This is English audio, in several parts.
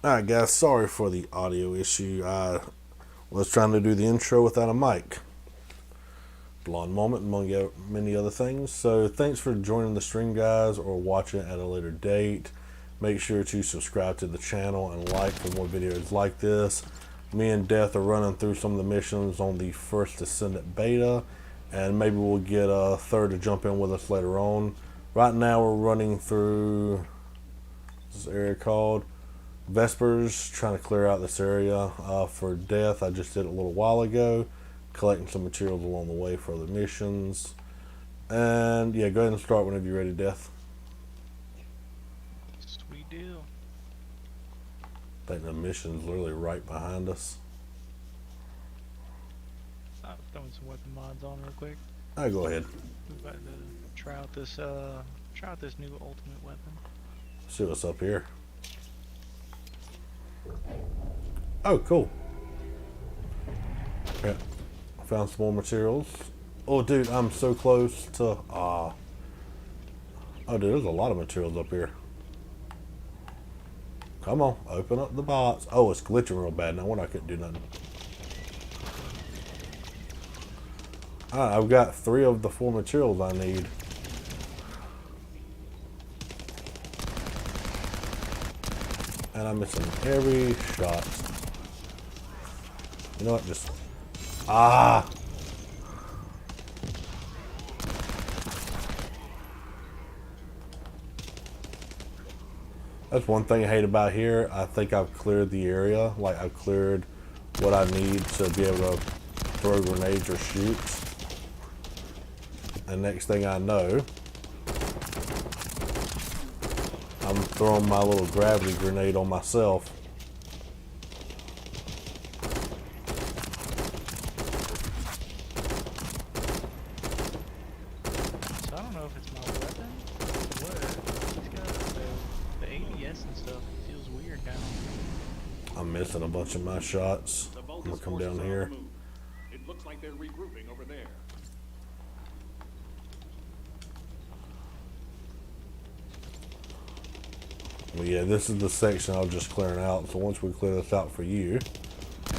Alright, guys, sorry for the audio issue. I was trying to do the intro without a mic. Blonde moment, among many other things. So, thanks for joining the stream, guys, or watching at a later date. Make sure to subscribe to the channel and like for more videos like this. Me and Death are running through some of the missions on the First Descendant beta, and maybe we'll get a third to jump in with us later on. Right now, we're running through this area called Vespers, trying to clear out this area for Death. I just did it a little while ago, collecting some materials along the way for other missions. And yeah, go ahead and start whenever you're ready, Death. Sweet deal. I think the mission's literally right behind us. I'm throwing some weapon mods on real quick. Alright, go ahead. We're about to try out this new ultimate weapon. See what's up here. Oh, cool. Yeah, found some more materials. Oh, dude, I'm so close to. Oh, dude, there's a lot of materials up here. Come on, open up the box. Oh, it's glitching real bad. No wonder I couldn't do nothing. Alright, I've got 3 of the 4 materials I need. And I'm missing every shot. You know what? Just. Ah! That's one thing I hate about here. I think I've cleared the area. Like, I've cleared what I need to be able to throw grenades or shoot. And next thing I know, I'm throwing my little gravity grenade on myself. So I don't know if it's my weapon or what. He's got the ADS and stuff. It feels weird now. I'm missing a bunch of my shots. I'm gonna come down here. It looks like they're regrouping over there. Well, yeah, this is the section I was just clearing out. So once we clear this out for you,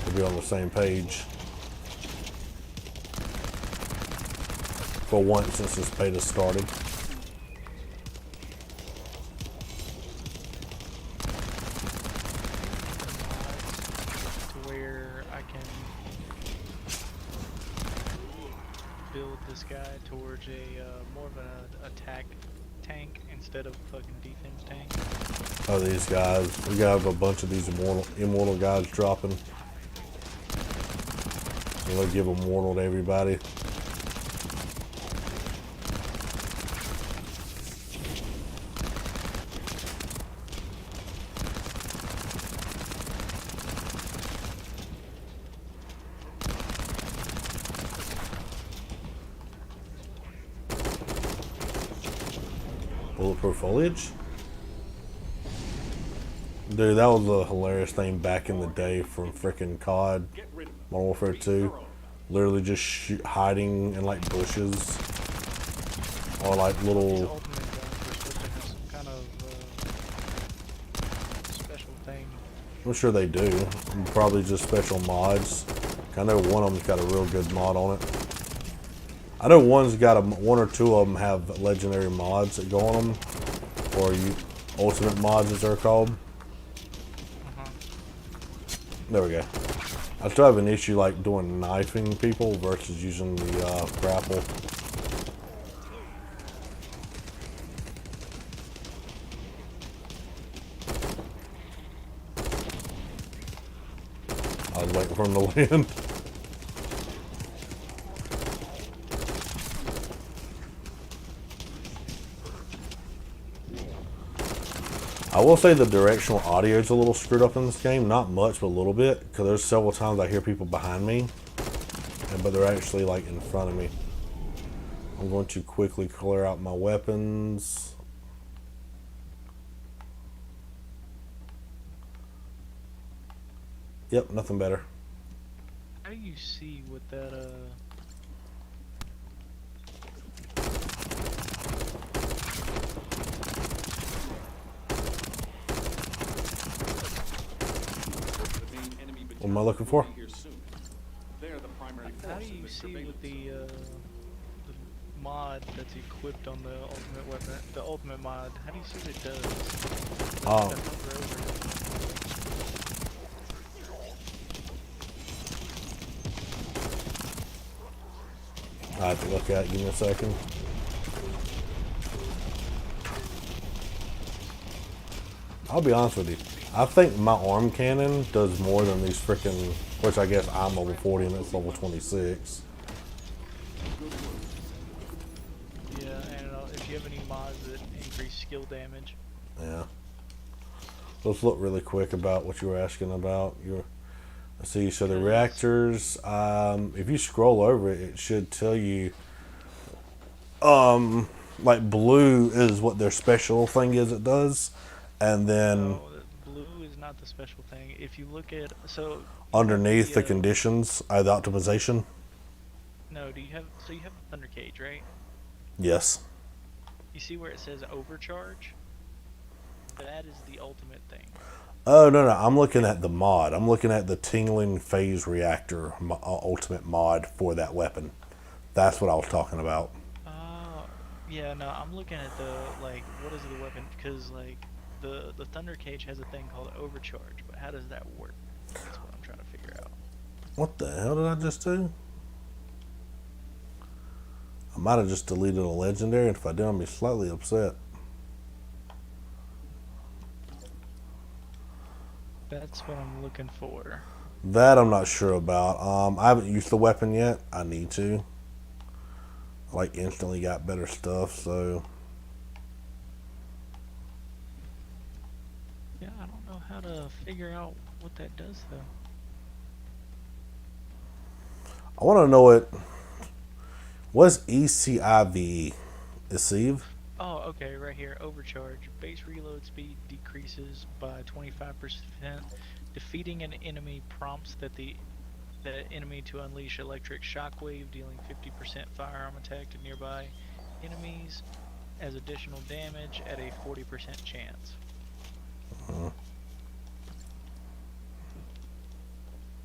we'll be on the same page. For once since this beta started. To where I can build this guy towards a more of an attack tank instead of a fucking defense tank. Oh, these guys. We got a bunch of these immortal guys dropping. So they'll give immortal to everybody. Bulletproof foliage? Dude, that was a hilarious thing back in the day from frickin' COD, Modern Warfare 2. Literally just hiding in like bushes. Or like These little. ultimate guns are supposed to have some kind of special thing. I'm sure they do. Probably just special mods. I know one of them's got a real good mod on it. I know one's got one or two of them have legendary mods that go on them. Or ultimate mods as they're called. There we go. I still have an issue like doing knifing people versus using the grapple. I was waiting for him to land. I will say the directional audio is a little screwed up in this game. Not much, but a little bit. Because there's several times I hear people behind me. But they're actually like in front of me. I'm going to quickly clear out my weapons. Yep, nothing better. How do you see what that What am I looking for? Here soon. They're the primary How force do in you this see with surveillance. the mod that's equipped on the ultimate weapon, the ultimate mod? How do you see what it does? Oh. To hover over it. I have to look at it. Give me a second. I'll be honest with you. I think my arm cannon does more than these freaking. Which I guess I'm level 40 and it's level 26. Yeah, and if you have any mods that increase skill damage. Yeah. Let's look really quick about what you were asking about. I see. So the reactors. If you scroll over it, it should tell you. Like blue is what their special thing is. It does, and then No, blue is not the special thing. If you look at underneath the conditions, the optimization. No, do you have so you have the Thunder Cage, right? Yes. You see where it says overcharge? That is the ultimate thing. Oh no, I'm looking at the mod. I'm looking at the tingling phase reactor ultimate mod for that weapon. That's what I was talking about. Yeah, no, I'm looking at what is the weapon? Because the Thunder Cage has a thing called overcharge, but how does that work? That's what I'm trying to figure out. What the hell did I just do? I might have just deleted a legendary, and if I do, I'll be slightly upset. That's what I'm looking for. That I'm not sure about. I haven't used the weapon yet. I need to. I instantly got better stuff, so. Yeah, I don't know how to figure out what that does though. I want to know what's ECIV? Deceive? Oh, okay, right here. Overcharge. Base reload speed decreases by 25%. Defeating an enemy prompts the enemy to unleash electric shockwave, dealing 50% firearm attack to nearby enemies as additional damage at a 40% chance. You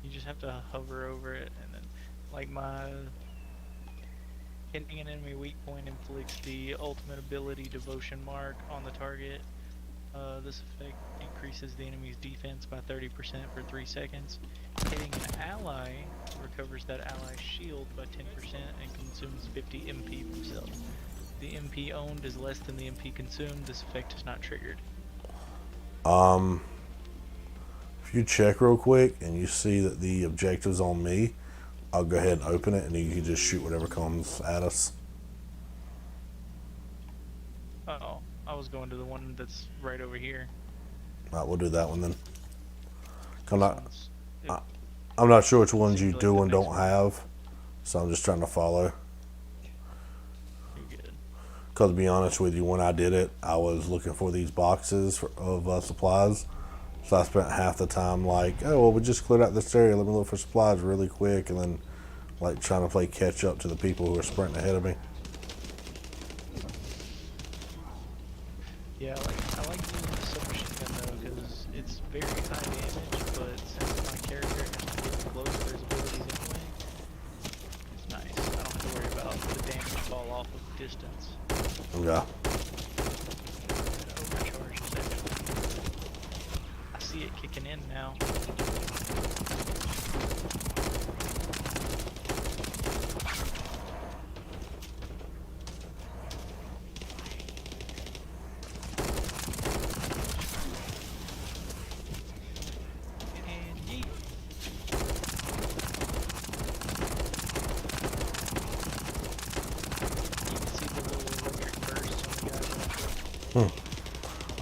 just have to hover over it, and then, hitting an enemy weak point inflicts the ultimate ability devotion mark on the target. This effect increases the enemy's defense by 30% for 3 seconds. Hitting an ally recovers that ally's shield by 10% and consumes 50 MP from self. The MP owned is less than the MP consumed. This effect is not triggered. If you check real quick and you see that the objective's on me, I'll go ahead and open it, and you can just shoot whatever comes at us. Uh-oh. I was going to the one that's right over here. All right, we'll do that one then. I'm not sure which ones you do and don't have, so I'm just trying to follow. You're good. Because to be honest with you, when I did it, I was looking for these boxes of supplies. So I spent half the time oh, well, we just cleared out this area. Let me look for supplies really quick, and then trying to play catch up to the people who are sprinting ahead of me. Yeah, I like using the submachine gun though, because it's very high damage, but since my character has to get close to his abilities anyway, it's nice. I don't have to worry about the damage fall off of distance. Yeah. The overcharge is actually... I see it kicking in now.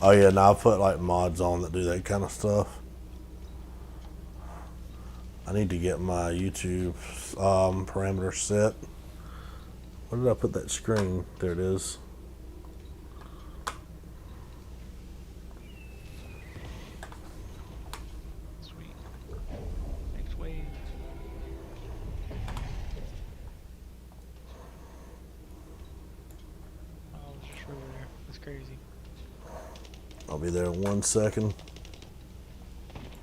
Oh yeah, now I put mods on that do that kind of stuff. I need to get my YouTube parameters set. Where did I put that screen? There it is. Sweet. Next wave. Oh, it's just over there. That's crazy. I'll be there in 1 second.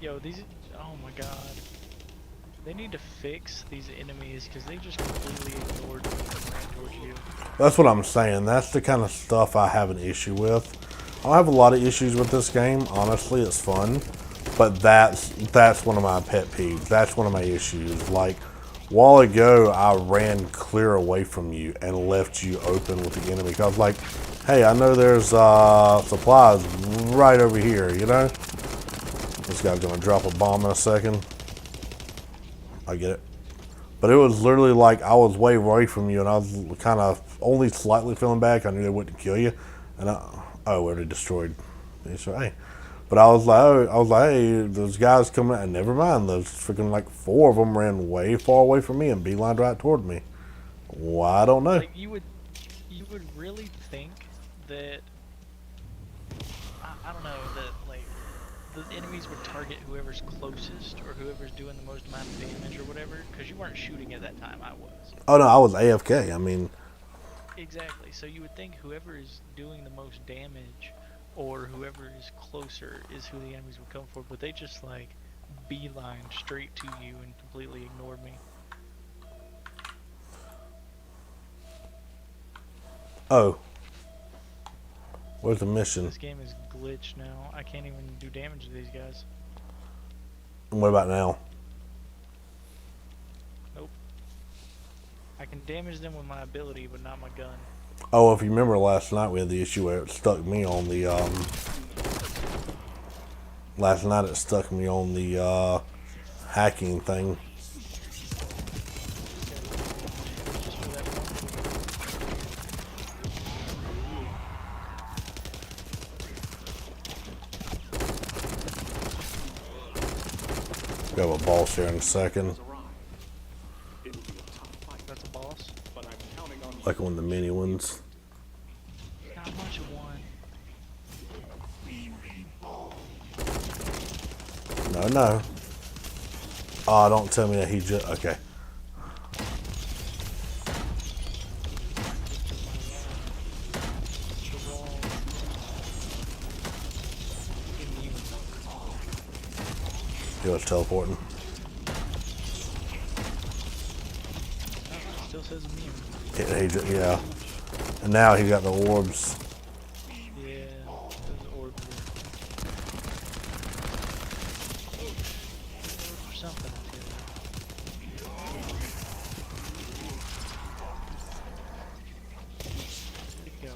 Yo, these... Oh my god. They need to fix these enemies because they just completely ignored me and ran towards you. That's what I'm saying. That's the kind of stuff I have an issue with. I don't have a lot of issues with this game. Honestly, it's fun. But that's one of my pet peeves. That's one of my issues. Like, a while ago, I ran clear away from you and left you open with the enemy. 'Cause I was like, hey, I know there's supplies right over here, you know? This guy's going to drop a bomb in a second. I get it. But it was literally like I was way away from you, and I was kind of only slightly feeling back. I knew they wouldn't kill you, and we already destroyed. So hey, but I was like, hey, those guys coming, and never mind. Those freaking like 4 of them ran way far away from me and beelined right toward me. Why I don't know. Like you would really think that I don't know that like the enemies would target whoever's closest or whoever's doing the most amount of damage or whatever, because you weren't shooting at that time. I was. Oh no, I was AFK. I mean, Exactly. So you would think whoever is doing the most damage or whoever is closer is who the enemies would come for, but they just like beeline straight to you and completely ignored me. oh, where's the mission? This game is glitched now. I can't even do damage to these guys. And what about now? Nope. I can damage them with my ability, but not my gun. Oh, if you remember last night, we had the issue where it stuck me on the last night it stuck me on the hacking thing. Just for that one. We have a boss here in a second. Arrived. It'll be a tough fight, That's a boss. but I'm counting on you. Like one of the mini ones. Not much of one. No, no. Oh, don't tell me that he just... Okay. The wall. Immune. He was teleporting. Oh, still says immune. Yeah. And now he got the orbs. Yeah, those orbs are something. There you go.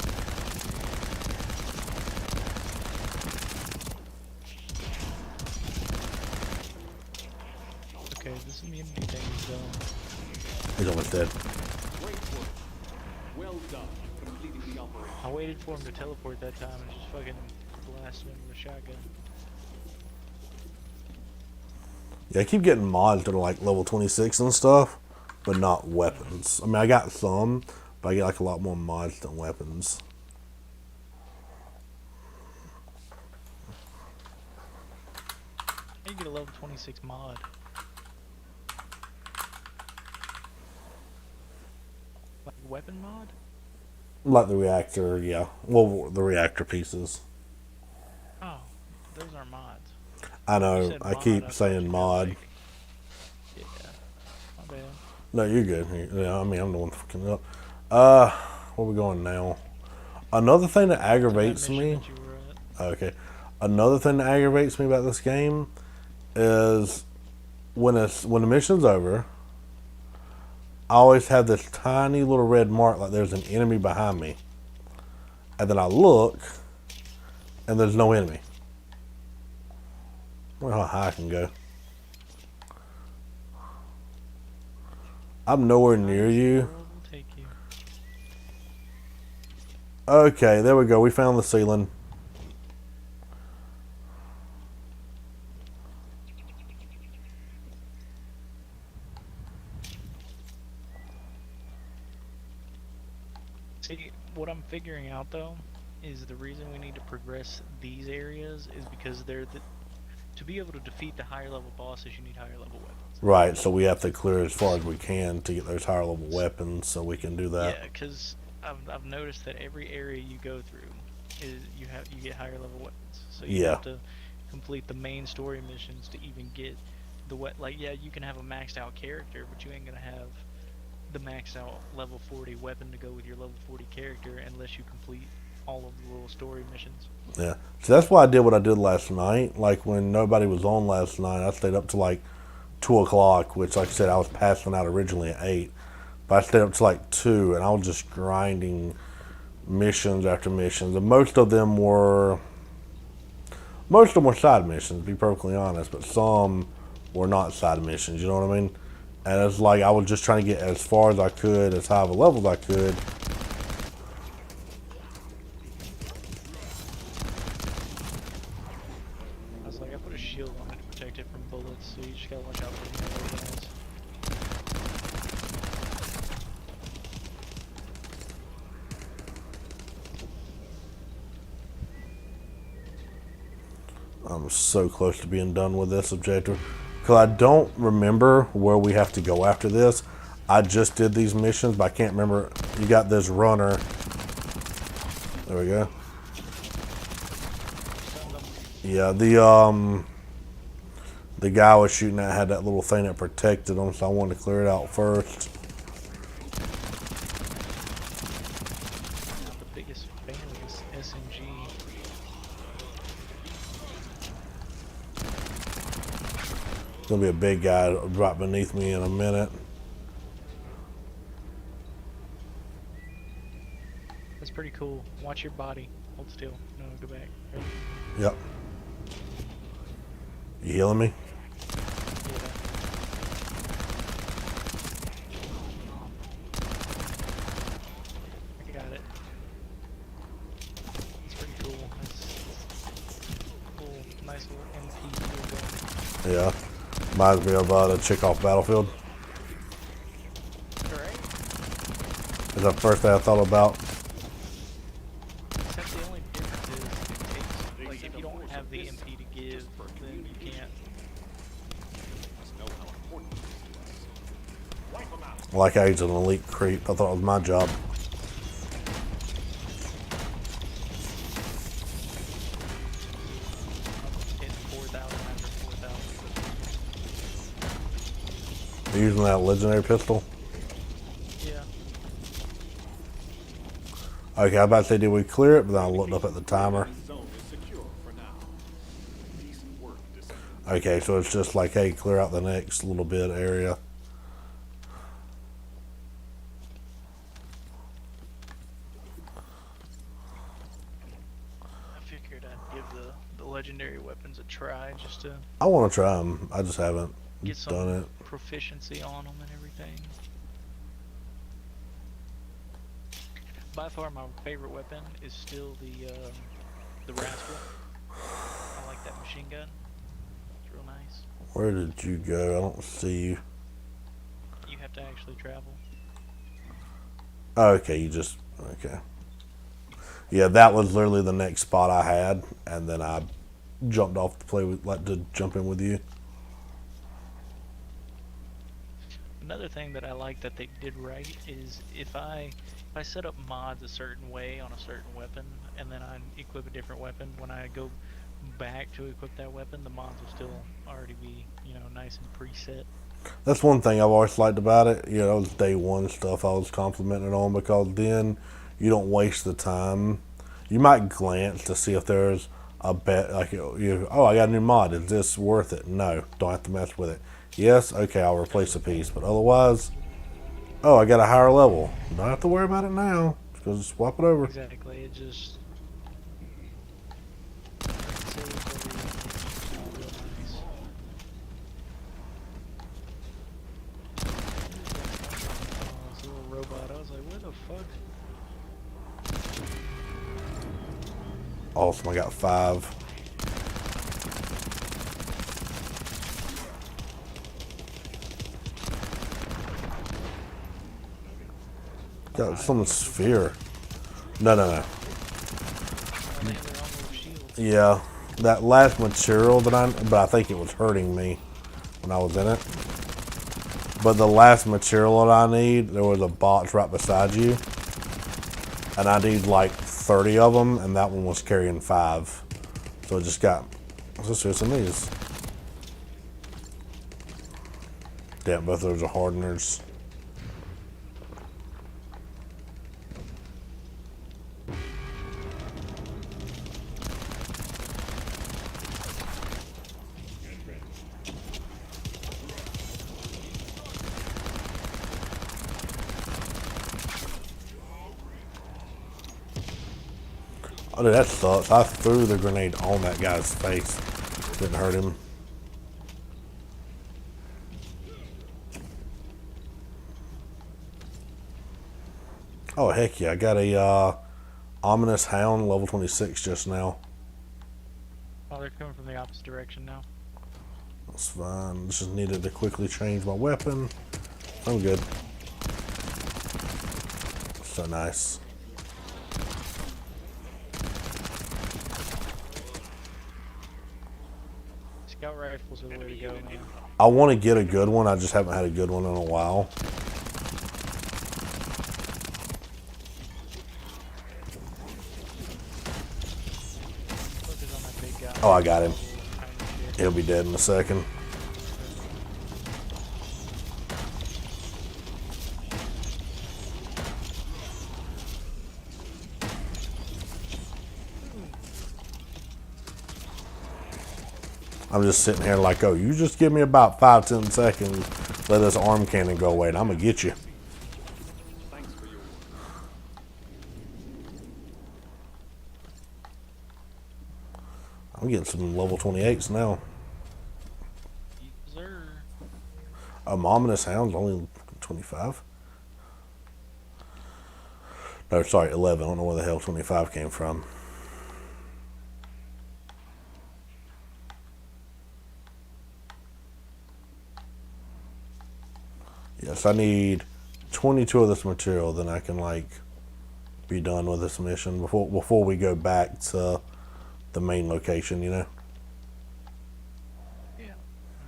Okay, this immunity thing is done. He's almost dead. Great work. Well done, completing the operation. I waited for him to teleport that time and just fucking blasted him with a shotgun. Yeah, I keep getting mods that are like level 26 and stuff, but not weapons. I mean, I got some, but I get like a lot more mods than weapons. How you get a level 26 mod? Like weapon mod? Like the reactor, yeah. Well, the reactor pieces. Oh, those aren't mods. I You know, said I mod, keep thought saying you meant, mod. like- yeah, my bad. No, you're good. Yeah, I mean, I'm the one fucking up. Where we going now? Another thing that aggravates That mission me. that you were at. Okay. Another thing that aggravates me about this game is when the mission's over, I always have this tiny little red mark like there's an enemy behind me. And then I look and there's no enemy. I wonder how high I can go. I'm nowhere near you. World will take you. Okay, there we go. We found the ceiling. See, what I'm figuring out though is the reason we need to progress these areas is because to be able to defeat the higher level bosses, you need higher level weapons. Right, so we have to clear as far as we can to get those higher level weapons so we can do that. Yeah, because I've noticed that every area you go through is you get higher level weapons. So you Yeah. have to complete the main story missions to even get like, yeah, you can have a maxed out character, but you ain't gonna have the maxed out level 40 weapon to go with your level 40 character unless you complete all of the little story missions. Yeah. So that's why I did what I did last night. Like when nobody was on last night, I stayed up to like 2 o'clock, which, like I said, I was passing out originally at 8. But I stayed up to like 2, and I was just grinding missions after missions. And most of them were side missions, to be perfectly honest. But some were not side missions, you know what I mean? And it's like I was just trying to get as far as I could, as high of a level as I could. I was like, I put a shield on it to protect it from bullets, so you just gotta watch out for the melee guys. I'm so close to being done with this objective. Because I don't remember where we have to go after this. I just did these missions, but I can't remember. You got this runner. There we go. Yeah, the guy I was shooting at had that little thing that protected him, so I wanted to clear it out first. Not the biggest fan of this SMG. It's gonna be a big guy right beneath me in a minute. That's pretty cool. Watch your body. Hold still. No, go back. Ready? Yep. You healing me? Yeah. I got it. It's pretty cool. That's cool. Nice little MP field gun. Yeah. Reminds me of the chick off Battlefield. Alright. That's the first thing I thought about. Except the only difference is it takes, like, if you don't have the MP to give, then you can't. Like I was an elite creep. I thought it was my job. Hit 4,000 after 4,000. You're using that legendary pistol? Yeah. Okay, I was about to say, did we clear it? But then I looked up at the timer. Zone is secure for now. Decent work, Descendant. Okay, so it's just like, hey, clear out the next little bit area. I figured I'd give the legendary weapons a try just to I want to try them. I just haven't get some done it. proficiency on them and everything. By far, my favorite weapon is still the Rascal. I like that machine gun. It's real nice. Where did you go? I don't see you. You have to actually travel. Oh, okay, you just okay. Yeah, that was literally the next spot I had, and then I jumped off to play with, like, to jump in with you. Another thing that I like that they did right is if I set up mods a certain way on a certain weapon and then I equip a different weapon, when I go back to equip that weapon, the mods will still already be, you know, nice and preset. That's one thing I've always liked about it. You know, that was day one stuff I was complimenting it on, because then you don't waste the time. You might glance to see if there's a bet, like, oh, I got a new mod. Is this worth it? No, don't have to mess with it. Yes, okay, I'll replace a piece, but otherwise, oh, I got a higher level. Don't have to worry about it now. Just swap it over. Exactly, it just this little robot, I was like, where the fuck? Awesome, I got 5. Got some sphere. No. Yeah, that last material that but I think it was hurting me when I was in it. But the last material that I need, there was a box right beside you, and I need like 30 of them, and that one was carrying 5. So it just got. Let's just do some of these. Damn, both of those are hardeners. Oh, dude, that sucks. I threw the grenade on that guy's face. Didn't hurt him. Oh, heck yeah. I got a ominous hound level 26 just now. Oh, they're coming from the opposite direction now. That's fine. Just needed to quickly change my weapon. I'm good. So nice. Scout rifles are the way to go, man. I want to get a good one. I just haven't had a good one in a while. Focus on that big guy. Oh, I got him. Tiny shit. He'll be dead in a second. I'm just sitting here like, oh, you just give me about 5-10 seconds, let this arm cannon go away, and I'm gonna get you. Thanks for your I'm getting some level 28s now. Yes, sir. Ominous Hound's only 25. No, sorry, 11. I don't know where the hell 25 came from. Yes, I need 22 of this material, then I can like be done with this mission before we go back to the main location, you know. Yeah.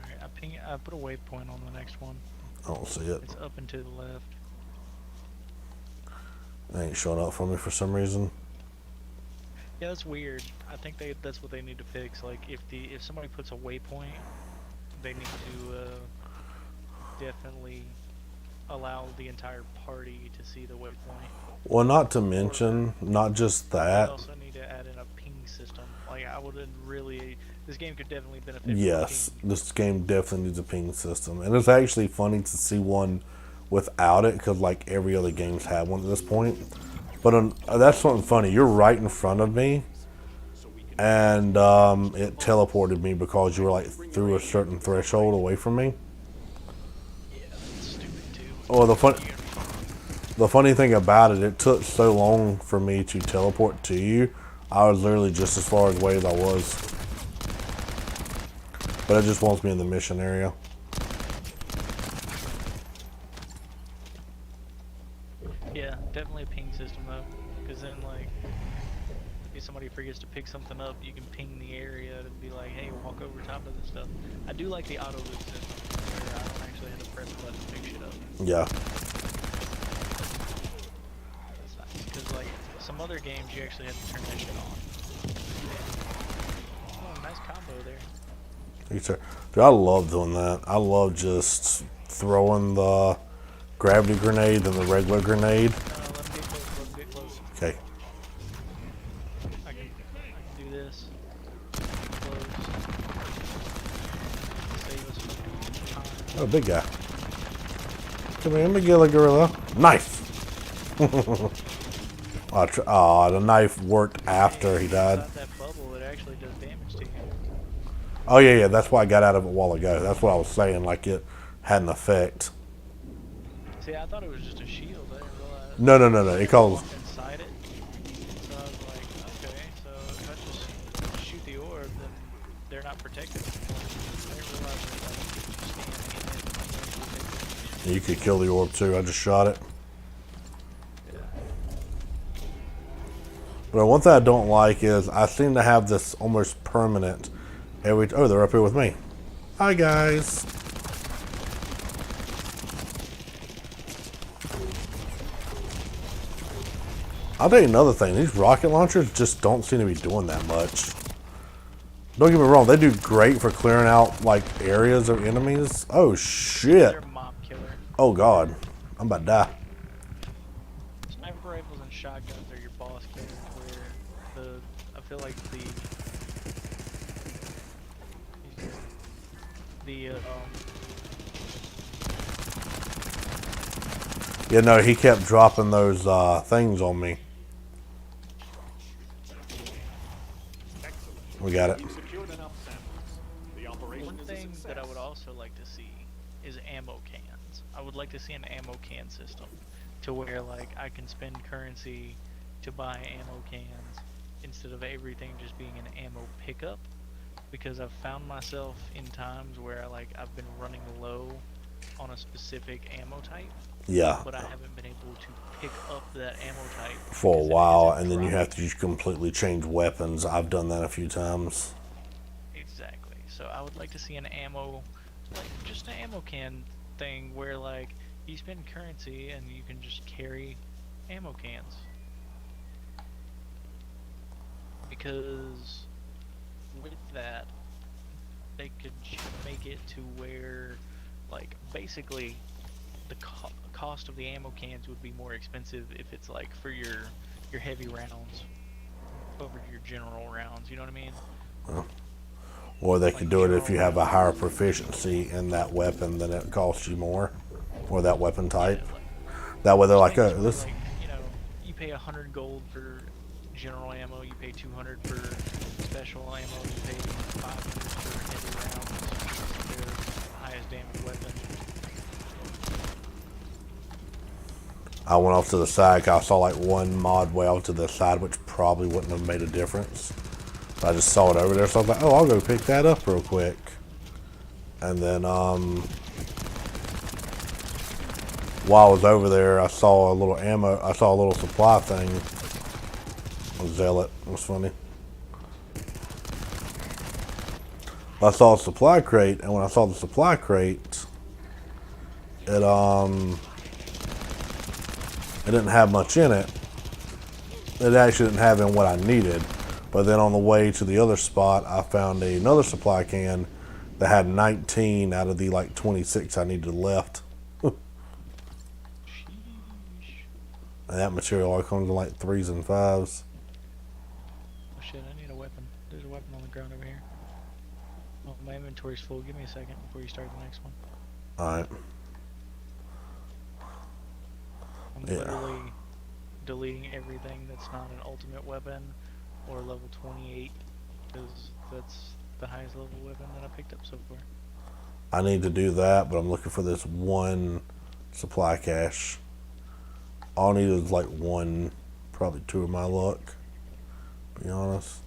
Alright, I put a waypoint on the next one. I don't see it. It's up and to the left. It ain't showing up for me for some reason. Yeah, that's weird. I think that's what they need to fix. Like if somebody puts a waypoint, they need to definitely allow the entire party to see the waypoint. Well, not to mention, not just They that. also need to add in a ping system. Like I wouldn't really. This game could definitely benefit. From Yes, ping. this game definitely needs a ping system, and it's actually funny to see one without it because like every other game's had one at this point. But that's something funny. You're right in front of me, and it teleported me because you were like through a certain threshold away from me. Yeah, that's stupid too. Oh, the funny thing about it, it took so long for me to teleport to you. I was literally just as far away as I was. But it just wants me in the mission area. Yeah, definitely a ping system though, because then like, if somebody forgets to pick something up, you can ping the area to be like, hey, walk over top of this stuff. I do like the auto loot system, where I don't actually have to press a button to pick shit up. Yeah. That's nice, because like, some other games you actually have to turn that shit on. Oh, nice combo there. Dude, I love doing that. I love just throwing the gravity grenade and the regular grenade. Let them get close, let them get close. Okay. I can do this. Close. Save us from time. Oh, big guy. Come here, Miguel Gorilla. Knife. The knife worked after he died. Inside that bubble, it actually does damage to you. Oh yeah, that's why I got out of it a while ago. That's what I was saying. Like it had an effect. See, I thought it was just a shield. I didn't realize. No. It calls. Walked inside it. So I was like, okay, so if I just shoot the orb, then they're not protected anymore. I didn't realize that like, if you stand in it, You could kill the orb too. I just shot it. yeah. But one thing I don't like is I seem to have this almost permanent. Oh, they're up here with me. Hi guys. I'll tell you another thing. These rocket launchers just don't seem to be doing that much. Don't get me wrong, they do great for clearing out like areas of enemies. Oh shit! They're mob killer. Oh god, I'm about to die. Sniper rifles and shotguns are your boss killers. Where I feel like the Yeah, no, he kept dropping those things on me. Excellent. We got it. You've secured enough samples. The operation one is a thing success. that I would also like to see is ammo cans. I would like to see an ammo can system to where like I can spend currency to buy ammo cans instead of everything just being an ammo pickup, because I've found myself in times where I've been running low on a specific ammo type, Yeah, but I haven't been able to pick up that ammo type for a because it while, isn't and then you have dropping. to just completely change weapons. I've done that a few times. Exactly. So I would like to see an ammo, just an ammo can thing where you spend currency and you can just carry ammo cans. Because with that, they could make it to where, basically, the cost of the ammo cans would be more expensive if it's for your heavy rounds over your general rounds. You know what I mean? Or they could do it if you general have a rounds. higher proficiency in that weapon, then it costs you more, or that weapon type. That way they're like, oh, Things this. where, you pay 100 gold for general ammo, you pay 200 for special ammo, you pay 500 for heavy rounds. They're the highest damage weapon. I went off to the side 'cause I saw like one mod way off to the side, which probably wouldn't have made a difference. But I just saw it over there, so I was like, oh, I'll go pick that up real quick. And then, while I was over there, I saw a little ammo, I saw a little supply thing. A zealot. It was funny. I saw a supply crate, and when I saw the supply crate, it didn't have much in it. It actually didn't have in what I needed. But then on the way to the other spot, I found another supply can that had 19 out of the 26 I needed left. Sheesh. And that material all comes in 3s and 5s. Oh shit, I need a weapon. There's a weapon on the ground over here. Oh, my inventory's full. Give me a second before you start the next one. Alright. I'm Yeah. literally deleting everything that's not an ultimate weapon or level 28, because that's the highest level weapon that I picked up so far. I need to do that, but I'm looking for this one supply cache. All I need is one, probably 2 of my luck, to be honest.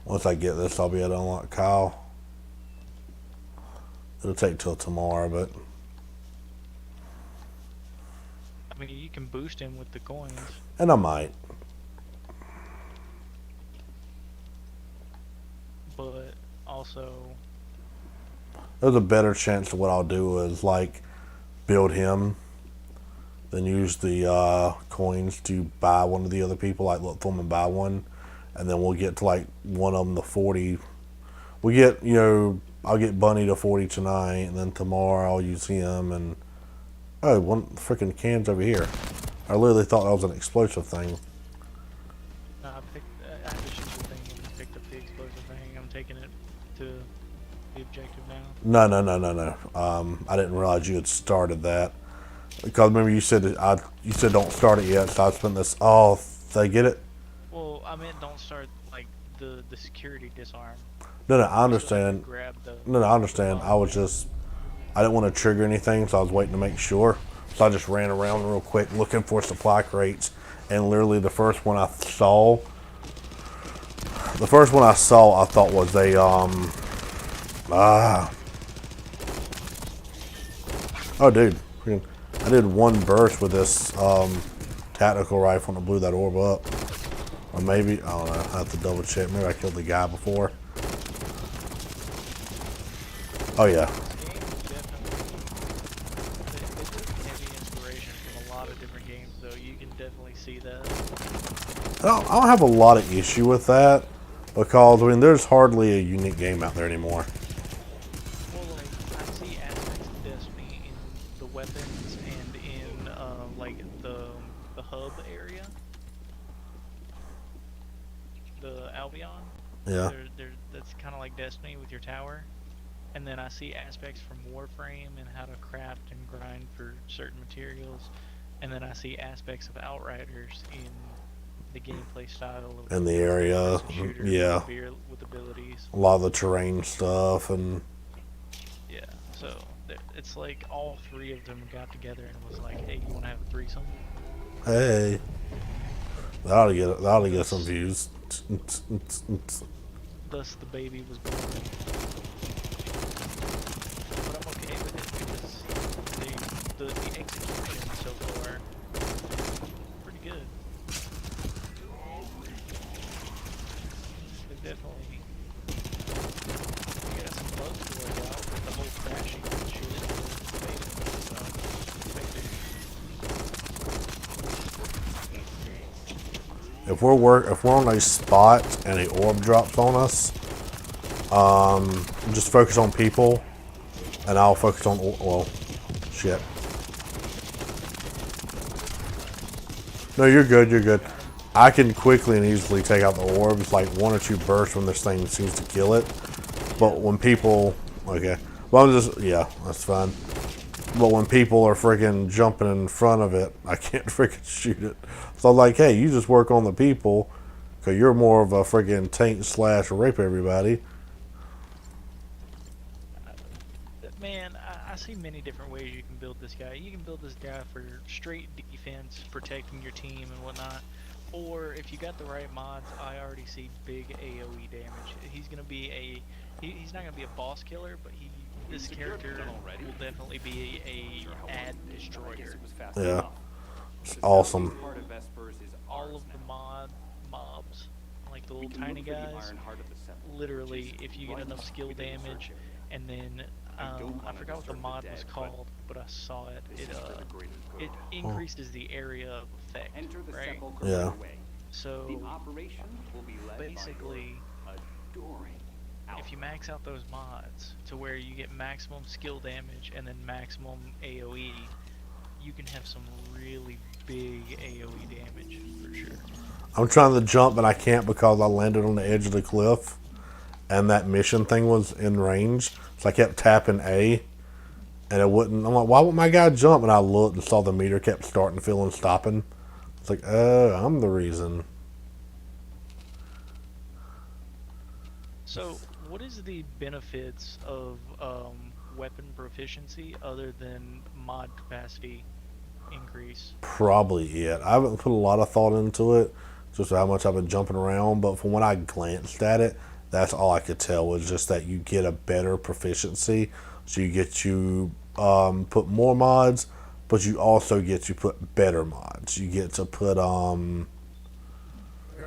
Once I get this, I'll be able to unlock Kyle. It'll take till tomorrow, but I mean, you can boost him with the coins. and I might. But also, There's a better chance of what I'll do is build him, then use the coins to buy one of the other people, look for them and buy one, and then we'll get to one of them to 40. We get, I'll get Bunny to 40 tonight, and then tomorrow I'll use him, and oh, one freaking can's over here. I literally thought that was an explosive thing. I had to shoot the thing and picked up the explosive thing. I'm taking it to the objective now. No. I didn't realize you had started that. Because remember you said you said don't start it yet, so I spent this. Oh, they get it. Well, I meant don't start the security disarm. No, I understand. Grab the. No, I understand. I didn't want to trigger anything, so I was waiting to make sure. So I just ran around real quick looking for supply crates, and literally the first one I saw, I thought was a oh dude, I did one burst with this tactical rifle and it blew that orb up. Or maybe, I don't know, I have to double check. Maybe I killed the guy before. Oh yeah. This game definitely they took heavy I don't have a lot of issue with that because I mean there's hardly a unique game out there anymore. Well, like I see aspects of Destiny in the weapons and in like the hub area, the Albion. Yeah. That's kind of like Destiny with your tower. And then I see aspects from Warframe and how to craft and grind for certain materials. And then I see aspects of Outriders in the gameplay style of In the a area, first-person shooter yeah. with abilities. A lot of the terrain stuff and Yeah, so it's like all three of them got together and was like, "Hey, you want to have a threesome?" hey, that'll get some views. Thus, the baby was born. But I'm okay with it because the execution so far pretty good. They've definitely got some bugs to work out with the whole crashing and shit. It's amazing. So, If we're on a spot and a orb drops on us, just focus on people, and I'll focus on well, shit. No, you're good. You're good. I can quickly and easily take out the orbs, like 1 or 2 bursts when this thing seems to kill it. But when people, okay, well, I'm just yeah, that's fine. But when people are freaking jumping in front of it, I can't freaking shoot it. So I'm like, hey, you just work on the people, because you're more of a freaking tank / rape everybody. man, I see many different ways you can build this guy. You can build this guy for straight defense, protecting your team and whatnot. Or if you got the right mods, I already see big AoE damage. He's gonna be he's not gonna be a boss killer, but this character will definitely be a ad destroyer. Yeah, it's awesome. All of the mobs, like the little tiny guys, literally, if you get enough skill damage, and then I forgot what the mod was called, but I saw it. It increases the area of effect, right? Yeah. So basically, if you max out those mods to where you get maximum skill damage and then maximum AoE, you can have some really big AoE damage for sure. I'm trying to jump, but I can't because I landed on the edge of the cliff, and that mission thing was in range. So I kept tapping A, and it wouldn't. I'm like, why won't my guy jump? And I looked and saw the meter kept starting, filling, stopping. It's like, I'm the reason. So, what is the benefits of weapon proficiency other than mod capacity increase? Probably it. I haven't put a lot of thought into it, just how much I've been jumping around. But from when I glanced at it, that's all I could tell was just that you get a better proficiency. So you get to put more mods, but you also get to put better mods. You get to put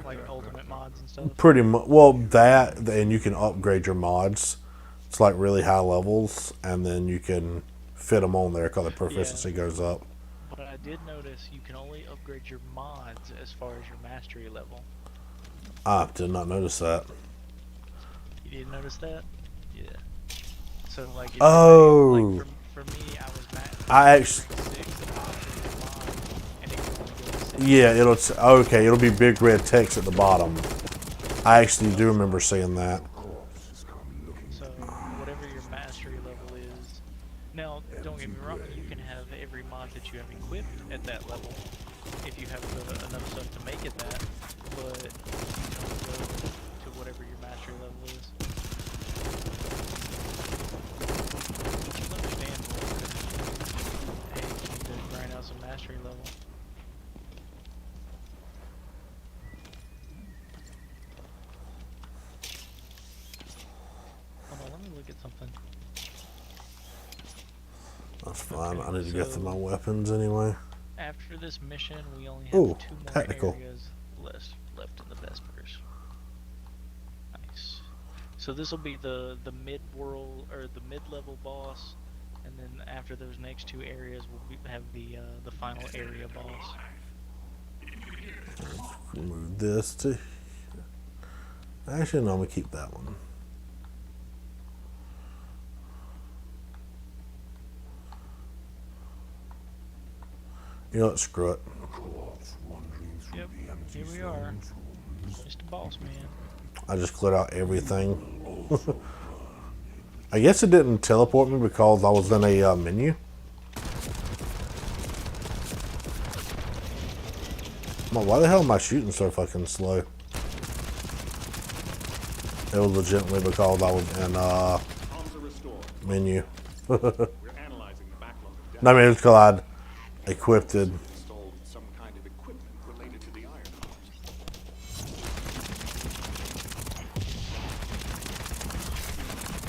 like ultimate mods and stuff. pretty much well that, and you can upgrade your mods. It's like really high levels, and then you can fit them on there because the proficiency goes up. But I did notice you can only upgrade your mods as far as your mastery level. I did not notice that. You didn't notice that? Yeah. So like, Oh. like for me, I was I actually. 6 and I upgraded a mod, and it could only go to 6. Yeah, okay. It'll be big red text at the bottom. I actually do remember seeing that. So whatever your mastery level is. Now, don't get me wrong. You can have every mod that you have equipped at that level if you have enough stuff to make it that. But you can only go to whatever your mastery level is. Which is understandable. Hey, you need to grind out some mastery level. Hold on, let me look at something. That's fine. I need to so- get through my weapons anyway. After this mission, we only have Ooh, 2 more technical. areas left in the Vespers. Nice. So this will be the mid-world or the mid-level boss, and then after those next 2 areas, we'll have the final area boss. Move this to. Actually, no, I'm gonna keep that one. You know what? Screw it. Yep, here we are. Just a boss man. I just cleared out everything. I guess it didn't teleport me because I was in a menu. Well, why the hell am I shooting so fucking slow? It was legitimately because I was in Arms are restored. menu. We're analyzing the backlog of data. No, I mean, it's because I'd equipped it. Installed some kind of equipment related to the iron mines.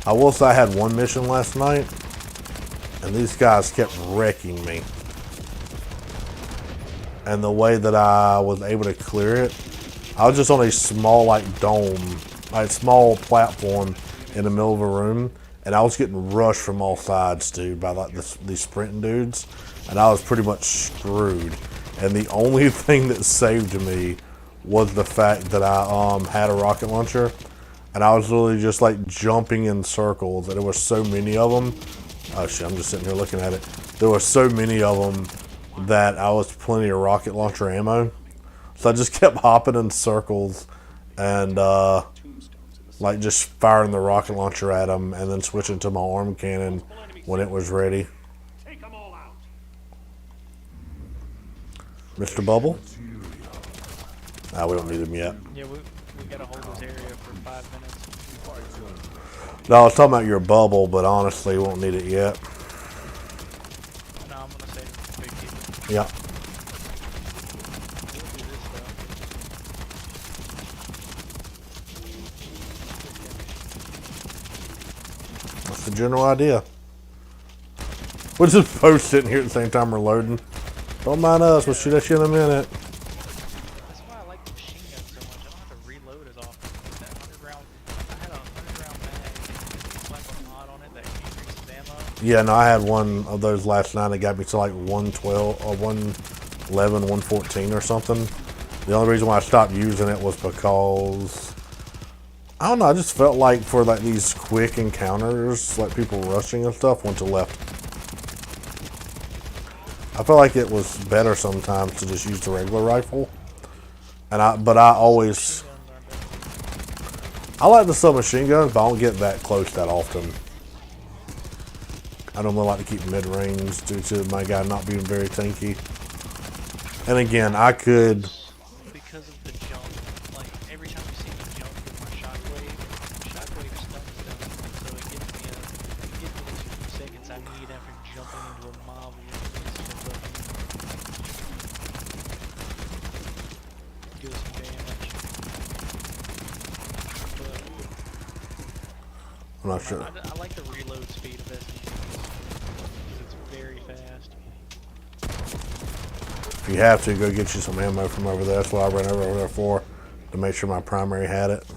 I will say I had one mission last night, and these guys kept wrecking me. And the way that I was able to clear it, I was just on a small, like, dome, like, small platform in the middle of a room, and I was getting rushed from all sides, dude, by, like, these sprinting dudes, and I was pretty much screwed. And the only thing that saved me was the fact that I had a rocket launcher, and I was literally just, like, jumping in circles, and there were so many of them. Oh, shit, I'm just sitting here looking at it. There were so many of them that I was plenty of rocket launcher ammo. So I just kept hopping in circles and like just firing the rocket launcher at them and then switching to my arm cannon when it was ready. Take them all out. Mr. Bubble? Ah, we don't need him yet. Yeah, we gotta hold this area for 5 minutes. No, I was talking about your bubble, but honestly, we won't need it yet. No, I'm gonna save it for big people. Yeah. We'll do this though. That's the general idea. We're just both sitting here at the same time we're loading. Don't mind us, we'll shoot at you in a minute. That's why I like the machine gun so much. I don't have to reload as often. That 100 round, I had a 100 round mag. Slap a mod on it that increases ammo. Yeah, no, I had one of those last night that got me to like 112 or 111, 114 or something. The only reason why I stopped using it was because I don't know, I just felt like for like these quick encounters, like people rushing and stuff, went to left. I felt like it was better sometimes to just use the regular rifle. But I always Machine guns aren't better. I like the submachine guns, but I don't get that close that often. I don't really like to keep mid-range due to my guy not being very tanky. And again, I could... Because of the jump. Like, every time you see me jump with my shockwave stuns them. So it gives me those few seconds I need after jumping into a mob with deal some damage. But I'm not sure. I like the reload speed of SMGs because it's very fast. If you have to, go get you some ammo from over there. That's what I ran over there for, to make sure my primary had it. So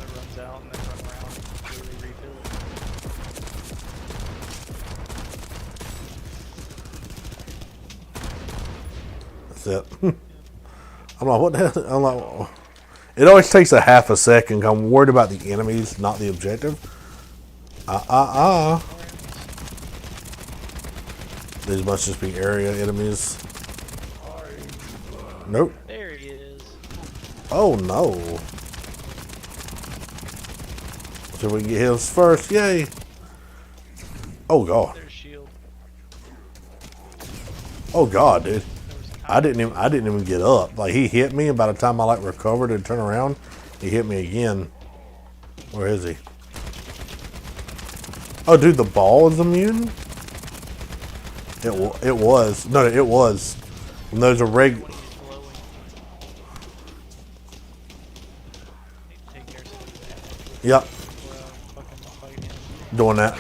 it runs out and then run around and completely refill it. That's it. I'm like, what the hell? I'm like, it always takes a half a second. I'm worried about the enemies, not the objective. These must just be area enemies. Nope. There he is. Oh no. So we can get his first. Yay. Oh god. There's shield. Oh god, dude. There was I didn't even get up. Like he hit me, and by the time I like recovered and turned around, he hit me again. Where is he? Oh, dude, the ball is immune. It was no, it was. When there's a when he's glowing. Need to take care of some of that. Yep, Fucking fight him. doing that.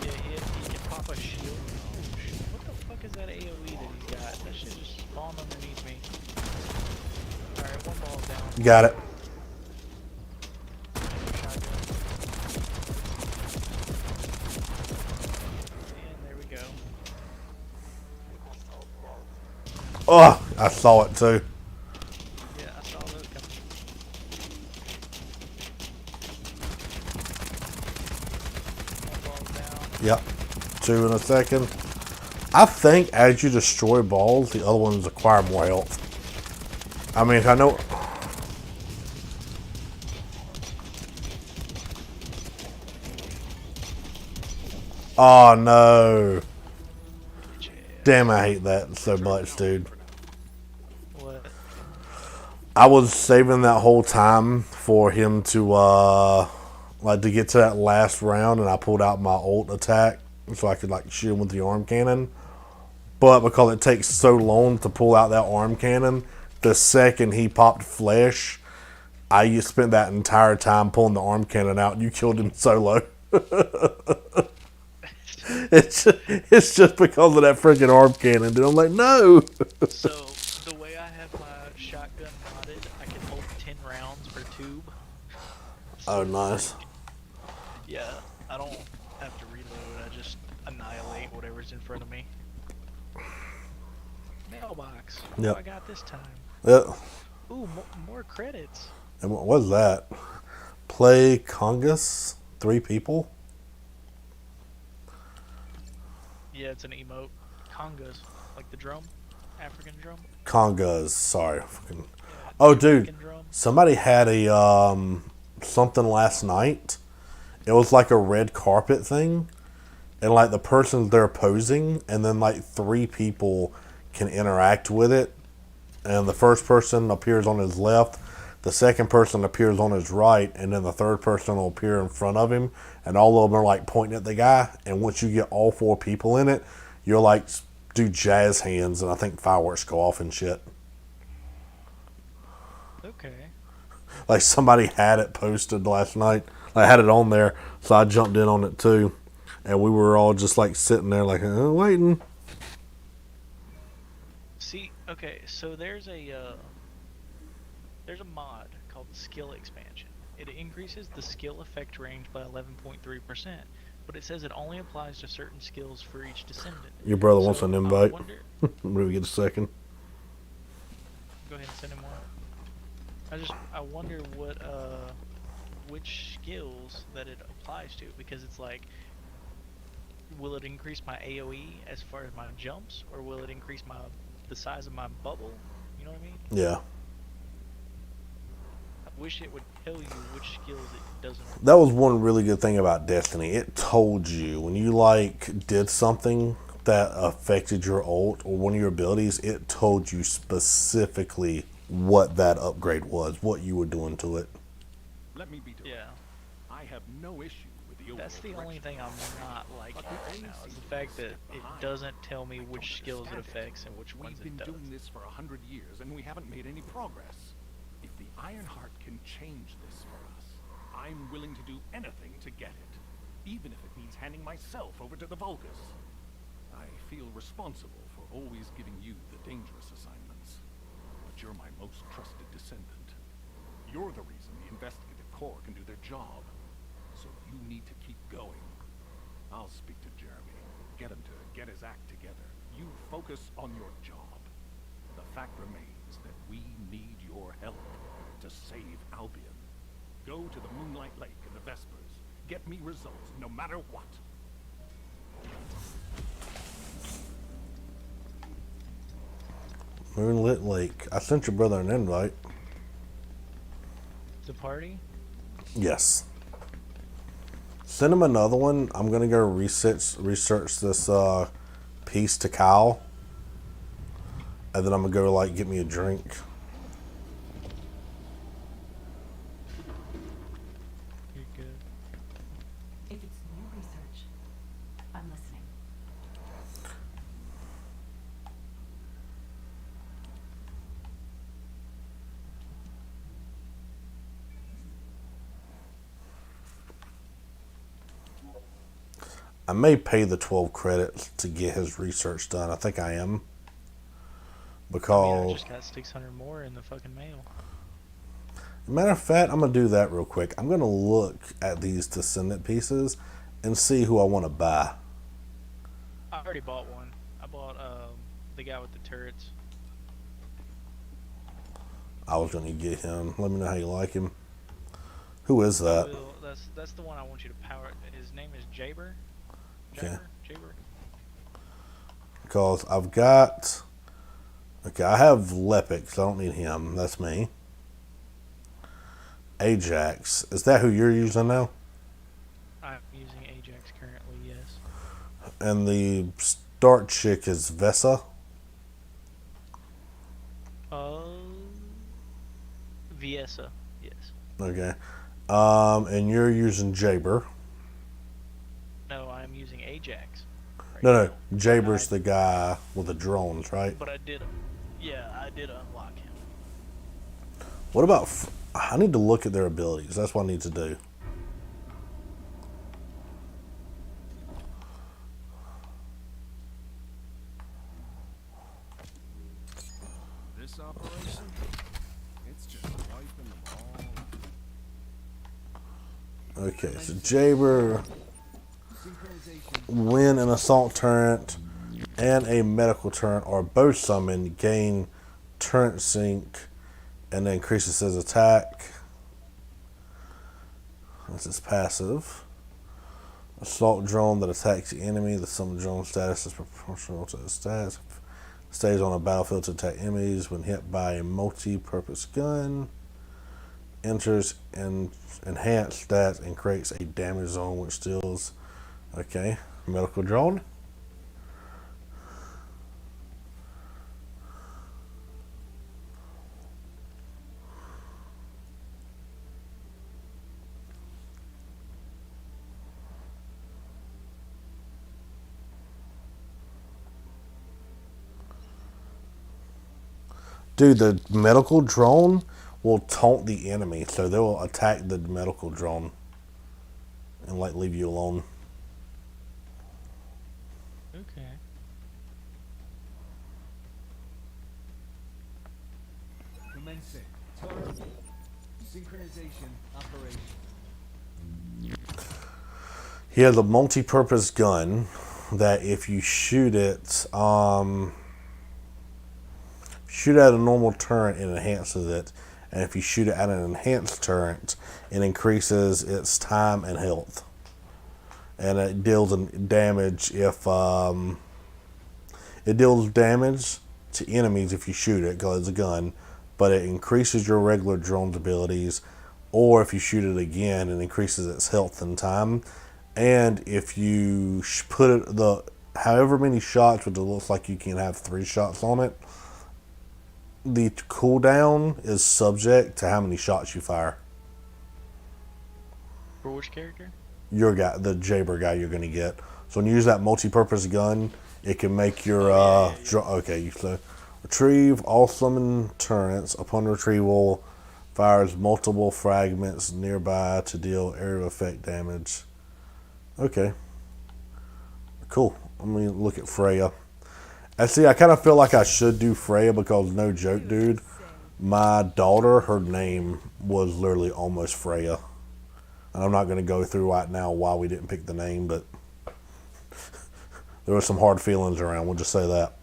Yeah, he can pop a shield. Oh shit! What the fuck is that AOE that he's got? That shit just spawned underneath me. All right, one ball down. Got it. Oh, I saw it too. Yeah, I saw those coming. One ball's down. Yep. 2 in a second. I think as you destroy balls, the other ones acquire more health. I mean, I know. Oh no. Damn, I hate that so much, dude. What? I was saving that whole time for him to like to get to that last round, and I pulled out my ult attack so I could like shoot him with the arm cannon. But because it takes so long to pull out that arm cannon, the second he popped flesh, I spent that entire time pulling the arm cannon out, and you killed him solo. It's just because of that freaking arm cannon, dude. I'm like, no. So, the way I have my shotgun modded, I can hold 10 rounds per tube. Oh, nice. Yeah, I don't have to reload, I just annihilate whatever's in front of me. Mailbox. What Yep. do I got this time? Yeah. Ooh, more credits. And what was that? Play Congus? 3 people? Yeah, it's an emote. Congas, like the drum, African drum. Congas. Sorry. Fucking. Yeah, Oh, dude. Jamaican drum. Somebody had a something last night. It was like a red carpet thing, and like the person they're posing, and then like 3 people can interact with it. And the first person appears on his left, the second person appears on his right, and then the third person will appear in front of him. And all of them are like pointing at the guy. And once you get all 4 people in it, you're like do jazz hands, and I think fireworks go off and shit. Okay. Like somebody had it posted last night. I had it on there, so I jumped in on it too. And we were all just like sitting there like, waiting. See, okay, so there's a mod called Skill Expansion. It increases the skill effect range by 11.3%, but it says it only applies to certain skills for each descendant. Your brother wants So, an I invite. wonder, Maybe we get a second. go ahead and send him one. I wonder what which skills that it applies to, because it's like, will it increase my AoE as far as my jumps, or will it increase the size of my bubble? You know what I mean? Yeah. I wish it would tell you which skills it doesn't. That was one really good thing about Destiny. It told you when you like did something that affected your ult or one of your abilities, it told you specifically what that upgrade was, what you were doing to it. Let me be direct. Yeah, I have no issue with the that's the overall only direction. thing I'm not liking right now, is the fact that it doesn't tell me which skills it affects and which ones We've it been does. doing this for 100 years and we haven't made any progress. If the Ironheart can change this for us, I'm willing to do anything to get it, even if it means handing myself over to the Vulgus. I feel responsible for always giving you the dangerous assignments, but you're my most trusted descendant. You're the reason the investigative corps can do their job, so you need to keep going. I'll speak to Jeremy, get him to get his act together. You focus on your job. The fact remains that we need your help to save Albion. Go to the Moonlight Lake in the Vespers. Get me results, no matter what. Moonlit Lake. I sent your brother an invite. The party? Yes. Send him another one. I'm gonna go research this piece to Kyle, and then I'm gonna go like get me a drink. You're good. If it's new research, I'm listening. I may pay the 12 credits to get his research done. I think I am. I mean, I Because, just got 600 more in the fucking mail. matter of fact, I'm going to do that real quick. I'm going to look at these Descendant pieces and see who I want to buy. I already bought one. I bought the guy with the turrets. I was gonna get him. Let me know how you like him. Who is that? Will, that's the one I want you to power. His name is Jaber. Okay. Jaber. Because I've got. Okay, I have Lepic, so I don't need him. That's me. Ajax. Is that who you're using now? I'm using Ajax currently. Yes. And the start chick is Vesa. Viesa. Yes. Okay. And you're using Jaber. No, I'm using Ajax. Right No, now. Jaber's the guy with the drones, right? But I did unlock him. What about... I need to look at their abilities. That's what I need to do. This operation, it's just wiping them all. Okay, so Jaber... When an assault turret and a medical turret are both summoned, gain turret sync and increases his attack. This is passive. Assault drone that attacks the enemy. The summoned drone status is proportional to the stats. Stays on a battlefield to attack enemies when hit by a multi-purpose gun. Enters in enhanced stats and creates a damage zone which deals. Okay, medical drone. Dude, the medical drone will taunt the enemy, so they will attack the medical drone and like leave you alone. Okay. Commencing. Turret. Synchronization operation. He has a multi-purpose gun that if you shoot it, shoot at a normal turret, it enhances it. And if you shoot it at an enhanced turret, it increases its time and health. And it deals damage if it deals damage to enemies if you shoot it because it's a gun, but it increases your regular drone's abilities, or if you shoot it again, it increases its health and time. And if you put it however many shots, which it looks like you can have 3 shots on it, the cooldown is subject to how many shots you fire. For which character? Your guy, the Jaber guy you're going to get. So when you use that multi-purpose gun, it can make your okay. So retrieve all summoned turrets. Upon retrieval, fires multiple fragments nearby to deal area effect damage. Okay, cool. Let me look at Freya. And see, I kind of feel like I should do Freya because no joke, dude. My daughter, her name was literally almost Freya. And I'm not going to go through right now why we didn't pick the name, but there were some hard feelings around. We'll just say that.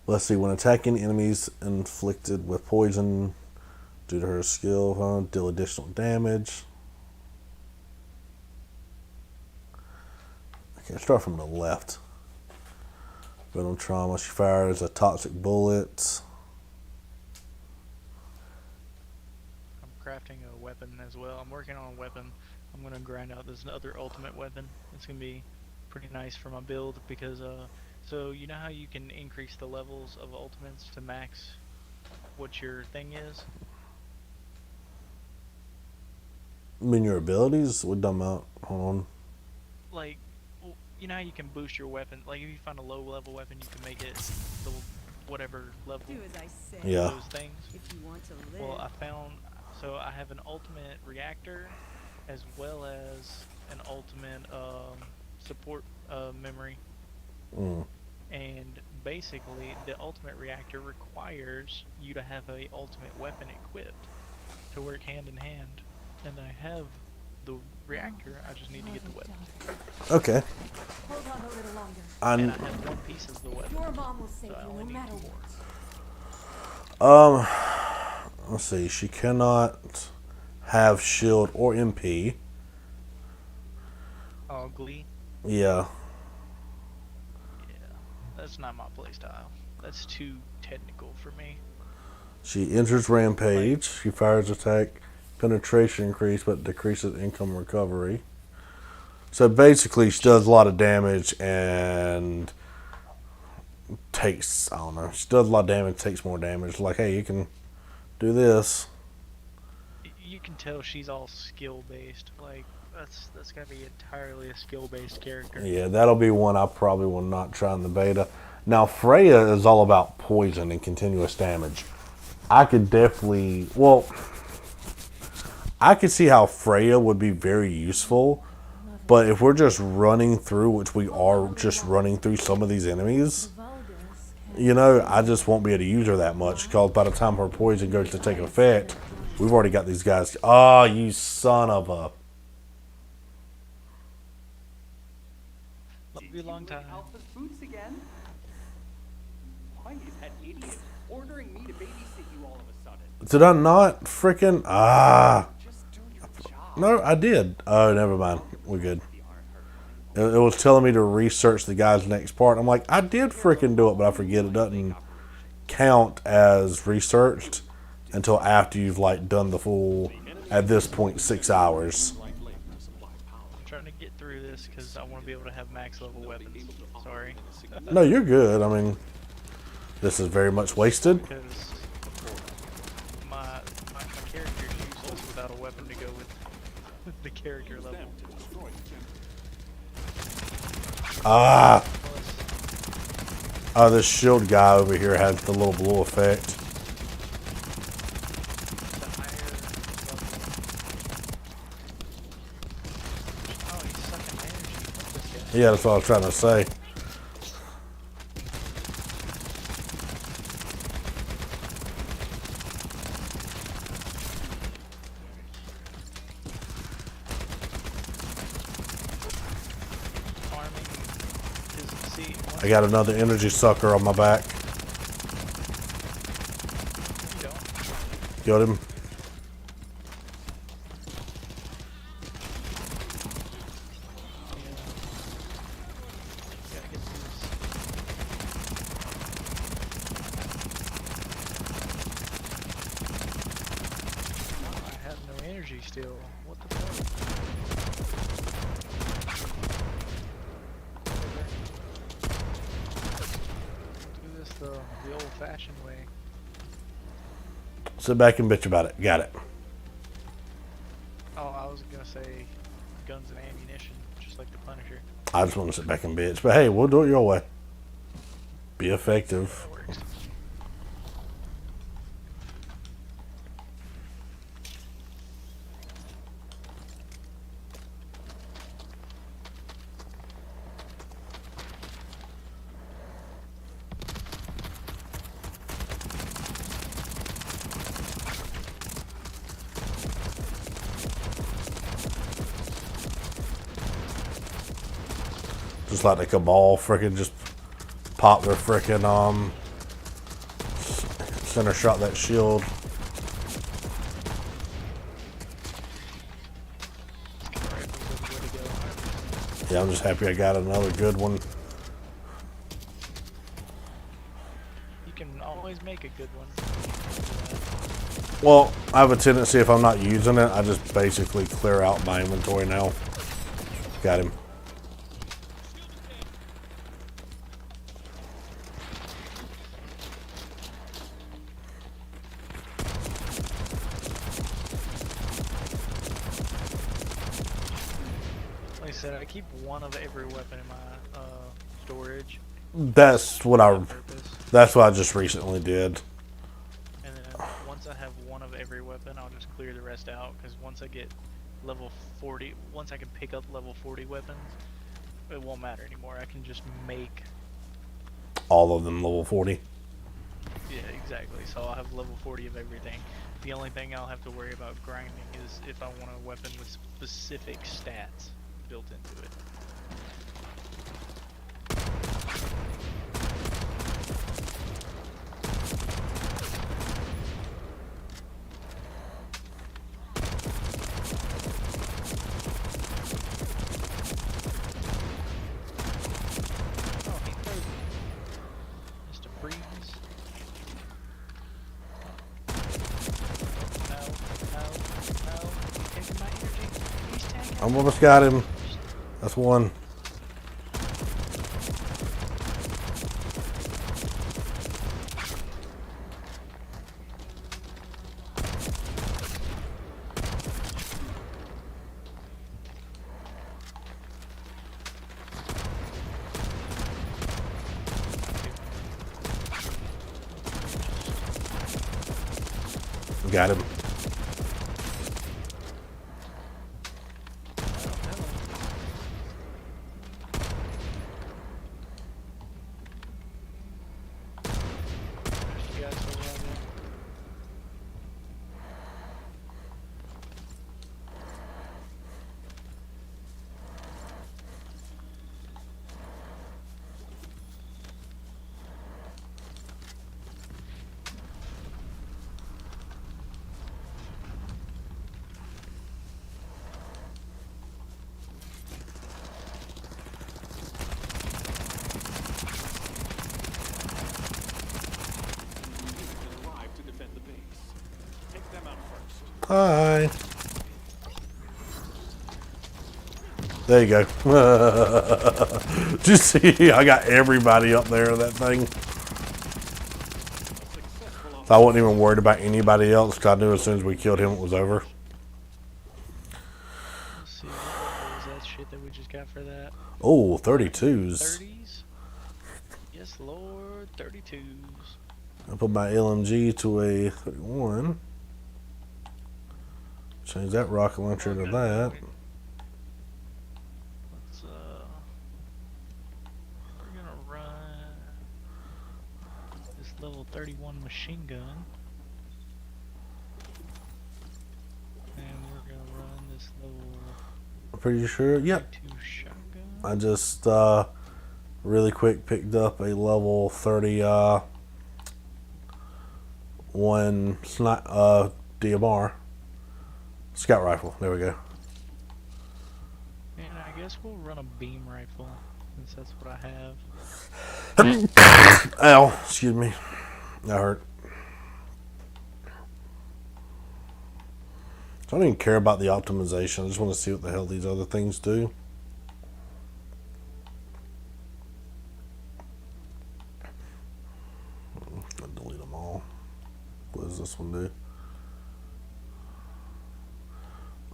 Let's see. When attacking enemies inflicted with poison due to her skill, deal additional damage. Okay, start from the left. Venom trauma. She fires a toxic bullet. Crafting a weapon as well. I'm working on a weapon. I'm going to grind out this other ultimate weapon. It's going to be pretty nice for my build because so you know how you can increase the levels of ultimates to max what your thing is? I mean your abilities? What dumb out? Hold on. Like, you know how you can boost your weapon? Like if you find a low level weapon, you can make it the whatever level. Do as I say. Yeah. Those things. If you want to live. Well, I found. So I have an ultimate reactor, as well as an ultimate support memory. Mm. And basically, the ultimate reactor requires you to have a ultimate weapon equipped to work hand in hand. And I have the reactor. I just need to get the weapon. Okay. Hold on a little longer. And I have one piece of the weapon. Your mom will save So I you only no need matter 2 what. Let's see. She cannot have shield or MP. Oh, Glee. Yeah. Yeah, that's not my playstyle. That's too technical for me. She enters rampage. She fires attack, penetration increase, but decreases income recovery. So basically, she does a lot of damage and takes, I don't know, she does a lot of damage, takes more damage. Like, hey, you can do this. You can tell she's all skill based. Like that's gonna be entirely a skill based character. Yeah, that'll be one I probably will not try in the beta. Now, Freya is all about poison and continuous damage. I could definitely, well, I could see how Freya would be very useful, but if we're just running through, which we are just running through some of these enemies, you know, I just won't be able to use her that much, because by the time her poison goes to take effect, we've already got these guys. Oh, you son of a... Love you a long time. Alpha's boots again? Why is that idiot ordering me to babysit you all of a sudden? Did I not freaking... Just do your job. No, I did. Oh, never mind. We're good. It was telling me to research the guy's next part. I'm like, I did freaking do it, but I forget it doesn't count as researched until after you've like done the full, at this point, 6 hours. I'm trying to get through this because I want to be able to have max level weapons. Sorry. No, you're good. I mean, this is very much wasted. Because my character is useless without a weapon to go with the character level. Ah! Plus, Oh, this shield guy over here has the little blue effect. the higher level. Oh, he's sucking energy. Fuck this guy. Yeah, that's what I was trying to say. Farming is, see, once I got another energy sucker on my back. you don't, Got him. gotta get through this. Oh, I have no energy still. What the fuck? Do this the old-fashioned way. Sit back and bitch about it. Got it. Oh, I was gonna say guns and ammunition, just like the Punisher. I just want to sit back and bitch. But hey, we'll do it your way. Be effective. That works. Just like the Cabal freaking just pop their freaking center shot that shield. Rifles are the way to go. Yeah, I'm just happy I got another good one. You can always make a good one. Well, I have a tendency if I'm not using it, I just basically clear out my inventory now. Got him. Like I said, I keep one of every weapon in my storage That's what on purpose. that's what I just recently did. And then once I have one of every weapon, I'll just clear the rest out. Because once I get level 40, once I can pick up level 40 weapons, it won't matter anymore. I can just make. All of them level 40. Yeah, exactly. So I'll have level 40 of everything. The only thing I'll have to worry about grinding is if I want a weapon with specific stats built into it. almost got him. That's one. Got him. You guys still around there? Units arrived to defend the base. Take them out first. Hi. There you go. Did you see? I got everybody up there in that thing. Successful So I wasn't even worried about anybody else because I knew as soon as we killed him, it was over. Let's see, what was that shit that we just got for that? Oh, 32s. 30s? Yes, Lord, 32s. I put my LMG to a 31. Change that rocket launcher to that. Let's, we're gonna run this level 31 machine gun. And we're gonna run this level I'm pretty sure. Yep. 2 shotgun. I just really quick picked up a level 30 one DMR scout rifle. There we go. And I guess we'll run a beam rifle, since that's what I have. Ow, excuse me. That hurt. So I don't even care about the optimization. I just want to see what the hell these other things do. I'll delete them all. What does this one do?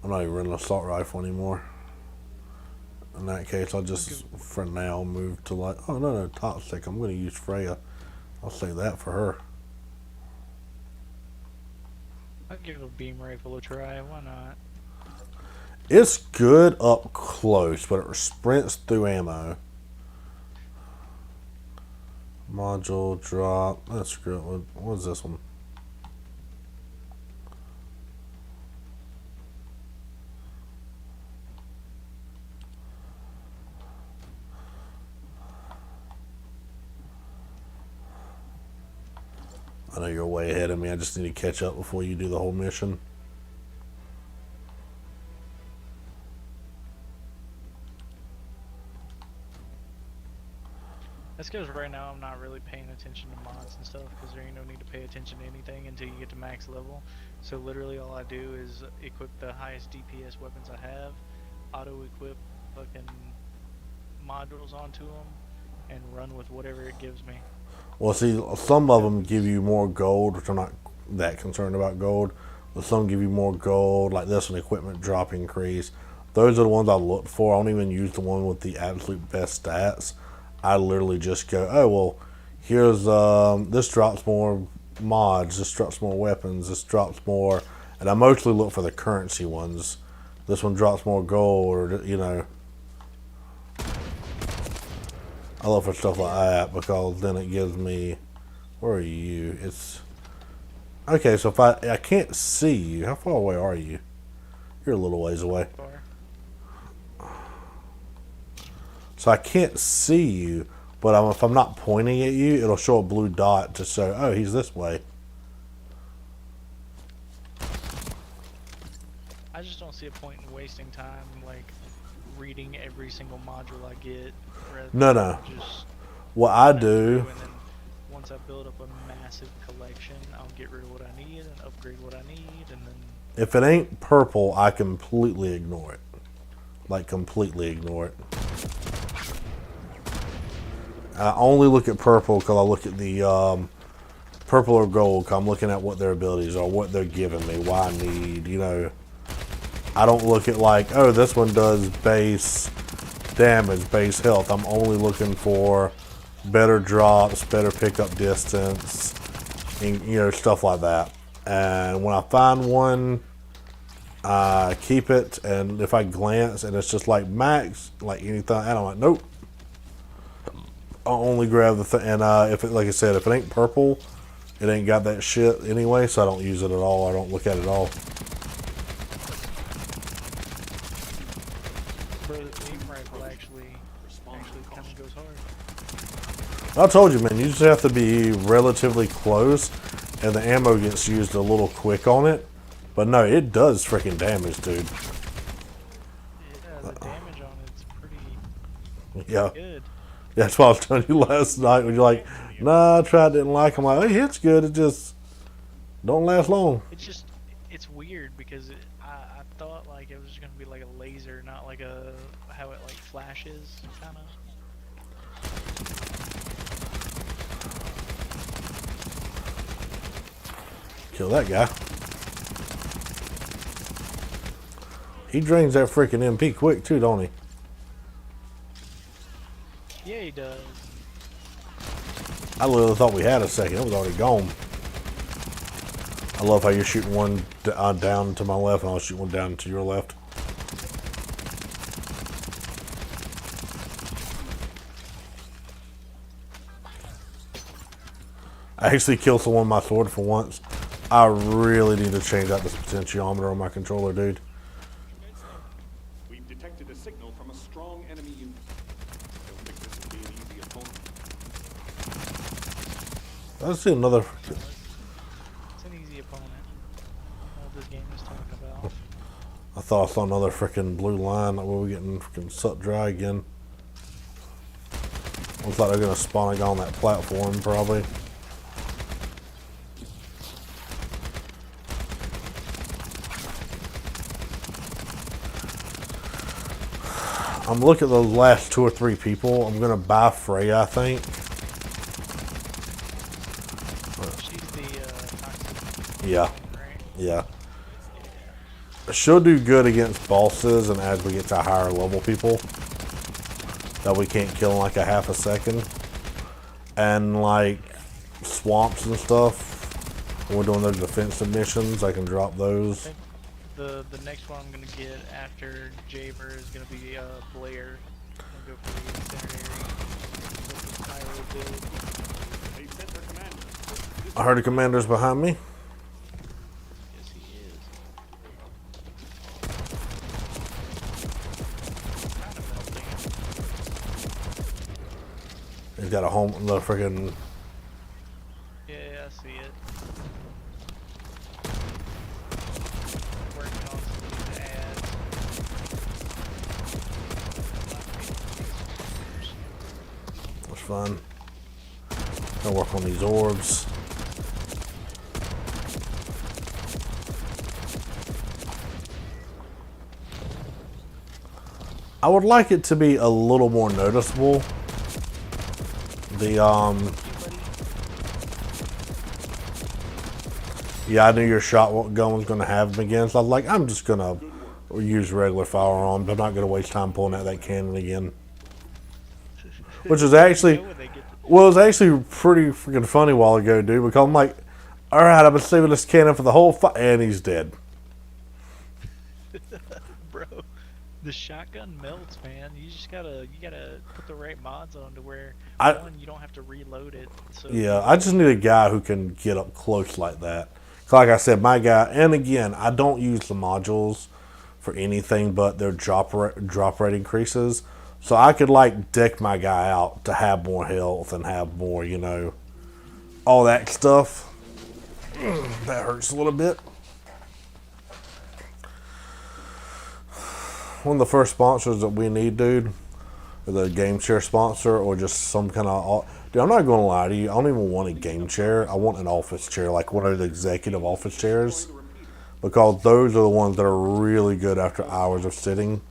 I'm not even running an assault rifle anymore. In that case, I'll just, for now, move to like, oh no, toxic. I'm going to use Freya. I'll say that for her. I'll give a beam rifle a try, why not? It's good up close, but it sprints through ammo. Module drop. That's good. What is this one? I know you're way ahead of me. I just need to catch up before you do the whole mission. That's because right now I'm not really paying attention to mods and stuff, because there ain't no need to pay attention to anything until you get to max level. So literally all I do is equip the highest DPS weapons I have, auto-equip fucking modules onto them, and run with whatever it gives me. Well, see, some of them give you more gold, which I'm not that concerned about gold. But some give you more gold, like this, an equipment drop increase. Those are the ones I look for. I don't even use the one with the absolute best stats. I literally just go, oh, well, here's, this drops more mods, this drops more weapons, this drops more. And I mostly look for the currency ones. This one drops more gold, or, you know. I look for stuff like that because then it gives me, where are you? It's, okay, so if I can't see you, how far away are you? You're a little ways away. Far. So I can't see you, but if I'm not pointing at you, it'll show a blue dot to say, oh, he's this way. I just don't see a point in wasting time, like, reading every single module I get. No, no. Just What I run do, through, and then once I build up a massive collection, I'll get rid of what I need and upgrade what I need, and then if it ain't purple, I completely ignore it. Like, completely ignore it. I only look at purple because I look at the purple or gold because I'm looking at what their abilities are, what they're giving me, why I need, you know. I don't look at like, oh, this one does base damage, base health. I'm only looking for better drops, better pickup distance, and, you know, stuff like that. And when I find one, I keep it, and if I glance and it's just like max, like anything, and I'm like, nope. I'll only grab the thing, and if it, like I said, if it ain't purple, it ain't got that shit anyway, so I don't use it at all. I don't look at it at all. Bro, the aim rifle actually kind of goes hard. I told you, man, you just have to be relatively close, and the ammo gets used a little quick on it. But no, it does freaking damage, dude. Yeah, the damage on it's pretty Yeah. good. That's what I was telling you last night when you're like, nah, I tried, didn't like it. I'm like, it hits good, it just don't last long. It's weird because I thought like it was gonna be like a laser, not like how it like flashes, kind of. Kill that guy. He drains that freaking MP quick too, don't he? Yeah, he does. I literally thought we had a second. It was already gone. I love how you're shooting one down to my left and I'll shoot one down to your left. I actually killed someone with my sword for once. I really need to change out this potentiometer on my controller, dude. We've detected a signal from a strong enemy unit. Don't think this will be an easy opponent. Let's see another. It's an easy opponent. I don't know what this game is talking about. I thought I saw another freaking blue line. Like, we're getting freaking sucked dry again. Looks like they're gonna spawn again on that platform, probably. I'm looking at those last 2 or 3 people. I'm gonna buy Freya, I think. She's the toxic Yeah, right? yeah. She'll do good against bosses, and as we get to higher level people that we can't kill in like a half a second, and like swamps and stuff. When we're doing those defensive missions, I can drop those. I think the next one I'm gonna get after Jaber is gonna be Blair. I'm gonna go for the incendiary with the pyro build. They sent their commander. I heard the commander's behind me. Yes, he is. Kind of melting. He's got a home, the freaking. Yeah, I see it. Working on some new ads. That's fun. Gonna work on these orbs. I would like it to be a little more noticeable. The yeah, I knew your shotgun was gonna have them again, so I was like, I'm just gonna use regular firearms. I'm not gonna waste time pulling out that cannon again. Which is actually, You know when they get the- well, it was actually pretty freaking funny a while ago, dude. Because I'm like, all right, I've been saving this cannon for the whole fight, and he's dead. Bro, the shotgun melts, man. You gotta put the right mods on to where one, you don't have to reload it. So Yeah, I just need a guy who can get up close like that. 'Cause like I said, my guy, and again, I don't use the modules for anything but their drop rate increases. So I could like deck my guy out to have more health and have more, you know, all that stuff. That hurts a little bit. One of the first sponsors that we need, dude, is a game chair sponsor or just some kind of. Dude, I'm not going to lie to you. I don't even want a game chair. I want an office chair, like one of the executive office chairs, because those are the ones that are really good after hours of sitting.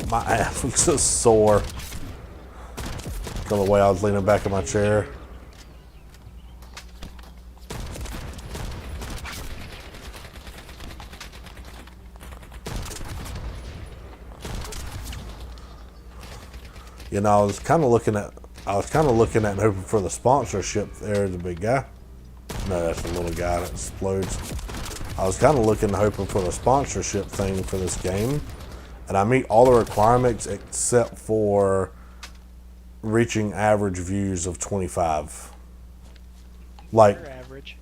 My ass was just sore. From the way I was leaning back in my chair. You know, I was kind of looking at and hoping for the sponsorship there, the big guy. No, that's the little guy that explodes. I was kind of looking and hoping for the sponsorship thing for this game. And I meet all the requirements except for reaching average views of 25. Like, Your average.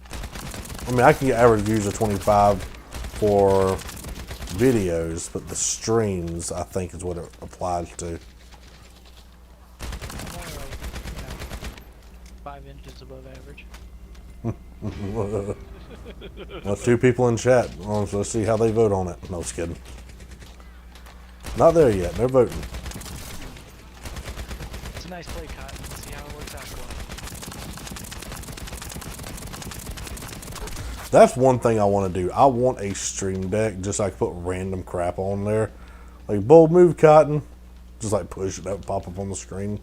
I mean, I can get average views of 25 for videos, but the streams, I think, is what it applies to. I'm only like, 5 inches above average. Let's 2 people in chat. Let's see how they vote on it. No, just kidding. Not there yet. They're voting. It's a nice play, Cotton. Let's see how it works out for him. That's one thing I want to do. I want a stream deck, just like put random crap on there. Like, bold move, Cotton. Just like push it up, pop up on the screen.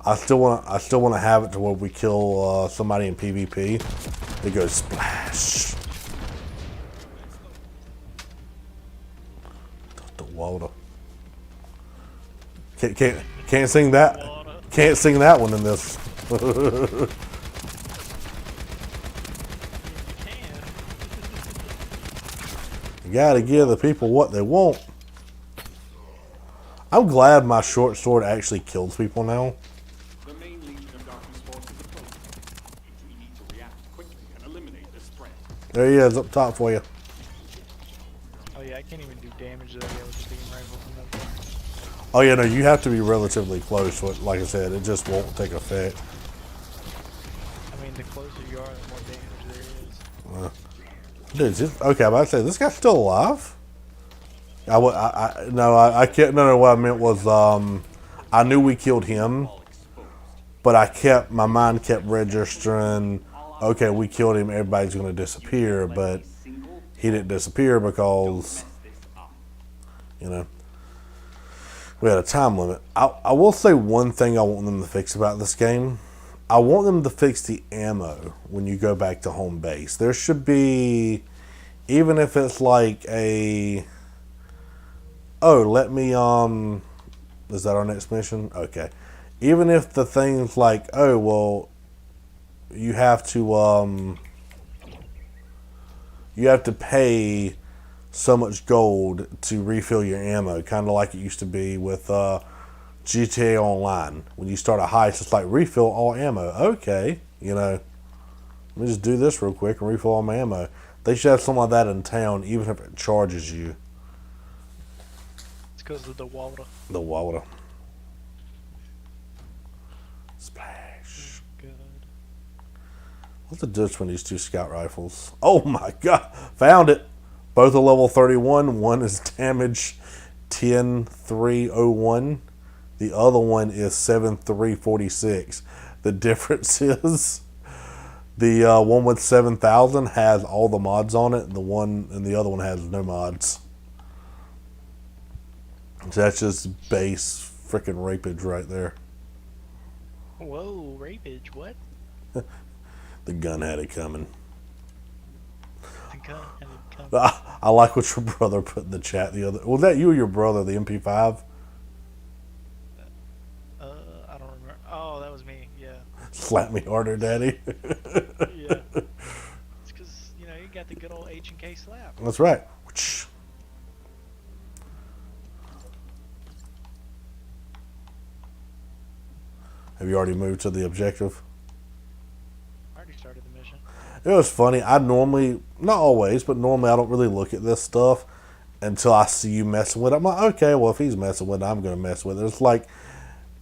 I still want to have it to where we kill somebody in PvP. It goes splash. The water. Can't sing that. Can't sing that one in this. You You gotta give the people what they want. I'm glad my short sword actually kills people now. The main Legion of Darkness force is approaching. We need to react quickly and eliminate this threat. There he is up top for you. Oh yeah, I can't even do damage though. Yeah, with just taking rifle from that far. Oh yeah, no, you have to be relatively close. So like I said, it just won't take effect. I mean, the closer you are, the more damage there is. Dude, okay, I'm about to say, this guy's still alive? I can't, no, what I meant was, I knew we killed him, but my mind kept registering, okay, we killed him, everybody's going to disappear, but he didn't disappear because, you know, we had a time limit. I will say one thing I want them to fix about this game. I want them to fix the ammo when you go back to home base. There should be, even if it's like a, oh, let me, is that our next mission? Okay. Even if the thing's like, oh, well, you have to pay so much gold to refill your ammo, kind of like it used to be with, GTA Online. When you start a heist, it's like refill all ammo. Okay, you know, let me just do this real quick and refill all my ammo. They should have something like that in town, even if it charges you. It's because of the water. The water. Splash. Good. What's the difference between these 2 scout rifles? Oh my god! Found it! Both are level 31. One is damage 10,301. The other one is 7,346. The difference is the one with 7,000 has all the mods on it, and the other one has no mods. So that's just base freaking rapage right there. Whoa, rapage, what? The gun had it coming. The gun had it coming. I like what your brother put in the chat the other. Was that you or your brother? The MP5. I don't remember. Oh, that was me. Yeah. Slap me harder, daddy. Yeah. It's because you got the good old H&K slap. That's right. Have you already moved to the objective? I already started the mission. It was funny. I normally, not always, but normally I don't really look at this stuff until I see you messing with it. I'm like, okay, well, if he's messing with it, I'm going to mess with it. It's like,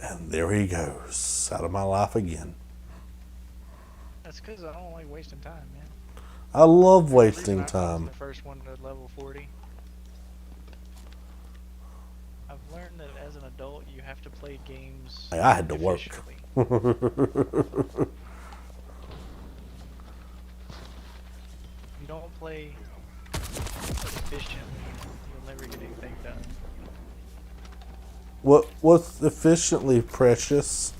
and there he goes, out of my life again. That's because I don't like wasting time, man. I love The wasting reason I was time. the first one to level 40. I've learned that as an adult, you have to play games. Hey, I had to work. efficiently. If you don't play efficiently, you'll never get anything done. What's efficiently precious?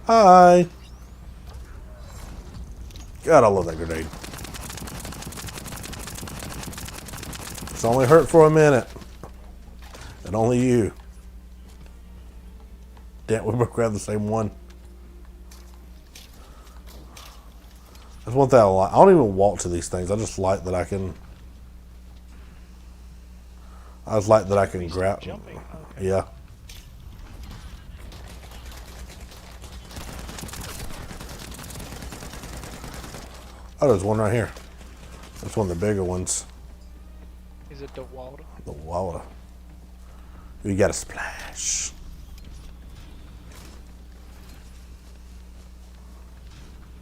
Hi. God, I love that grenade. It's only hurt for a minute. And only you. Damn, we both grabbed the same one. That's one thing I like. I don't even walk to these things. I just like that I can. I just like that I can grab. Jumping. Okay. Yeah. Oh, there's one right here. That's one of the bigger ones. Is it the water? The water. We got a splash.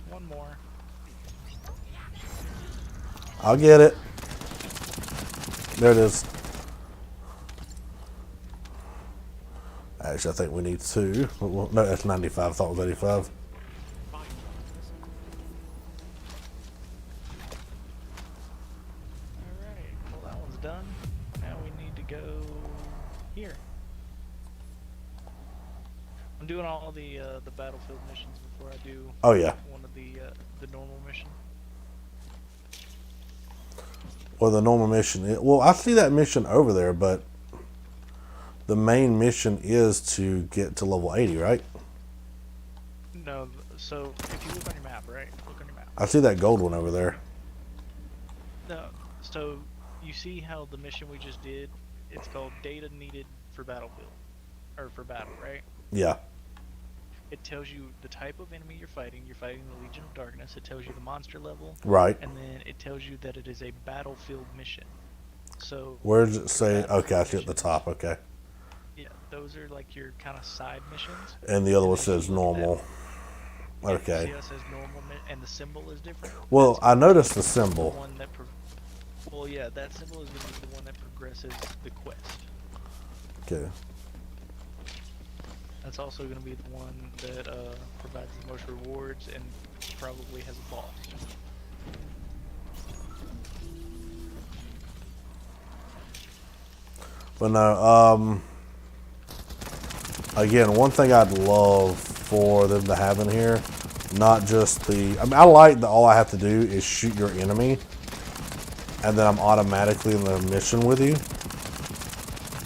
One more. I'll get it. There it is. Actually, I think we need two. Well, no, that's 95. I thought it was 85. Alright, well that one's done. Now we need to go here. I'm doing all the battlefield missions before I do Oh, yeah. one of the normal mission. Well, the normal mission. Well, I see that mission over there, but the main mission is to get to level 80, right? No, so if you look on your map, right? Look on your map. I see that gold one over there. No, so you see how the mission we just did, it's called data needed for battlefield, or for battle, right? Yeah. It tells you the type of enemy you're fighting. You're fighting the Legion of Darkness. It tells you the monster level, Right. and then it tells you that it is a battlefield mission. So Where does it say? battlefield Okay, I see at the missions- top. Okay. Yeah, those are like your kind of side missions. And the other one And if you says look at normal. that, Okay. See how it says normal, and the symbol is different. Well, That's I noticed the the symbol. one that. Well, yeah, that symbol is going to be the one that progresses the quest. Okay. That's also going to be the one that provides the most rewards and probably has a boss. But no, again, one thing I'd love for them to have in here, not just the, I mean, I like that all I have to do is shoot your enemy, and then I'm automatically in the mission with you.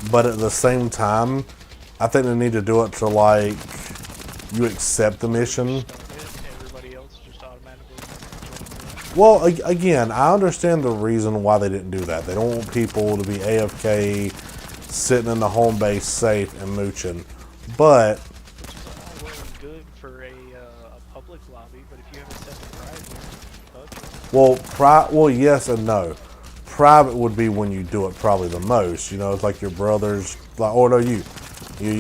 But at the same time, I think they need to do it to like, you accept the mission. Everybody else just automatically joins Well, again, I understand the reason why they didn't do that. They don't want people to be AFK, sitting in the home base safe and mooching. But which is all well and good for a public lobby, but if you have a separate private, well, yes and no. Private would be when you do it probably the most. You know, it's like your brothers, like, or no, you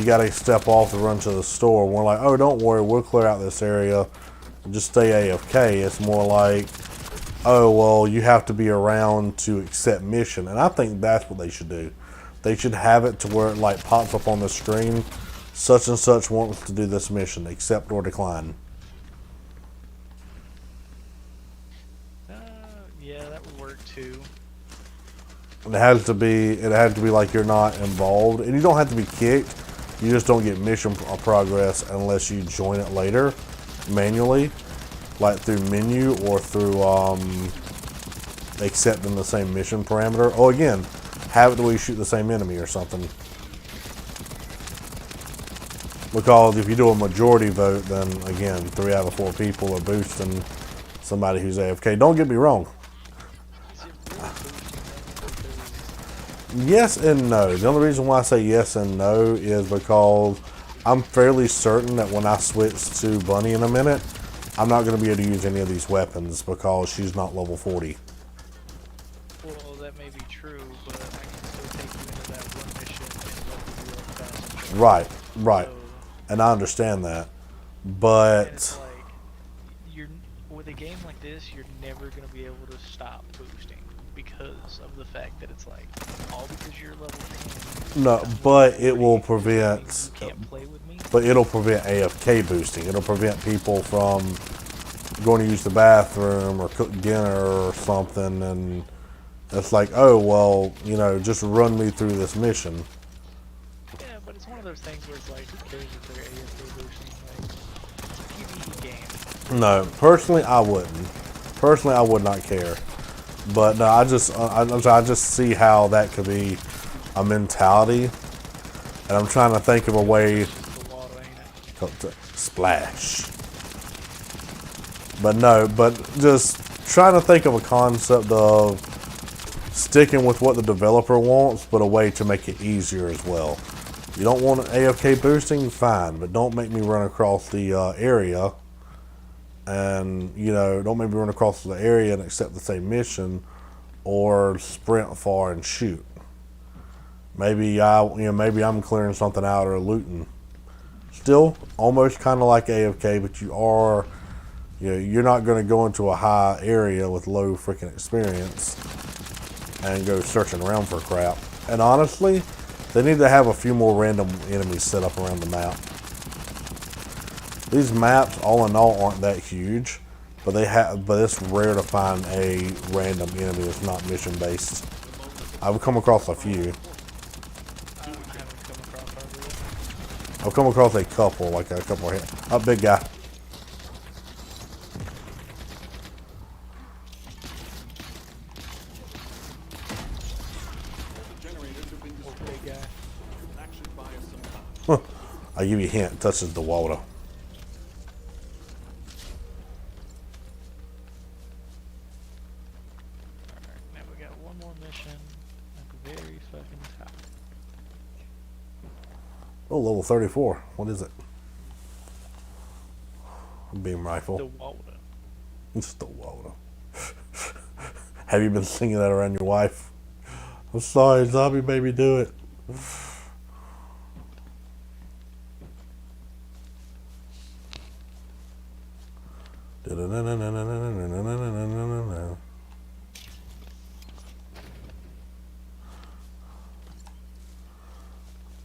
got to step off to run to the store. We're like, oh, don't worry, we'll clear out this area. Just stay AFK. It's more like, oh, well, you have to be around to accept mission. And I think that's what they should do. They should have it to where it like pops up on the screen. Such and such wants to do this mission. Accept or decline. yeah, that would work too. It has to be like you're not involved, and you don't have to be kicked. You just don't get mission progress unless you join it later, manually, like through menu or through accepting the same mission parameter. Oh, again, have it the way you shoot the same enemy or something. Because if you do a majority vote, then again, 3 out of 4 people are boosting somebody who's AFK. Don't get me wrong. Is it really boosting them? Yes and no. The only reason why I say yes and no is because I'm fairly certain that when I switch to Bunny in a minute, I'm not going to be able to use any of these weapons because she's not level 40. Well, that may be true, but I can still take you into that one mission and level you up fast. Right, right. So, And I understand that. and But, it's like, you're with a game like this, you're never gonna be able to stop boosting because of the fact that it's like all because you're level 10. no, but it will prevent, You can't play with me. but it'll prevent AFK boosting. It'll prevent people from going to use the bathroom or cook dinner or something and It's like, oh, well, you know, just run me through this mission. Yeah, but it's one of those things where it's like, who cares if they're AFK boosting? Like, it's a PvE game. No, personally, I wouldn't. Personally, I would not care. But no, I just see how that could be a mentality. And I'm trying to think of a way It's the water, ain't it? to splash. But no, but just trying to think of a concept of sticking with what the developer wants, but a way to make it easier as well. You don't want AFK boosting, fine, but don't make me run across the area, and you know, don't make me run across the area and accept the same mission, or sprint far and shoot. Maybe maybe I'm clearing something out or looting. Still, almost kind of like AFK, but you're not going to go into a high area with low freaking experience and go searching around for crap. And honestly, they need to have a few more random enemies set up around the map. These maps, all in all, aren't that huge, but it's rare to find a random enemy that's not mission based. I've come across a few. I haven't come across hardly. I've come across a couple, like a couple of big guy. Big guy. I'll give you a hint, touches the water. Alright, now we got one more mission at the very fucking top. Oh, level 34. What is it? Beam rifle. The water. It's the water. Have you been singing that around your wife? I'm sorry, zombie baby, do it.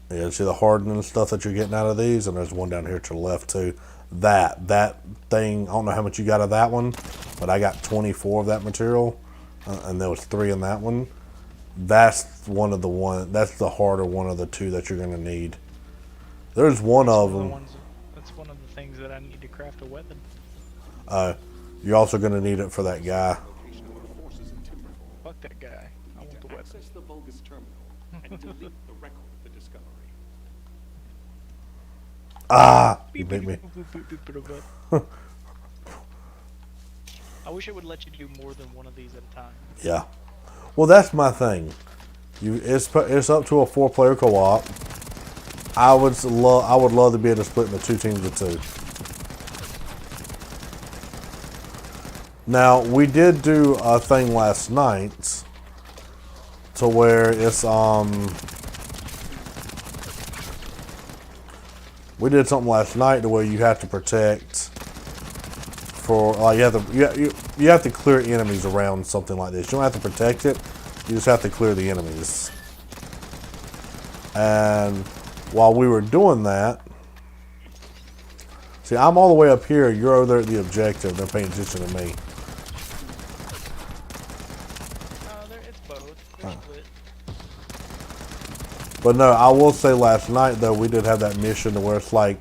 Yeah, see the hardening stuff that you're getting out of these, and there's one down here to the left too. That thing, I don't know how much you got of that one, but I got 24 of that material, and there was 3 in that one. That's that's the harder one of the 2 that you're gonna need. There's one of them. That's one of the things that I need to craft a weapon. You're also gonna need it for that guy. Fuck that guy. I want the weapon. Access the Vulgus terminal and delete the record of the discovery. Ah, you beat me. I wish it would let you do more than one of these at a time. Yeah. Well, that's my thing. It's up to a 4-player co-op. I would love to be able to split into 2 teams of 2. Now, we did do a thing last night to where it's we did something last night to where you have to protect for you have to clear enemies around something like this. You don't have to protect it, you just have to clear the enemies. And while we were doing that, see, I'm all the way up here, you're over there at the objective, they're paying attention to me. It's both. They're split. But no, I will say last night though, we did have that mission to where it's like,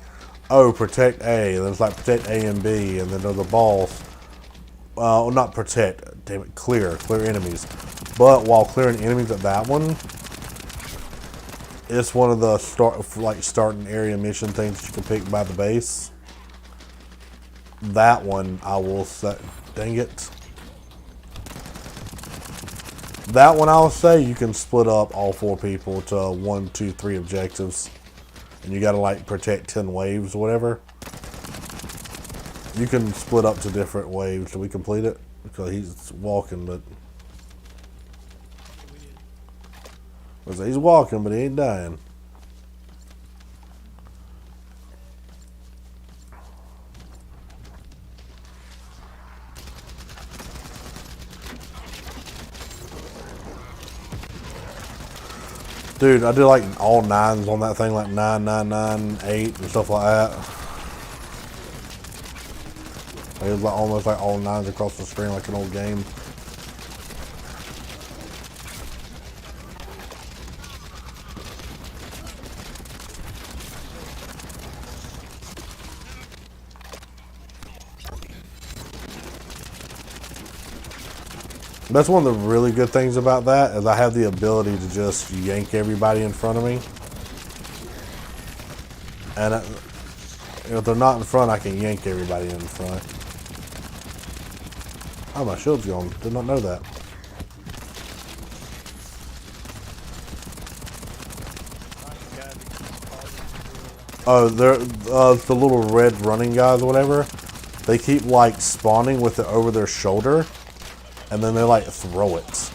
oh, protect A, and then it's like protect A and B, and then there's a boss. Not protect, damn it, clear enemies. But while clearing enemies at that one, it's one of the starting area mission things that you can pick by the base. That one, I will say, dang it. That one, I'll say you can split up all 4 people to 1, 2, 3 objectives, and you gotta like protect 10 waves or whatever. You can split up to different waves. Did we complete it? Because he's walking, but he's walking, but he ain't dying. Dude, I did like all 9s on that thing, like 9, 9, 9, 8, and stuff like that. It was like almost like all 9s across the screen, like an old game. That's one of the really good things about that is I have the ability to just yank everybody in front of me. And if they're not in front, I can yank everybody in front. Oh, my shield's gone. Did not know that. Oh, they're the little red running guys or whatever. They keep like spawning with it over their shoulder, and then they like throw it. It's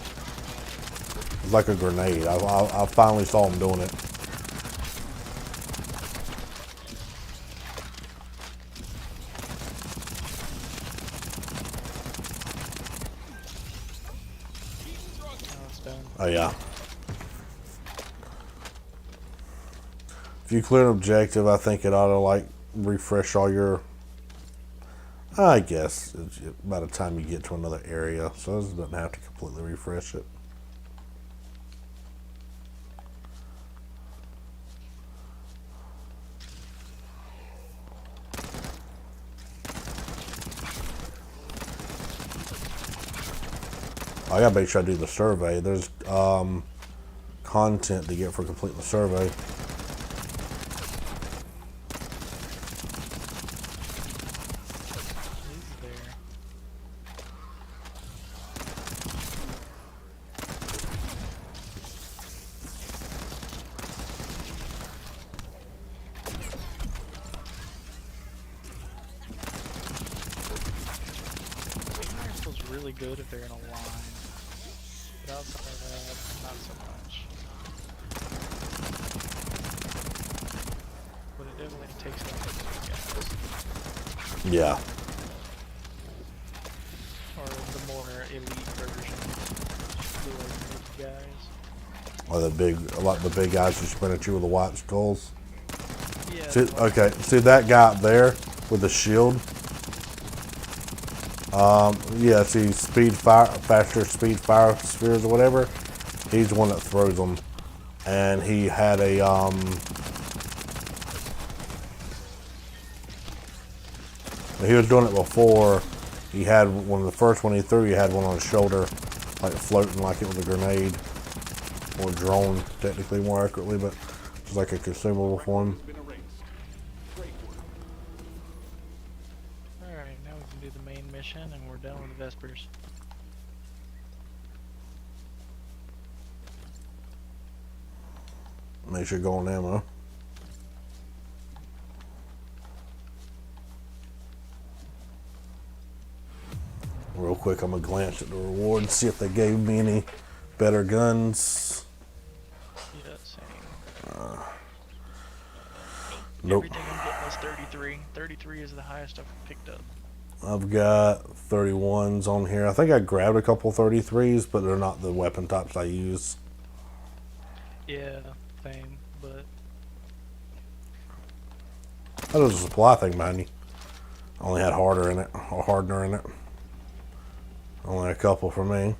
like a grenade. I finally saw them doing it. Oh, it's done. Oh yeah. If you clear an objective, I think it ought to like refresh all your. I guess it's by the time you get to another area, so it doesn't have to completely refresh it. I gotta make sure I do the survey. There's content to get for completing the survey. Is there? Beam rifle's really good if they're in a line. But outside of that, not so much. But it definitely takes out the big guys. Yeah. Or the more elite version. The like big guys. Or the big guys who sprint at you with the white skulls. Yeah. See, okay, see that guy up there with the shield? Yeah, see faster speed fire spheres or whatever. He's the one that throws them. And he had a, he was doing it before. He had one of the first one he threw, he had one on his shoulder, like floating like it was a grenade. Or drone, technically more accurately, but it's like a consumable for him. Been erased. Great work. Alright, now we can do the main mission and we're done with the Vespers. Make sure you go on ammo. Real quick, I'm gonna glance at the reward and see if they gave me any better guns. Yeah, same. Nope. Everything I'm getting is 33. 33 is the highest I've picked up. I've got 31s on here. I think I grabbed a couple 33s, but they're not the weapon types I use. Yeah, same, but Oh, there's a supply thing behind you. Only had harder in it, or hardener in it. Only a couple for me.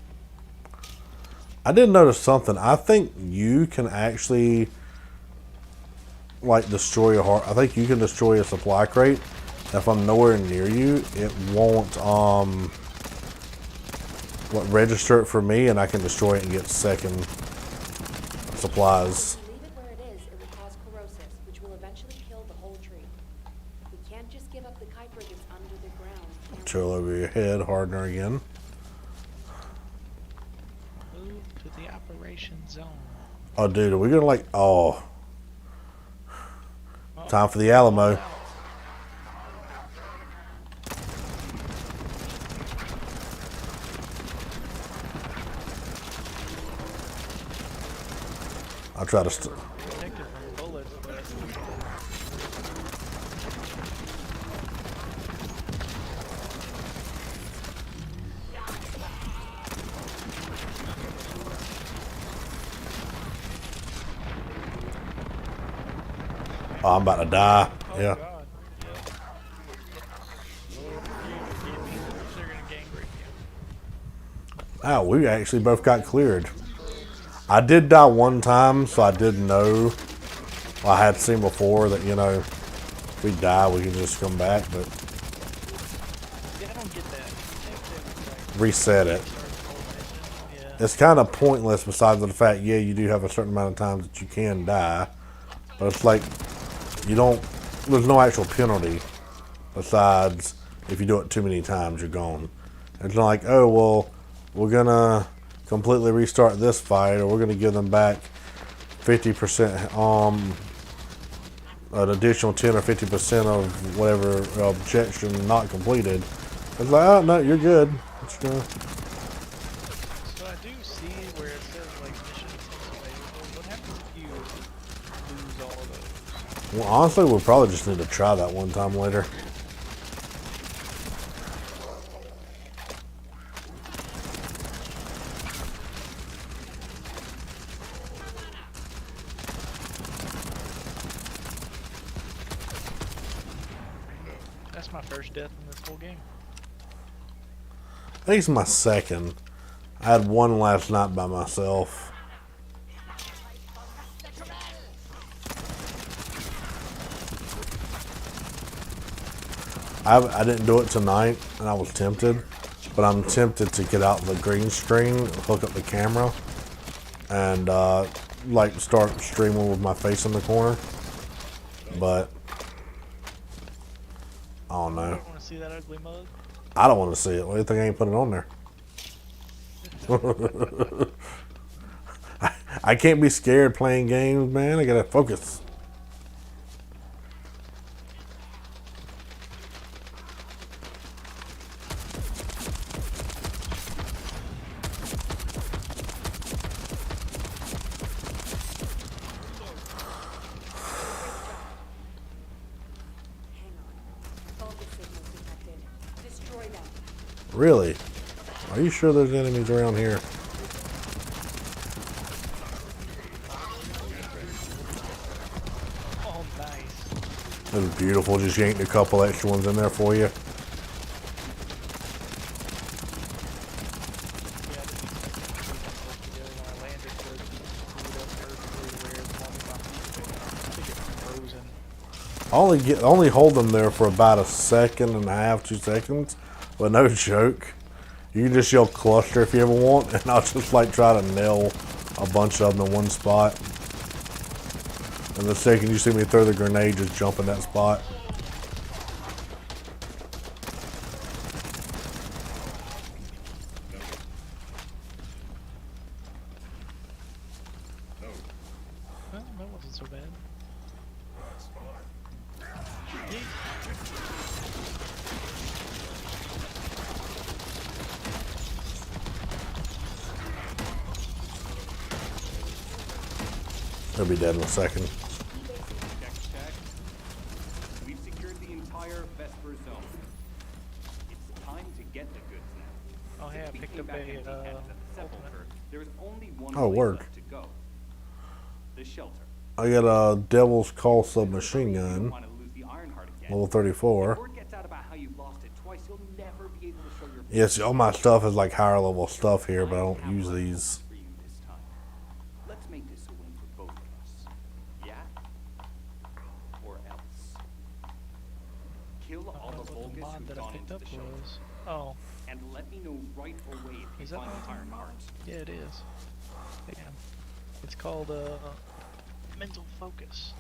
I did notice something. I think you can actually like destroy a I think you can destroy a supply crate. If I'm nowhere near you, it won't register it for me, and I can destroy it and get second supplies. If you leave it where it is, it will cause corrosives, which will eventually kill the whole tree. We can't just give up the kite brigands under the ground. can we? Chill over your head, hardener again. move to the operation zone. Oh, dude, are we gonna like? Oh, time for the Alamo. I'll try to. Protected from bullets, but Oh, I'm about to die. Yeah. God. They're gonna gang rape you. Ow, we actually both got cleared. I did die one time, so I did know. I had seen before that, you know, if we die, we can just come back, but Yeah, I don't get that. You think they would, like, reset it. start the whole mission it's kind of pointless besides the fact, yeah, you do have a certain amount of times that you can die. But it's like, you don't, there's no actual penalty besides if you do it too many times, you're gone. It's not like, oh, well, we're going to completely restart this fight, or we're going to give them back 50%, an additional 10 or 50% of whatever objection not completed. It's like, oh, no, you're good. It's gonna... So I do see where it says like missions available. What happens if you lose all of those? Well, honestly, we'll probably just need to try that one time later. That's my first death in this whole game. I think it's my second. I had one last night by myself. I didn't do it tonight, and I was tempted, but I'm tempted to get out the green screen, hook up the camera, and like start streaming with my face in the corner. But I don't I know. don't want to see that ugly mug. I don't want to see it. What do you think I ain't put it on there? I can't be scared playing games, man. I gotta focus. Hang on. Vulcan signals detected. Destroy them. Really? Are you sure there's enemies around here? Oh, nice. It was beautiful. Just yanked a couple extra ones in there for you. Only hold them there for about a second and a half, 2 seconds. But no joke. You can just yell cluster if you ever want, and I'll just like try to nail a bunch of them in one spot. And the second you see me throw the grenade, just jump in that spot. Well, that wasn't so bad. He'll be dead in a second. Check, check. We've secured the entire Vesper zone. It's time to get the goods now. Oh, hey, I Since we picked came up back a, empty-handed at the ultimate. sepulcher, there is only one Oh, place work. left to go. The shelter. I got a Devil's Call submachine You don't gun, want to lose the Ironheart again. level If 34. word gets out about how you've lost it twice, you'll never be able to show your Yes, all my stuff is like higher level stuff here, but I don't have use one these. for you this time. Let's make this a win for both of us. Yeah? Or else. Kill I all don't the know what the Vulgus mod who've that I gone picked into up the shelter. was. Oh, And let me know right away if you is that find the the Ironheart. Yeah, it is. Damn. It's called mental focus.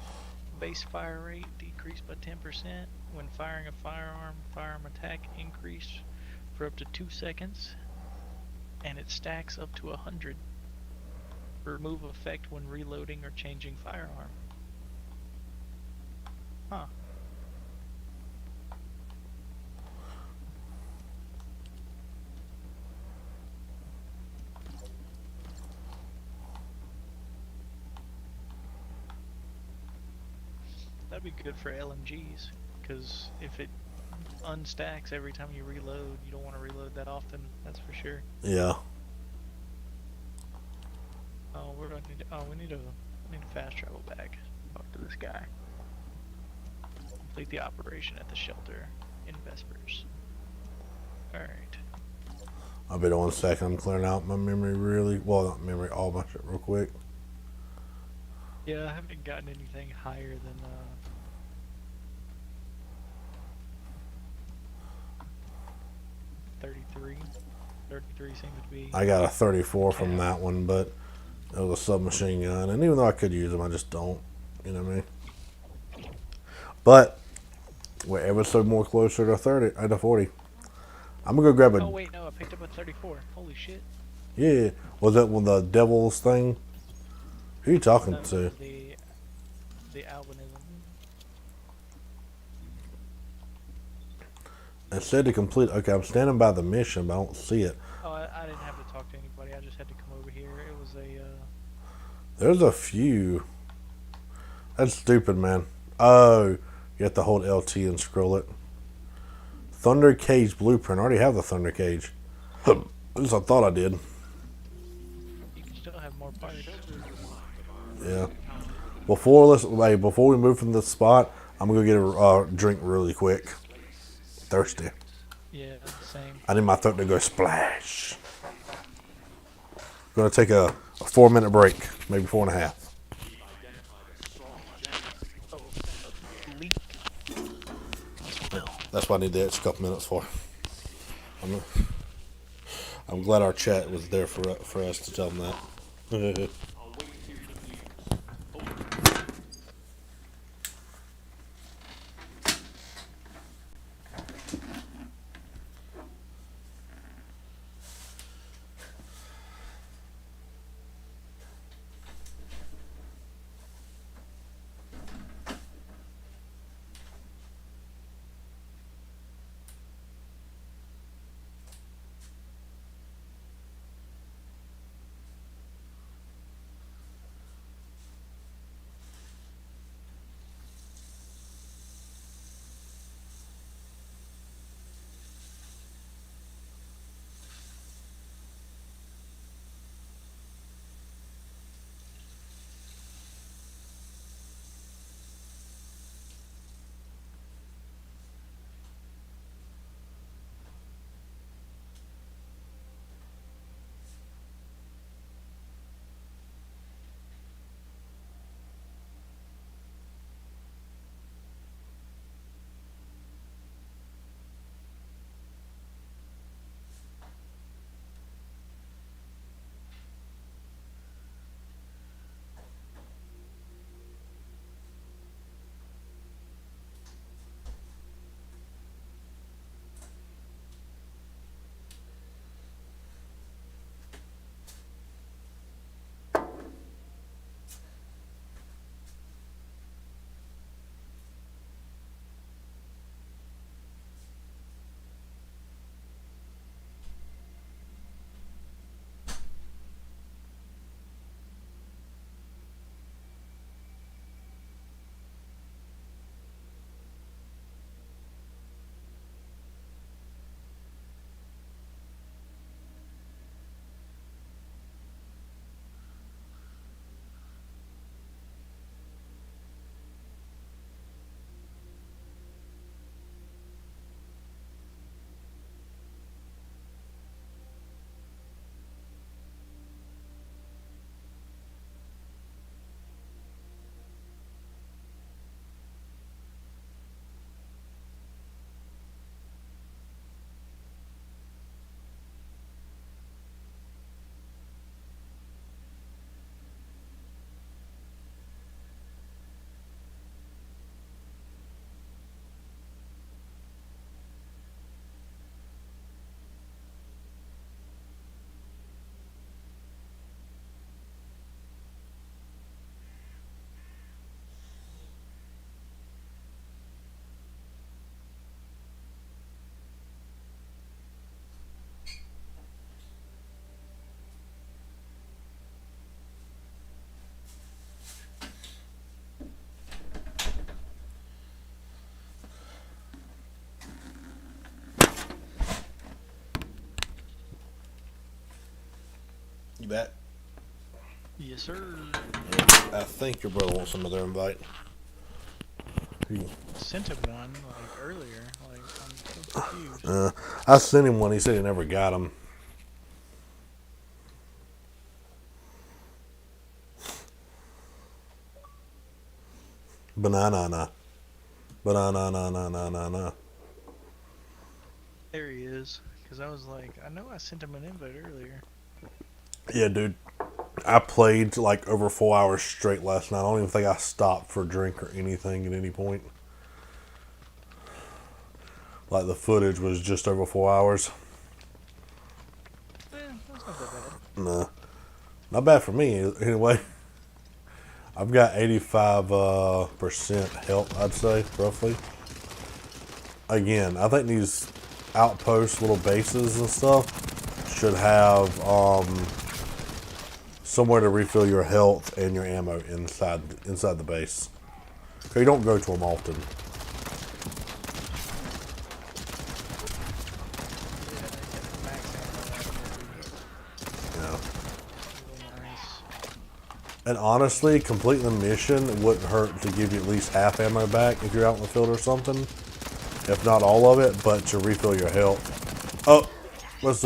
Base fire rate decreased by 10%. When firing a firearm attack increased for up to 2 seconds. And it stacks up to 100. Remove effect when reloading or changing firearm. Huh. That'd be good for LMGs, because if it unstacks every time you reload, you don't want to reload that often, that's for sure. Yeah. Oh, we need to fast travel back. Talk to this guy. Complete the operation at the shelter in Vespers. Alright. I'll be there 1 second. I'm clearing out my memory really, well, not memory, all my shit real quick. Yeah, I haven't gotten anything higher than 33. 33 seems to be. I got a 34 from Yeah. that one, but it was a submachine gun. And even though I could use them, I just don't. You know what I mean? But we're ever so more closer to 30, to 40. I'm gonna go grab Oh a. wait, no, I picked up a 34. Holy shit. Yeah, was that one the devil's thing? Who you talking That to? was the albinism. It said to complete. Okay, I'm standing by the mission, but I don't see it. Oh, I didn't have to talk to anybody. I just had to come over here. It was a. There's a few. That's stupid, man. Oh, you have to hold LT and scroll it. Thunder Cage Blueprint. I already have the Thunder Cage. At least I thought I did. You can still have more parts. Yeah. Before we move from this spot, I'm gonna go get a drink really quick. Thirsty. Yeah, same. I need my throat to go splash. Gonna take a 4-minute break, maybe 4.5. Leak. That's what I need the extra couple minutes for. I'm glad our chat was there for us to tell them that. You bet. Yes, sir. I think your brother wants another invite. Sent him one like earlier. Like I'm so confused. I sent him one. He said he never got him. Banana. Banana. There he is. because I was like, I know I sent him an invite earlier. Yeah, dude. I played like over 4 hours straight last night. I don't even think I stopped for a drink or anything at any point. Like the footage was just over 4 hours. That's not that bad. Nah. Not bad for me, anyway. I've got 85% health, I'd say, roughly. Again, I think these outposts, little bases and stuff, should have somewhere to refill your health and your ammo inside the base. So you don't go to them often. Yeah. Nice. And honestly, completing the mission wouldn't hurt to give you at least half ammo back if you're out in the field or something. If not all of it, but to refill your health. Oh, let's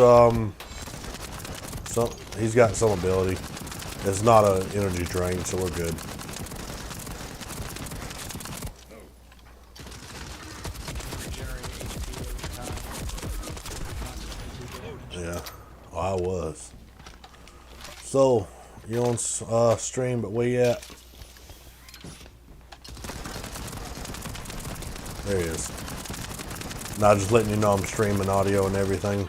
he's got some ability. It's not an energy drain, so we're good. Regenerate HP over time. Yeah, oh, I was. So, you on stream, but where you at? There he is. Now, just letting you know I'm streaming audio and everything.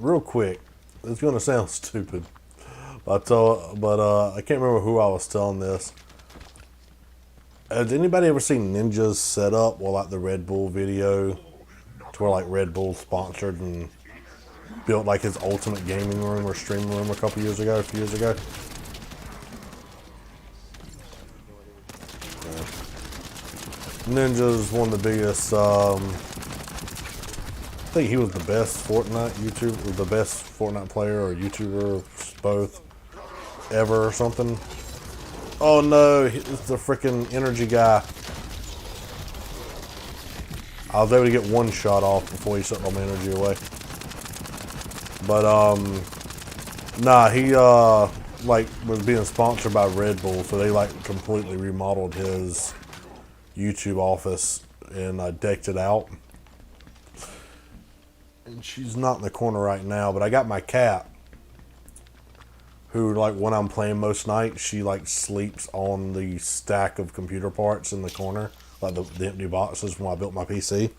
Real quick, it's gonna sound stupid, but I can't remember who I was telling this. Has anybody ever seen Ninja's setup, well, like the Red Bull video, to where like Red Bull sponsored and built like his ultimate gaming room or streaming room a few years ago? Yeah. Ninja's one of the biggest. I think he was the best Fortnite YouTuber, the best Fortnite player or YouTuber, both, ever or something. Oh no, it's the freaking energy guy. I was able to get one shot off before he sucked all my energy away. But nah, he like was being sponsored by Red Bull, so they like completely remodeled his YouTube office and decked it out. And she's not in the corner right now, but I got my cat, who, like, when I'm playing most nights, she like sleeps on the stack of computer parts in the corner, like the empty boxes when I built my PC.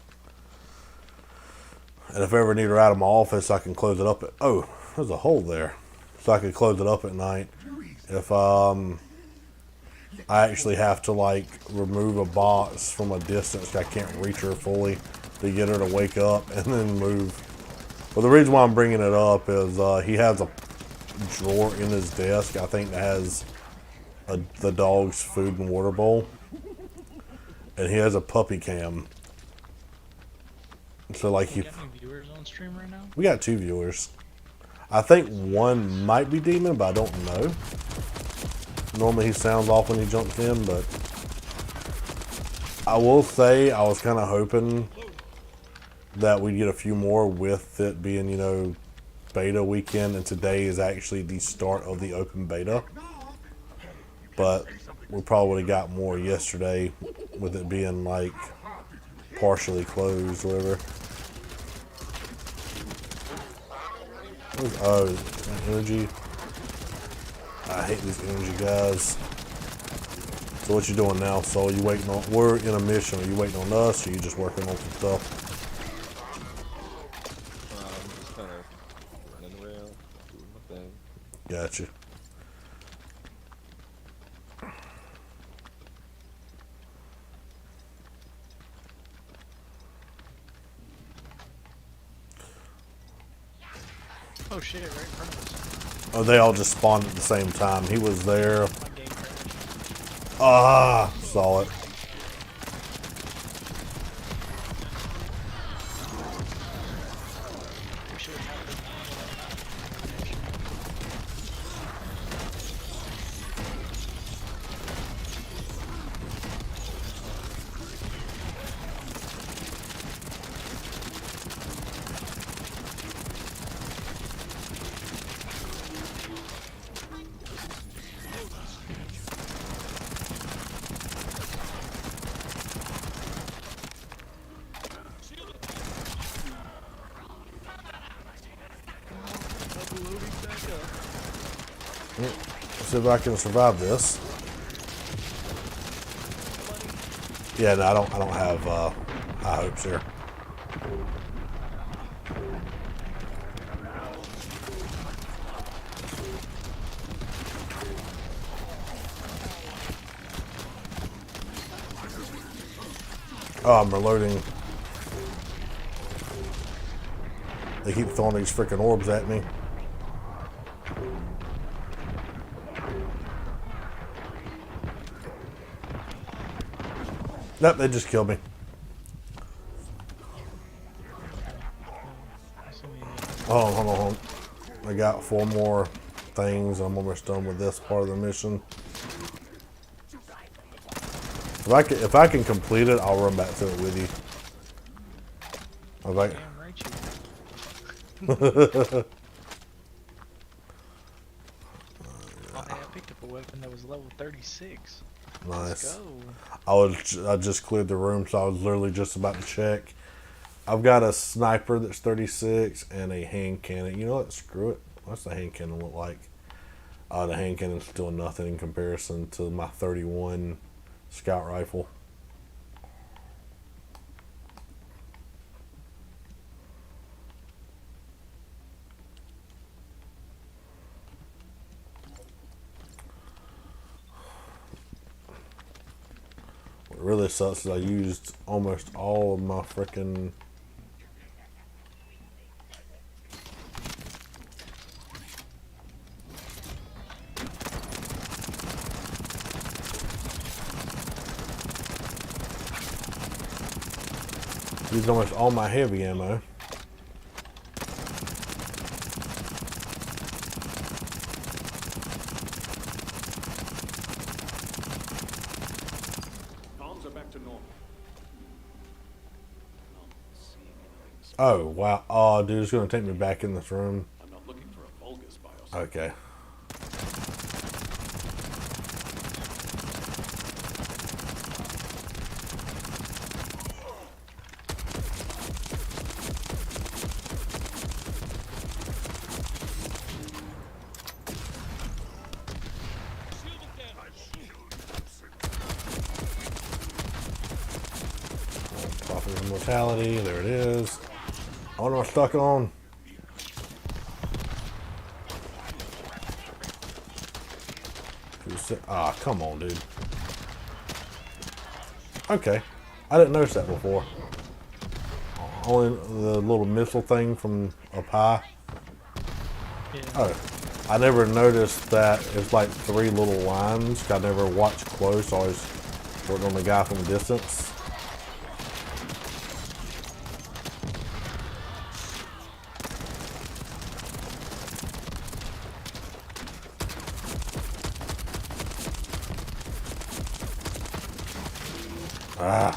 And if I ever need her out of my office, I can close it up. Oh, there's a hole there, so I can close it up at night. If I actually have to like remove a box from a distance, I can't reach her fully to get her to wake up and then move. Well, the reason why I'm bringing it up is he has a drawer in his desk, I think, that has the dog's food and water bowl, and he has a puppy cam. So like You got any viewers on stream right now? we got 2 viewers. I think one might be Demon, but I don't know. Normally he sounds off when he jumps in, but I will say I was kind of hoping that we'd get a few more with it being, you know, beta weekend, and today is actually the start of the open beta. But we probably would have got more yesterday with it being like partially closed or whatever. Oh, energy. I hate these energy guys. So what you doing now, Soul? You waiting on? We're in a mission. Are you waiting on us, or are you just working on some stuff? Just kind of running around, doing my thing. Gotcha. Oh shit, right in front of us. Oh, they all just spawned at the same time. He was there. My game crashed. Ah, saw it. We should have had Loading back up. Let's see if I can survive this. Yeah, no, I don't have high hopes here. Oh, I'm reloading. They keep throwing these freaking orbs at me. Nope, they just killed me. Hold on. I got 4 more things. I'm almost done with this part of the mission. If I can complete it, I'll run back to it with you. All right. Damn right you. Oh, hey, I picked up a weapon that was level 36. Nice. Let's go. I just cleared the room, so I was literally just about to check. I've got a sniper that's 36 and a hand cannon. You know what? Screw it. What's the hand cannon look like? The hand cannon's still nothing in comparison to my 31 scout rifle. What really sucks is I used almost all of my frickin' used almost all my heavy ammo. Comms are back to normal. Not seeing anything. Oh wow! Oh, dude, it's gonna take me back in this room. I'm not looking for a Vulgus bios. Okay. Prophet of Immortality, there it is. I wonder what I'm stuck on. Ah, come on, dude. Okay. I didn't notice that before. Only the little missile thing from up high. Yeah. Oh. I never noticed that it's like 3 little lines. I never watched close. I always worked on the guy from a distance. Ah.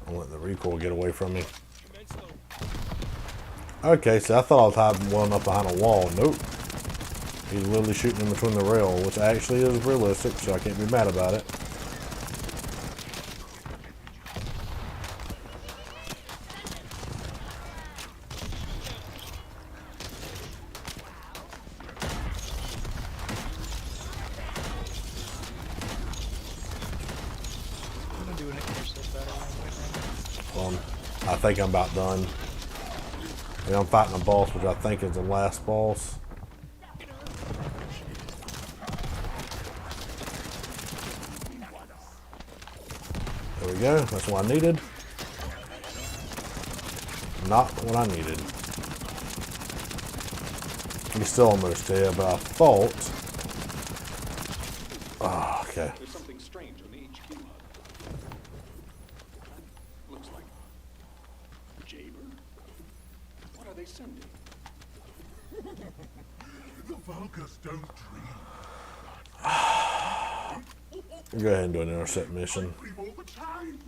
I'll let the recoil get away from me. Okay, so I thought I was hiding one up behind a wall. Nope. He's literally shooting in between the rail, which actually is realistic, so I can't be mad about it. I'm gonna do an intercept battle right now. I think I'm about done. And I'm fighting a boss, which I think is the last boss. There we go. That's what I needed. Not what I needed. He's still almost dead, but I thought... Oh, okay. There's something strange on the HQ hub. Looks like Jaber. What are they sending? The Vulgus don't dream. Go ahead and do an intercept mission. All the time.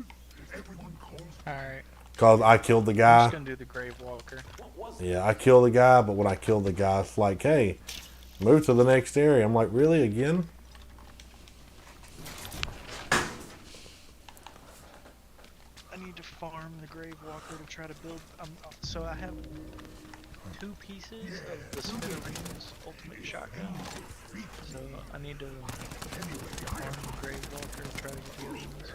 Everyone calls Alright. Because I killed the I'm guy. just gonna do the Grave Walker. What Yeah, I kill the guy, but when I kill the guy, it's like, hey, move to the next area. I'm like, really, again? I need to farm the Grave Walker to try to build. So I have 2 pieces of the Smithereens Ultimate Shotgun. So I need to farm the Grave Walker to try to get the other ones.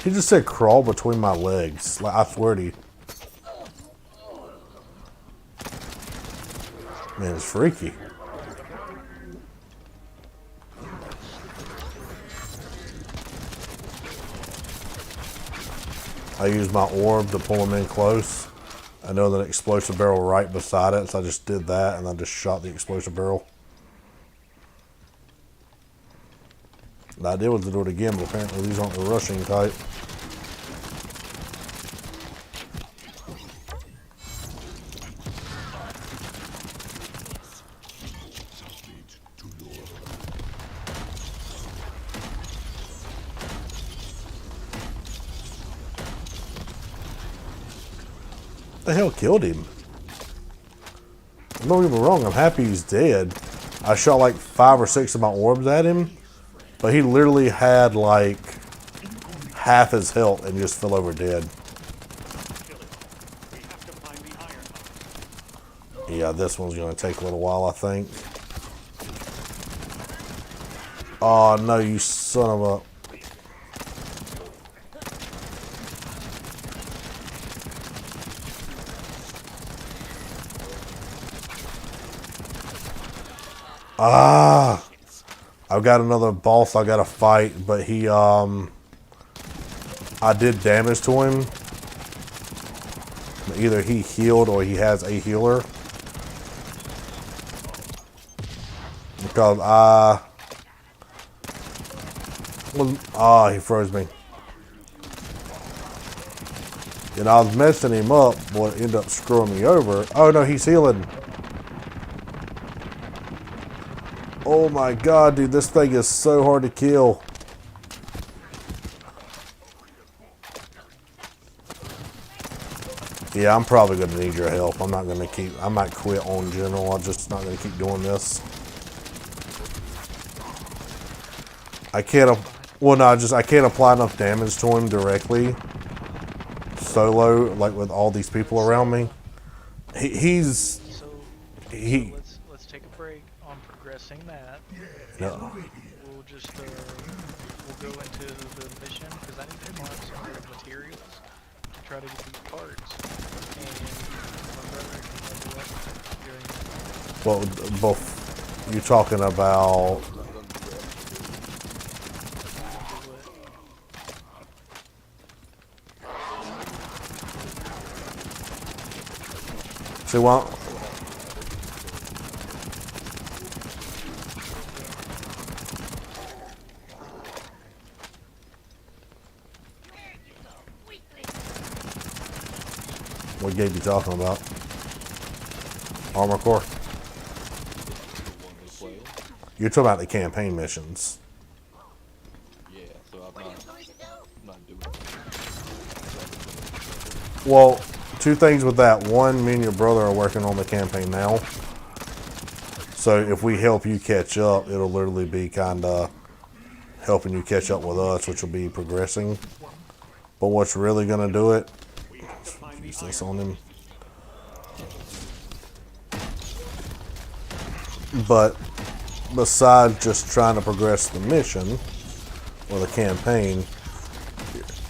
He just said crawl between my legs. Like, I swear to you. Man, it's freaky. I use my orb to pull him in close. I know that explosive barrel right beside it, so I just did that and I just shot the explosive barrel. The idea was to do it again, but apparently these aren't the rushing type. The hell killed him? Don't get me wrong, I'm happy he's dead. I shot like 5 or 6 of my orbs at him, but he literally had like half his health and just fell over dead. Yeah, this one's gonna take a little while, I think. Oh no, you son of a... Ah! I've got another boss I gotta fight, but he, I did damage to him. Either he healed or he has a healer. Because he froze me. And I was messing him up, but it ended up screwing me over. Oh no, he's healing. Oh my god, dude, this thing is so hard to kill. Yeah, I'm probably gonna need your help. I'm not gonna keep, I might quit on general. I'm just not gonna keep doing this. I can't, well no, I can't apply enough damage to him directly. Solo, like with all these people around me. He's Let's take a break on progressing that. no. We'll just we'll go into the mission because I need to farm some of the materials to try to get these parts. And my brother can level up during. Well, both you talking about? See what? What game you talking about? Armor Core? You're talking about the campaign missions. Yeah, so I'm not doing it. Well, 2 things with that. One, me and your brother are working on the campaign now. So if we help you catch up, it'll literally be kind of helping you catch up with us, which will be progressing. But what's really going to do it, use this on him. But besides just trying to progress the mission or the campaign,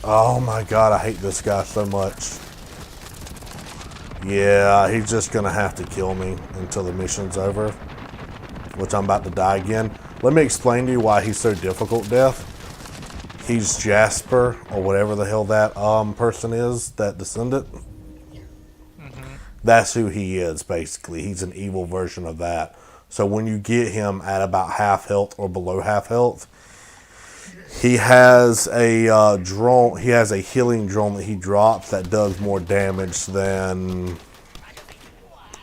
oh my god, I hate this guy so much. Yeah, he's just gonna have to kill me until the mission's over, which I'm about to die again. Let me explain to you why he's so difficult, Death. He's Jasper, or whatever the hell that person is, that Descendant. That's who he is, basically. He's an evil version of that. So when you get him at about half health or below half health, He has a drone. He has a healing drone that he drops that does more damage than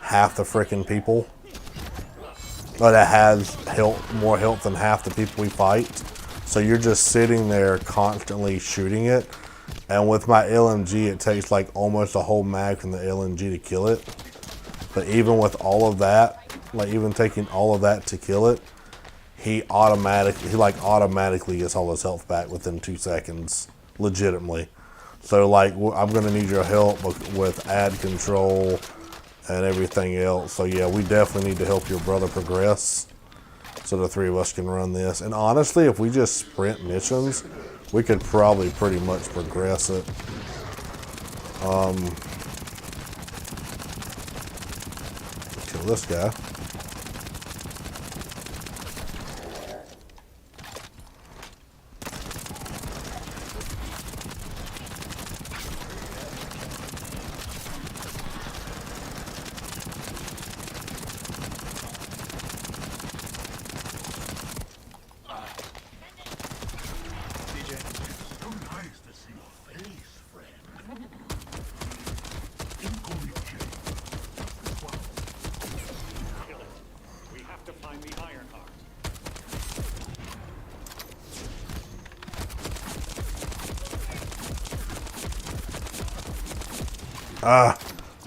half the freaking people. But it has more health than half the people we fight. So you're just sitting there constantly shooting it. And with my LMG, it takes like almost a whole mag from the LMG to kill it. But even with all of that, like even taking all of that to kill it, he automatically gets all his health back within 2 seconds, legitimately. So like I'm gonna need your help with ad control and everything else. So yeah, we definitely need to help your brother progress, so the three of us can run this. And honestly, if we just sprint missions, we could probably pretty much progress it. Kill this guy. So nice to see your face, friend. Incoming change. Kill it. We have to find the Ironheart.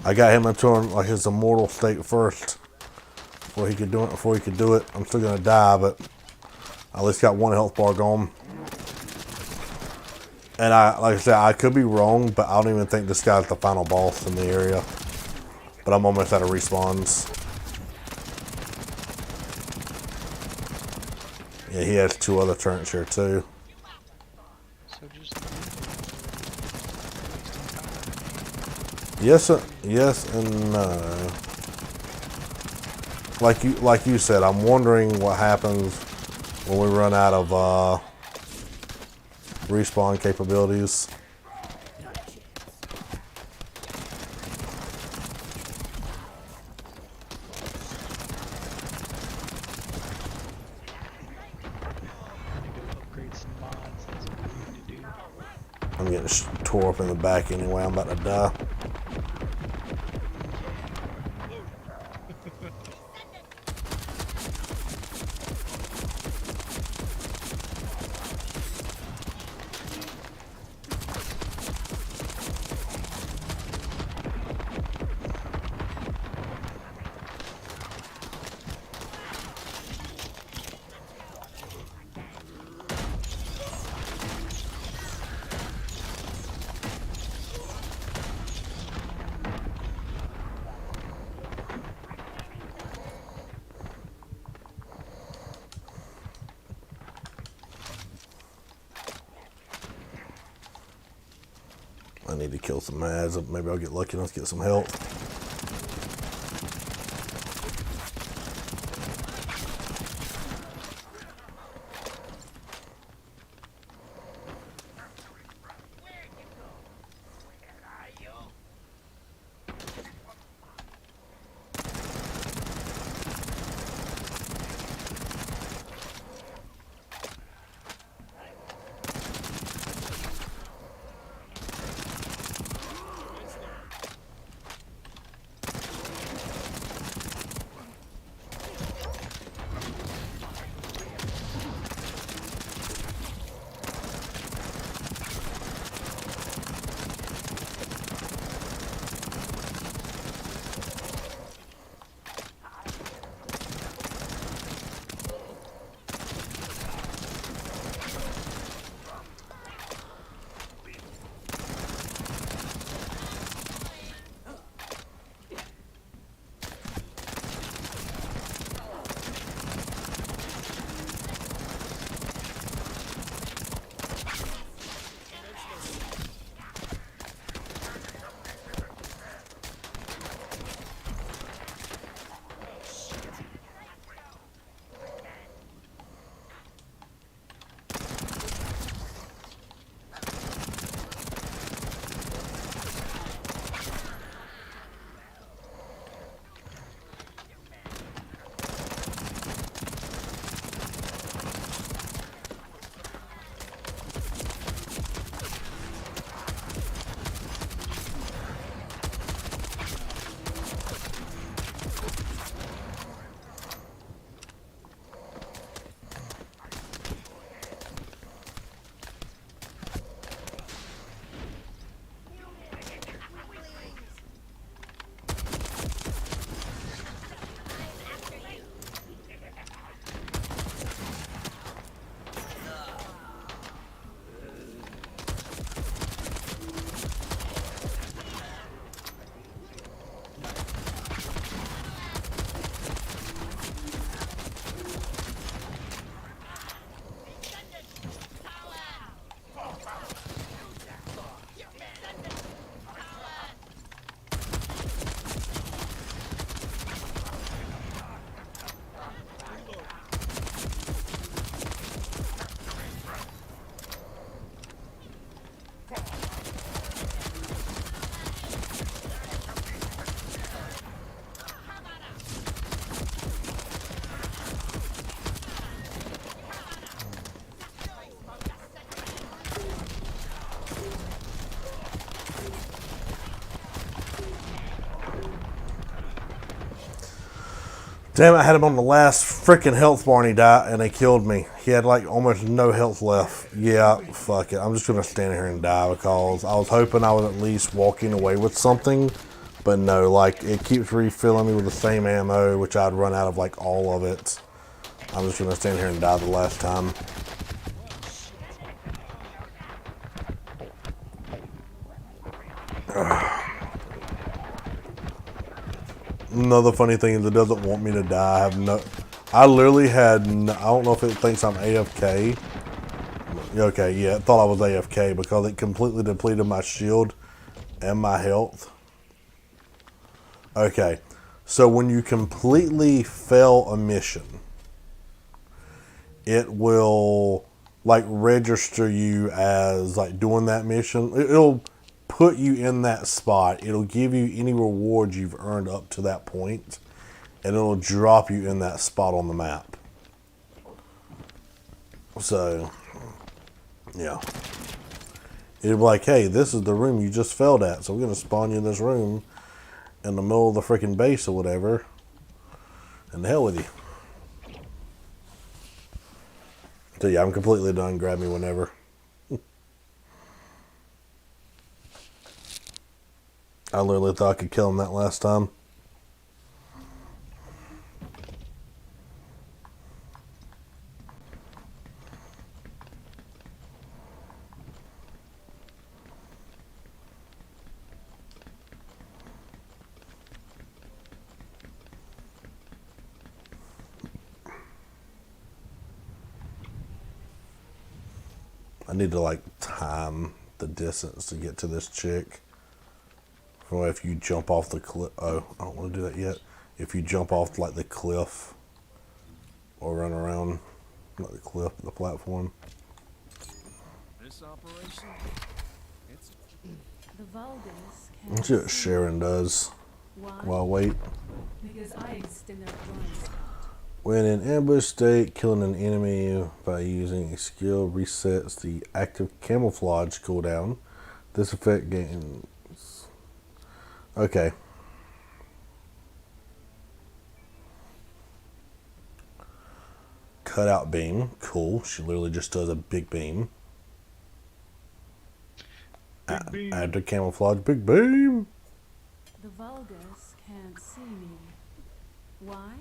I got him into like his immortal state first before he could do it. I'm still gonna die, but I at least got one health bar going. And like I said, I could be wrong, but I don't even think this guy's the final boss in the area. But I'm almost out of respawns. Yeah, he has 2 other turrets here too. So just Yes and no. Like you said, I'm wondering what happens when we run out of respawn capabilities. I need to upgrade some mods. That's what I need to do. I'm getting tore up in the back anyway. I'm about to die. I need to kill some ads. Maybe I'll get lucky enough to get some health. Damn it, I had him on the last freaking health bar and he died and they killed me. He had like almost no health left. Yeah, fuck it. I'm just gonna stand here and die because I was hoping I was at least walking away with something. But no, like it keeps refilling me with the same ammo, which I'd run out of like all of it. I'm just gonna stand here and die the last time. Another funny thing is it doesn't want me to die. I literally had no, I don't know if it thinks I'm AFK. Okay, yeah, it thought I was AFK because it completely depleted my shield and my health. Okay, so when you completely fail a mission, it will like register you as like doing that mission. It'll put you in that spot. It'll give you any rewards you've earned up to that point, and it'll drop you in that spot on the map. So, yeah. It'll be like, hey, this is the room you just failed at, so we're going to spawn you in this room in the middle of the freaking base or whatever. And the hell with you. So yeah, I'm completely done. Grab me whenever. I literally thought I could kill him that last time. I need to like time the distance to get to this chick. Or if you jump off the cliff. Oh, I don't want to do that yet. If you jump off like the cliff or run around not the cliff, the platform. This operation, it's The Vulgus Let's see what Sharon does. Why? While I wait. Because I extend their blind spot. When in ambush state, killing an enemy by using a skill resets the active camouflage cooldown. This effect gains. Okay. Cutout beam. Cool. She literally just does a big beam. Add to camouflage. Big beam. The Vulgus can't see me. Why?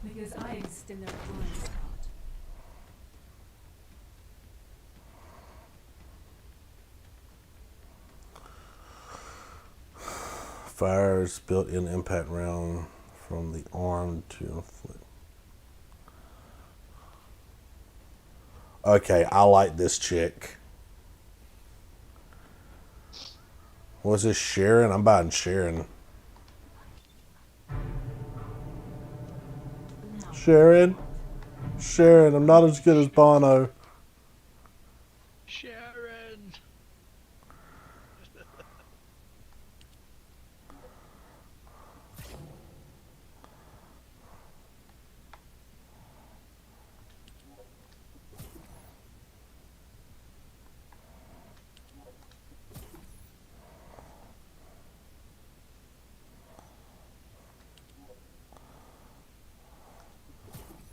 Because I extend their blind spot. Fires built-in impact round from the arm to inflict. Okay, I like this chick. What's this, Sharon? I'm buying Sharon. Sharon? Sharon, I'm not as good as Bono. Sharon.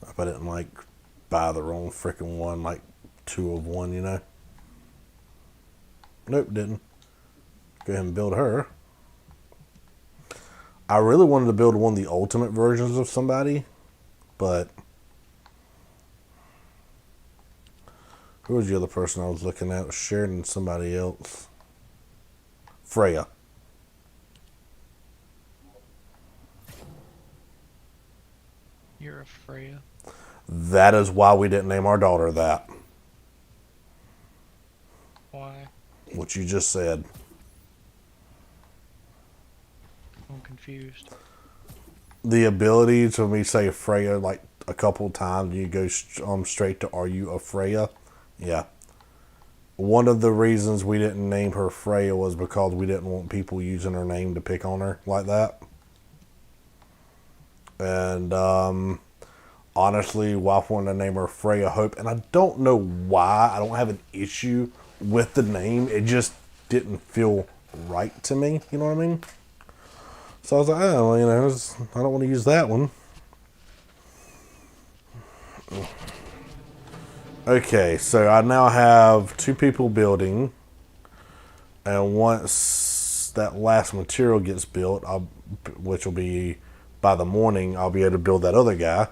If I didn't like buy the wrong freaking one, like 2 of 1, you know. Nope, didn't. Go ahead and build her. I really wanted to build one of the ultimate versions of somebody, but who was the other person I was looking at? It was Sharon and somebody else. Freya. You're a Freya. That is why we didn't name our daughter that. Why? What you just said. I'm confused. The ability to me say Freya like a couple times, you go straight to "Are you a Freya?" Yeah. One of the reasons we didn't name her Freya was because we didn't want people using her name to pick on her like that. And honestly, wife wanted to name her Freya Hope, and I don't know why. I don't have an issue with the name. It just didn't feel right to me. You know what I mean? So I was like, oh, well, you know, I don't want to use that one. Okay, so I now have 2 people building, and once that last material gets built, which will be by the morning, I'll be able to build that other guy.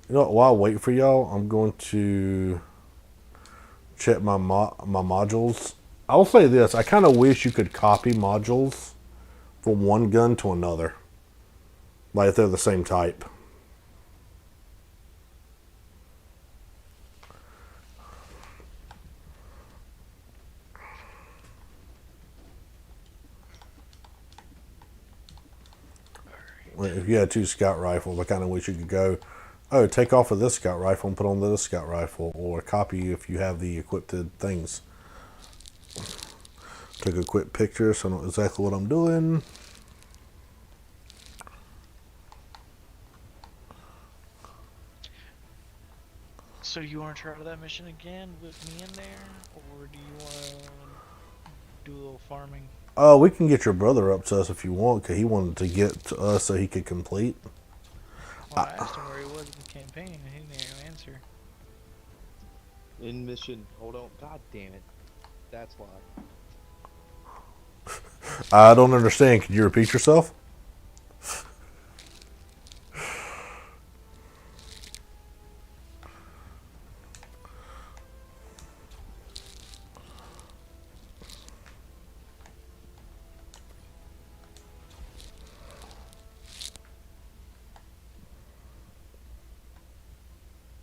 You know what? While I wait for y'all, I'm going to check my modules. I'll say this: I kind of wish you could copy modules from one gun to another, like if they're the same type. If you had 2 scout rifles, I kind of wish you could go, oh, take off of this scout rifle and put on this scout rifle, or copy if you have the equipped things. Took a quick picture so I know exactly what I'm doing. So you want to try that mission again with me in there, or do you want to do a little farming? We can get your brother up to us if you want, because he wanted to get to us so he could complete. Well, I asked him where he was in the campaign, and he didn't answer. In mission. Hold on. God damn it. That's why. I don't understand. Could you repeat yourself?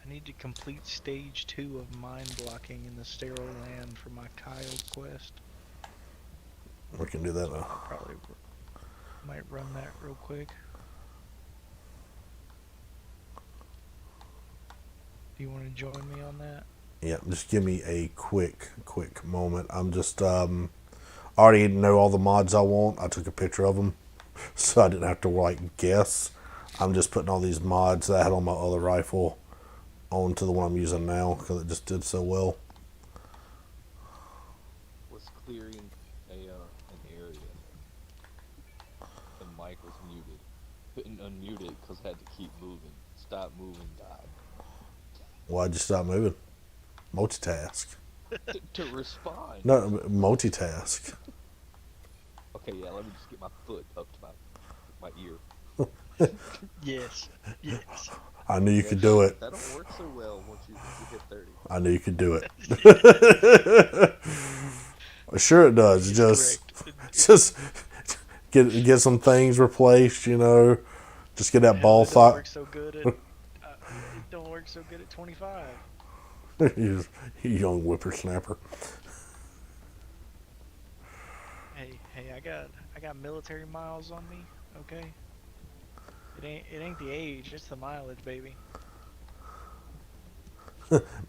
I need to complete stage 2 of mind blocking in the sterile land for my Kyle quest. We can do that now. Probably might run that real quick. Do you want to join me on that? Yeah, just give me a quick moment. I'm just I already know all the mods I want. I took a picture of them, so I didn't have to like guess. I'm just putting all these mods that I had on my other rifle onto the one I'm using now because it just did so well. Was clearing an area. The mic was muted. Couldn't unmute it because I had to keep moving. Stop moving, died. Why'd you stop moving? Multitask. to respond. No, multitask. Okay, yeah, let me just get my foot up to my ear. Yes. Yes. I knew you could do it. That don't work so well once you hit 30. I knew you could do it. Sure it does. Just get some things replaced, you know. Just get that ball It don't sock. work so good at, it don't work so good at 25. You young whippersnapper. Hey, I got military miles on me, okay? It ain't the age, it's the mileage, baby.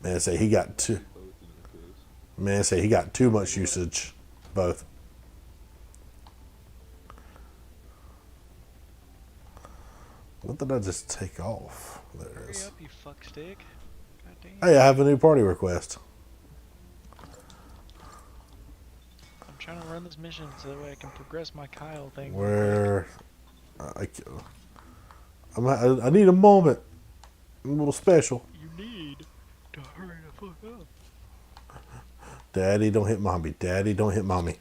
Man, say he got too. Man, say he got too much usage. Both. What did I just take off? There it Hurry is. up, you fuckstick. Goddamn. Hey, I have a new party request. I'm trying to run this mission so that way I can progress my Kyle thing. Where I need a moment. I'm a little special. You need to hurry the fuck up. Daddy, don't hit mommy. Daddy, don't hit mommy.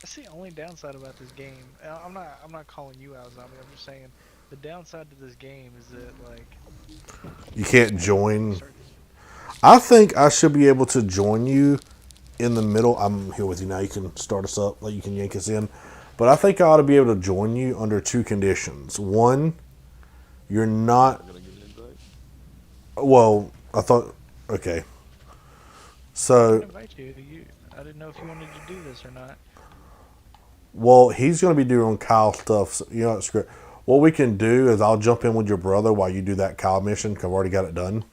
That's the only downside about this game. I'm not calling you out, Zombie. I'm just saying the downside to this game is that like You can't join. I think I should be able to join you in the middle. I'm here with you now. You can start us up. Like you can yank us in. But I think I ought to be able to join you under 2 conditions. One, you're not. I'm gonna give an invite. Well, I thought. Okay. I So, invite you. I didn't know if you wanted to do this or not. well, he's going to be doing Kyle stuff. So, you know, it's great. What we can do is I'll jump in with your brother while you do that Kyle mission because I've already got it done.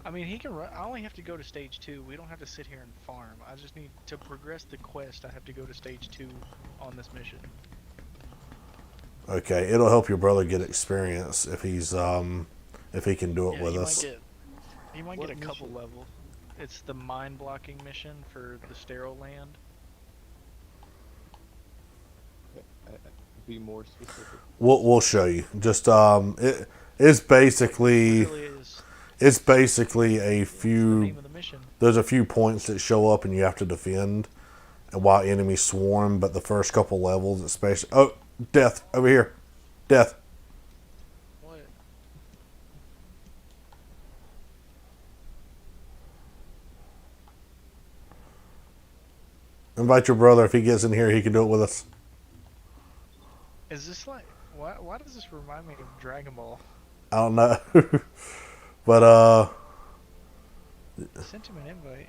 I mean, he can run. I only have to go to stage 2. We don't have to sit here and farm. I just need to progress the quest. I have to go to stage 2 on this mission. Okay, it'll help your brother get experience if he's if he can do it with us. He might What get a couple mission? levels. It's the mind blocking mission for the sterile land. Be more specific. We'll show you. Just it's basically It really is. it's basically a The few. name of the mission. There's a few points that show up and you have to defend, and while enemies swarm. But the first couple levels, especially, oh, death over here, death. What? Invite your brother. If he gets in here, he can do it with us. Is this like? Why does this remind me of Dragon Ball? I don't know, but I sent him an invite.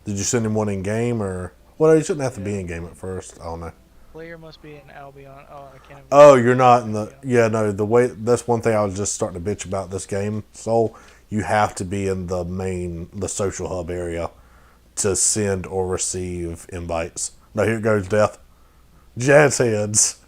did you send him one in game or? Well, you shouldn't have to be in game at first. I don't know. Player must be in Albion. Oh, I can't. Oh, you're not in the. Yeah, no. The way that's one thing I was just starting to bitch about this game. So you have to be in the social hub area to send or receive invites. No, here goes death. Jazz heads.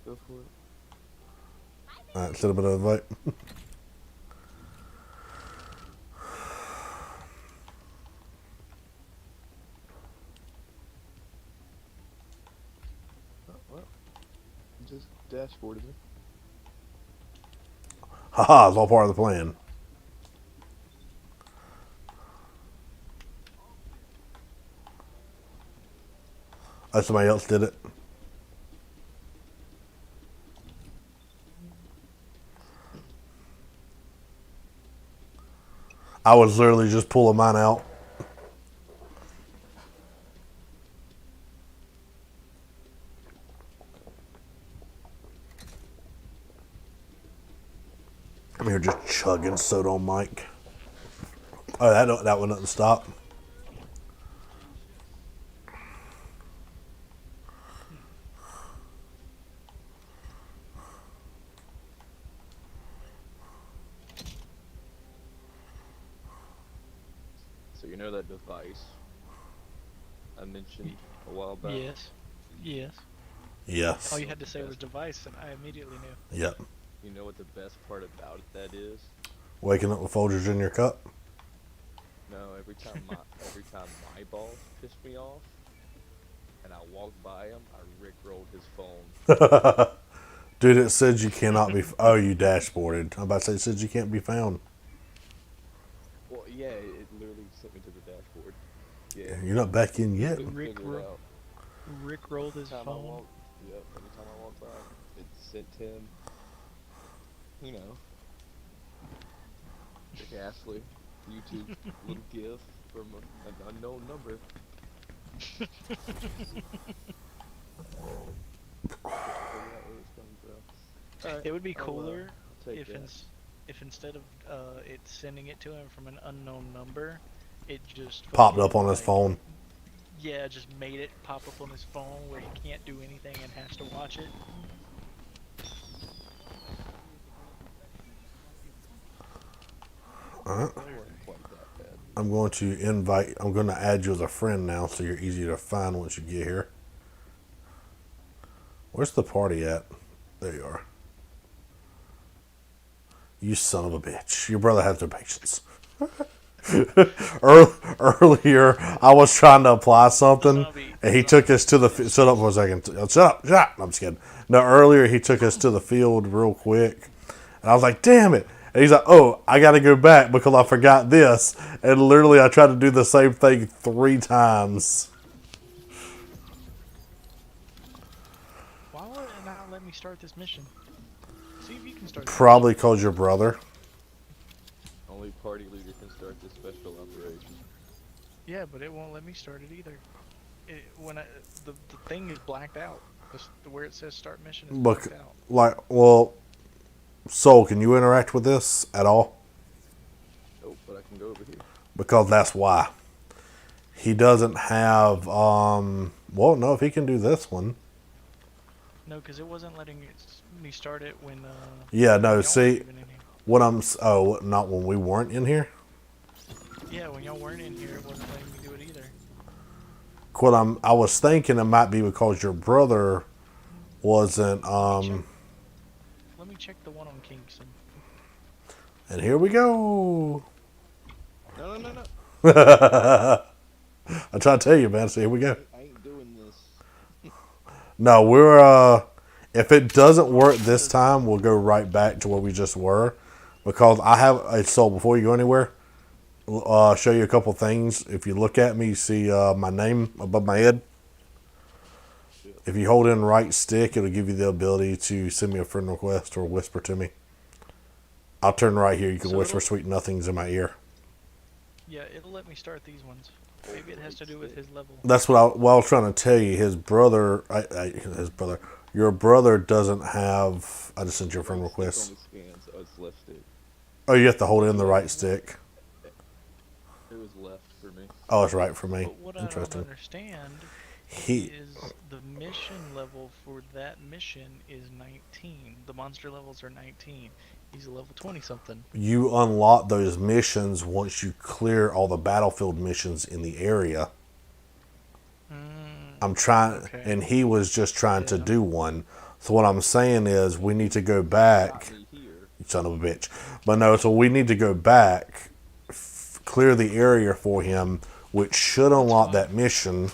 Go for it. Alright, send him an invite. Oh, well, just dashboarded me. Haha, it's all part of the plan. Oh, somebody else did it. I was literally just pulling mine out. I'm here just chugging soda on mic. Oh, that one doesn't stop. So you know that device I mentioned a while back? Yes. Yes. Yes. All you had to say was device, and I immediately knew. Yep. You know what the best part about it that is? Waking up with Folgers in your cup. No, every time my balls piss me off, and I walk by him, I rickrolled his phone. Dude, it says you cannot be. Oh, you dashboarded. I'm about to say it says you can't be found. Well, yeah, it literally sent me to the dashboard. Yeah. You're not back in yet. Couldn't Rick figure it ro- out. Rick rolled his Every time I phone. walk, yep, every time I walk by, it sent him, you know, Rick Astley, YouTube little gif from an unknown number. Figure out where it's coming from. Alright, It would be I'll, cooler take if that. if instead of it sending it to him from an unknown number, it just Popped fucking, up on his like, phone. Yeah, just made it pop up on his phone where he can't do anything and has to watch it. Alright. It wasn't quite that bad. I'm going to invite. I'm going to add you as a friend now, so you're easier to find once you get here. Where's the party at? There you are. You son of a bitch. Your brother has no patience. Earlier, I was trying to apply something, and he took us to the. Shut up for a second. Shut up. No, I'm just kidding. No, earlier he took us to the field real quick, and I was like, "Damn it!" And he's like, "Oh, I got to go back because I forgot this." And literally, I tried to do the same thing 3 times. Why would it not let me start this mission? See if you can start. Probably cause your brother. Only party leader can start this special operation. Yeah, but it won't let me start it either. The thing is blacked out. Where it says start mission is blacked out. Like, well, Soul, can you interact with this at all? Nope, but I can go over here. Because that's why. He doesn't have, well, no, if he can do this one. No, because it wasn't letting me start it when. Yeah, no, y'all see, weren't even in here. what I'm, oh, not when we weren't in here? Yeah, when y'all weren't in here, it wasn't letting me do it either. I was thinking it might be because your brother wasn't, Let me check the one listen. And here we go. No, no, no, no. I try to tell you, man. So here we go. I ain't doing this. No, we're if it doesn't work this time, we'll go right back to where we just were, because I have a so before you go anywhere, show you a couple things. If you look at me, you see my name above my head. If you hold in right stick, it'll give you the ability to send me a friend request or whisper to me. I'll turn right here. You can So whisper it'll- sweet nothings in my ear. Yeah, it'll let me start these ones. Maybe it has to do with his level. That's what I was trying to tell you. His brother, your brother doesn't have. I just sent you a friend Right stick request. only scans us left stick. Oh, you have to hold in the right stick. It was left for me. Oh, it's right for me. But what I don't Interesting. understand He, is the mission level for that mission is 19. The monster levels are 19. He's a level 20 something. you unlock those missions once you clear all the battlefield missions in the area. I'm trying, Okay. and he was just trying to Yeah. do one. So what I'm saying is, we need to go back. Got me here. You son of a bitch. But no, so we need to go back, clear the area for him, which should unlock that mission.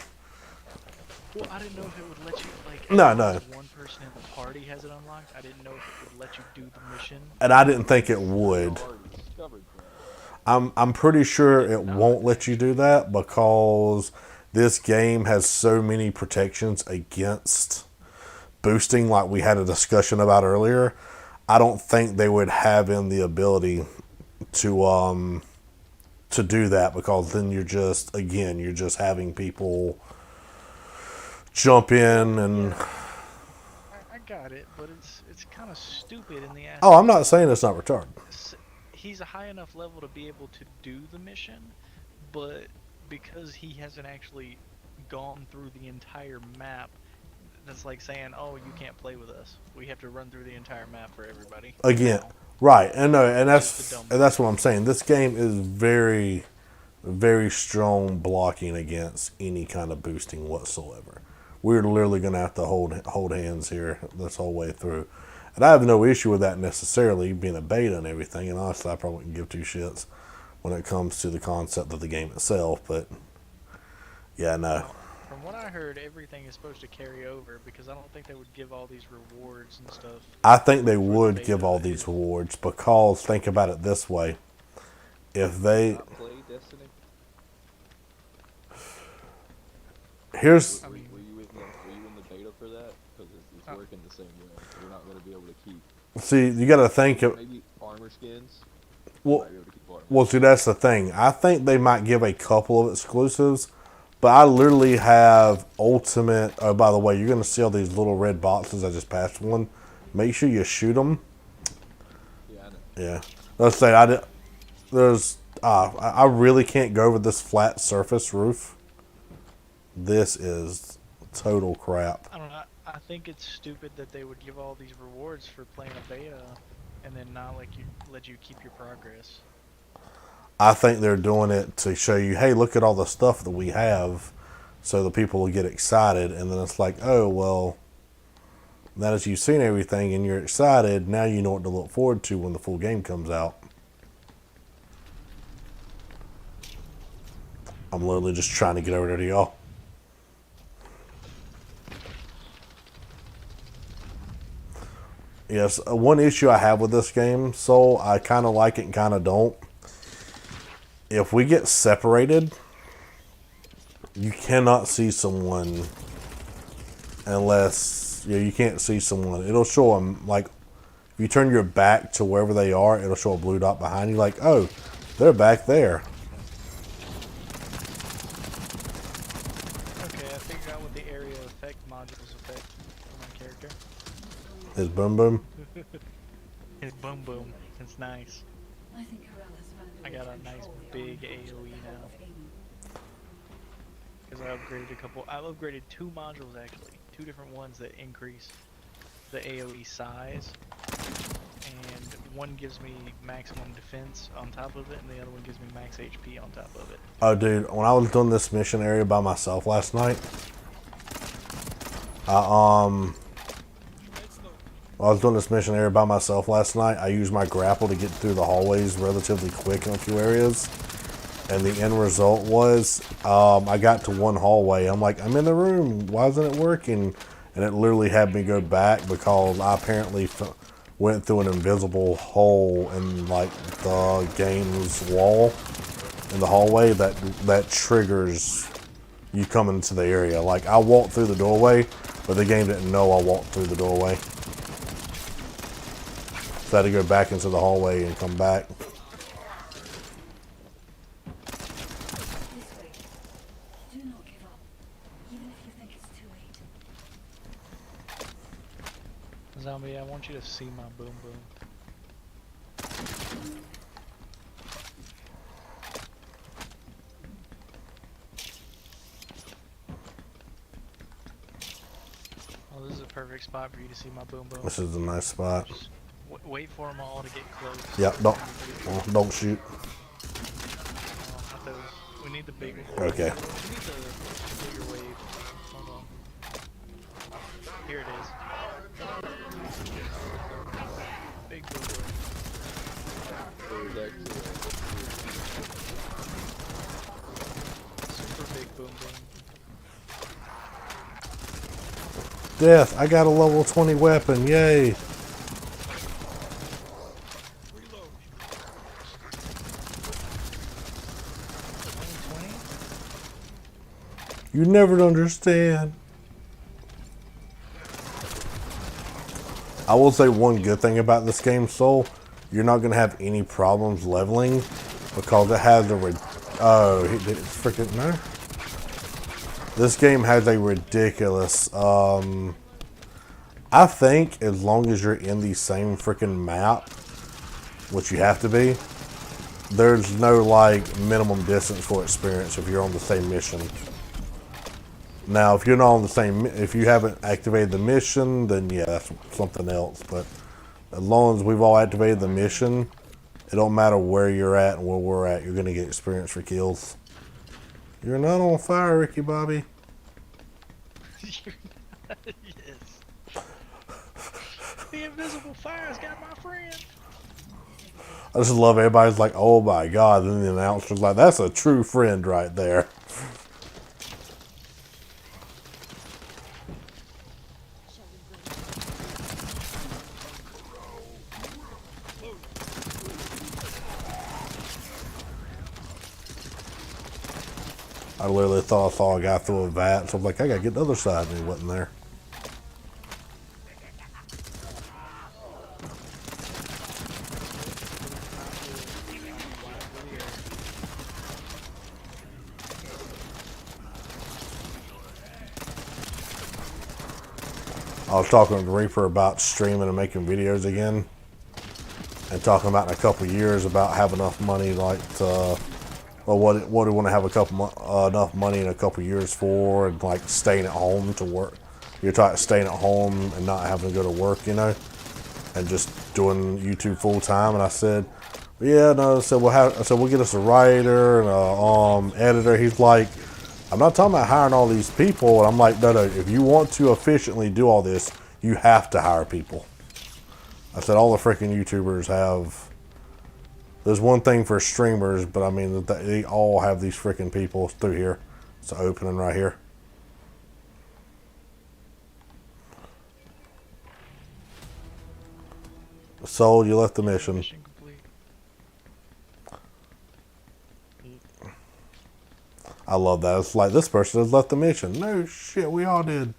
Well, I didn't know if it would let you, like, No, as long no. as one person in the party has it unlocked. I didn't know if it would let you do the mission. And I didn't think it would. I already discovered that. I'm pretty sure it won't let you do that because this game has so many protections against boosting, like we had a discussion about earlier. I don't think they would have in the ability to do that, because then you're just having people jump in and I got it, but it's kind of stupid in the aspect. oh, I'm not saying it's not retarded. He's a high enough level to be able to do the mission, but because he hasn't actually gone through the entire map, that's like saying, "Oh, you can't play with us. We have to run through the entire map for everybody." Again, No. right, and no, and Just that's the dumb and that's what I'm saying. This game is very, very strong blocking against any kind of boosting whatsoever. We're literally going to have to hold hands here this whole way through, and I have no issue with that necessarily, being a beta and everything. And honestly, I probably wouldn't give two shits when it comes to the concept of the game itself. But yeah, no. From what I heard, everything is supposed to carry over because I don't think they would give all these rewards and stuff. I think they would beta give all that these is. rewards, because think about it this way: if they Not play Destiny. here's Were you in the beta for that? Because it's working the same way. You're not going to be able to keep see, you got to think of maybe armor skins. well. Might be able to keep armor. Well, see, that's the thing. I think they might give a couple of exclusives, but I literally have ultimate. Oh, by the way, you're gonna see all these little red boxes. I just passed one. Make sure you shoot them. Yeah, I know. Yeah. Let's say I did. There's. I really can't go over this flat surface roof. This is total crap. I don't know. I think it's stupid that they would give all these rewards for playing a beta, and then not let you keep your progress. I think they're doing it to show you, hey, look at all the stuff that we have, so the people will get excited. And then it's like, oh, well, now that you've seen everything and you're excited, now you know what to look forward to when the full game comes out. I'm literally just trying to get over there to y'all. Yes, one issue I have with this game, so I kind of like it and kind of don't. If we get separated, you cannot see someone unless you can't see someone. It'll show them, like, if you turn your back to wherever they are, it'll show a blue dot behind you, like, oh, they're back there. Okay, I figured out what the area effect modules affect for my character. Is boom boom. It's boom boom. It's nice. I think Corell has found a I way got to a nice control the big army AoE control now. of Amy. Because I upgraded a couple. I upgraded 2 modules actually. 2 different ones that increase the AoE size. And one gives me maximum defense on top of it, and the other one gives me max HP on top of it. Oh, dude, when I was doing this mission area by myself last night, While I was doing this mission area by myself last night, I used my grapple to get through the hallways relatively quick in a few areas. And the end result was, I got to one hallway. I'm like, I'm in the room. Why isn't it working? And it literally had me go back because I apparently went through an invisible hole in like the game's wall in the hallway that triggers you coming into the area. Like I walked through the doorway, but the game didn't know I walked through the doorway. So I had to go back into the hallway and come back. This way. Do not give up, even if you think it's too late. Zombie, I want you to see my boom boom. Oh, this is a perfect spot for you to see my boom boom. This is a nice spot. Just wait for them all to get close. Yeah, don't shoot. Not those. We need the big one. Okay. We need the bigger wave. Hold on. Here it is. Big boom boom. There's actually Super big boom boom. Death, I got a level 20 weapon, yay. You never understand. I will say one good thing about this game, Soul. You're not going to have any problems leveling because it has a... Oh, it's freaking... No. This game has a ridiculous... I think as long as you're in the same freaking map, which you have to be, there's no, like, minimum distance for experience if you're on the same mission. Now, if you're not on the same, if you haven't activated the mission, then yeah, that's something else. But as long as we've all activated the mission, it don't matter where you're at and where we're at, you're gonna get experience for kills. You're not on fire, Ricky Bobby. Yes. The invisible fire's got my friend. I just love everybody's like, oh my god, and then the announcer's like, that's a true friend right there. I literally thought I saw a guy through a vat, so I'm like, I gotta get the other side, and he wasn't there. I was talking to Reaper about streaming and making videos again, and talking about in a couple of years about having enough money, like, well, what do we want to have enough money in a couple years for, and like staying at home to work. You're talking staying at home and not having to go to work, you know, and just doing YouTube full time. And I said, yeah, no. So we'll get us a writer and a editor. He's like, I'm not talking about hiring all these people. And I'm like, no. If you want to efficiently do all this, you have to hire people. I said all the freaking YouTubers have. There's one thing for streamers, but I mean, they all have these freaking people through here. It's an opening right here. Soul, you left the mission. Mission complete. I love that. It's like, this person has left the mission. No shit, we all did.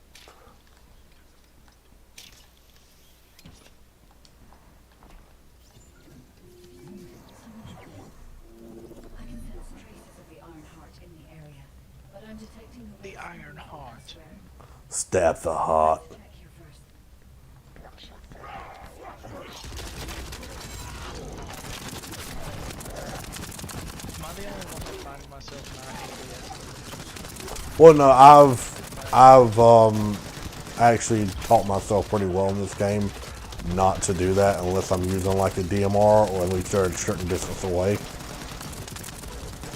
I can sense traces of the Iron Heart in the area, but I'm detecting The Iron Heart. Stab the heart. Check here first. Am I the only one that's finding myself not ABS? Well, no, I've actually taught myself pretty well in this game not to do that unless I'm using like a DMR or at least they're a certain distance away.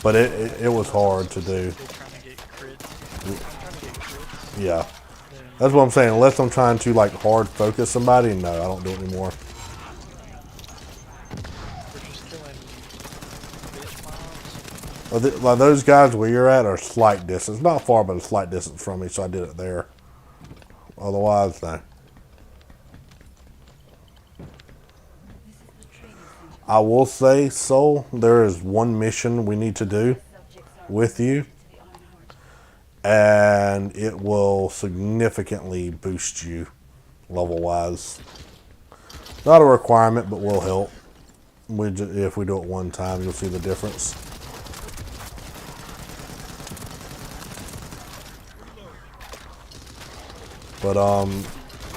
But it was hard to do. They're trying to get crits. I'm trying to get crits. Yeah. Then That's what I'm saying. Unless I'm trying to like hard focus somebody, no, I don't do it anymore. We're just killing bitch mobs. Well, like those guys where you're at are slight distance, not far, but a slight distance from me, so I did it there. Otherwise, no. I will say, Soul, there is one mission we need to do with you, and it will significantly boost you level-wise. Not a requirement, but will help. If we do it one time, you'll see the difference. But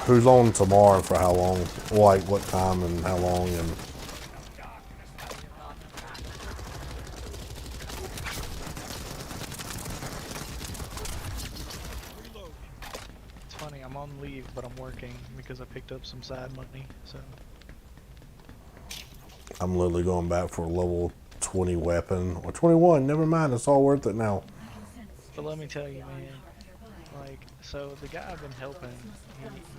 who's on tomorrow and for how long? Like what time and how long and. It's funny, I'm on leave, but I'm working because I picked up some side money, so. I'm literally going back for a level 20 weapon. Or 21, never mind, it's all worth it now. But let me tell you, man, like, so the guy I've been helping,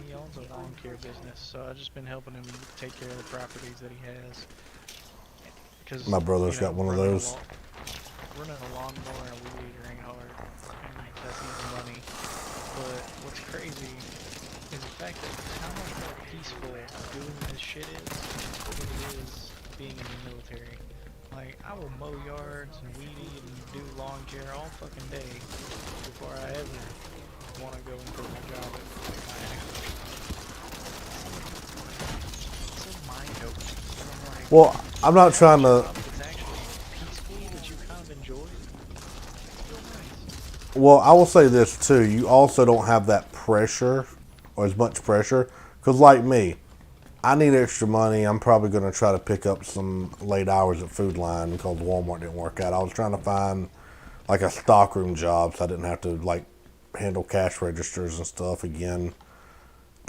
he owns a lawn care business, so I've just been helping him take care of the properties that he has. Cause, My brother's got one of those. Running a lawnmower and a weed eater ain't hard. That's easy money. But what's crazy is the fact that how much more peaceful doing this shit is than it is being in the military. Like, I will mow yards and weed eat and do lawn care all fucking day before I ever want to go and quit my job at like, my actual It's so mind-opening. I'm like, Well, I'm not trying to. it's actually peaceful that you kind of enjoy. It's real nice. Well, I will say this too. You also don't have that pressure, or as much pressure, because like me, I need extra money. I'm probably going to try to pick up some late hours at Food Line because Walmart didn't work out. I was trying to find like a stockroom job so I didn't have to like handle cash registers and stuff again,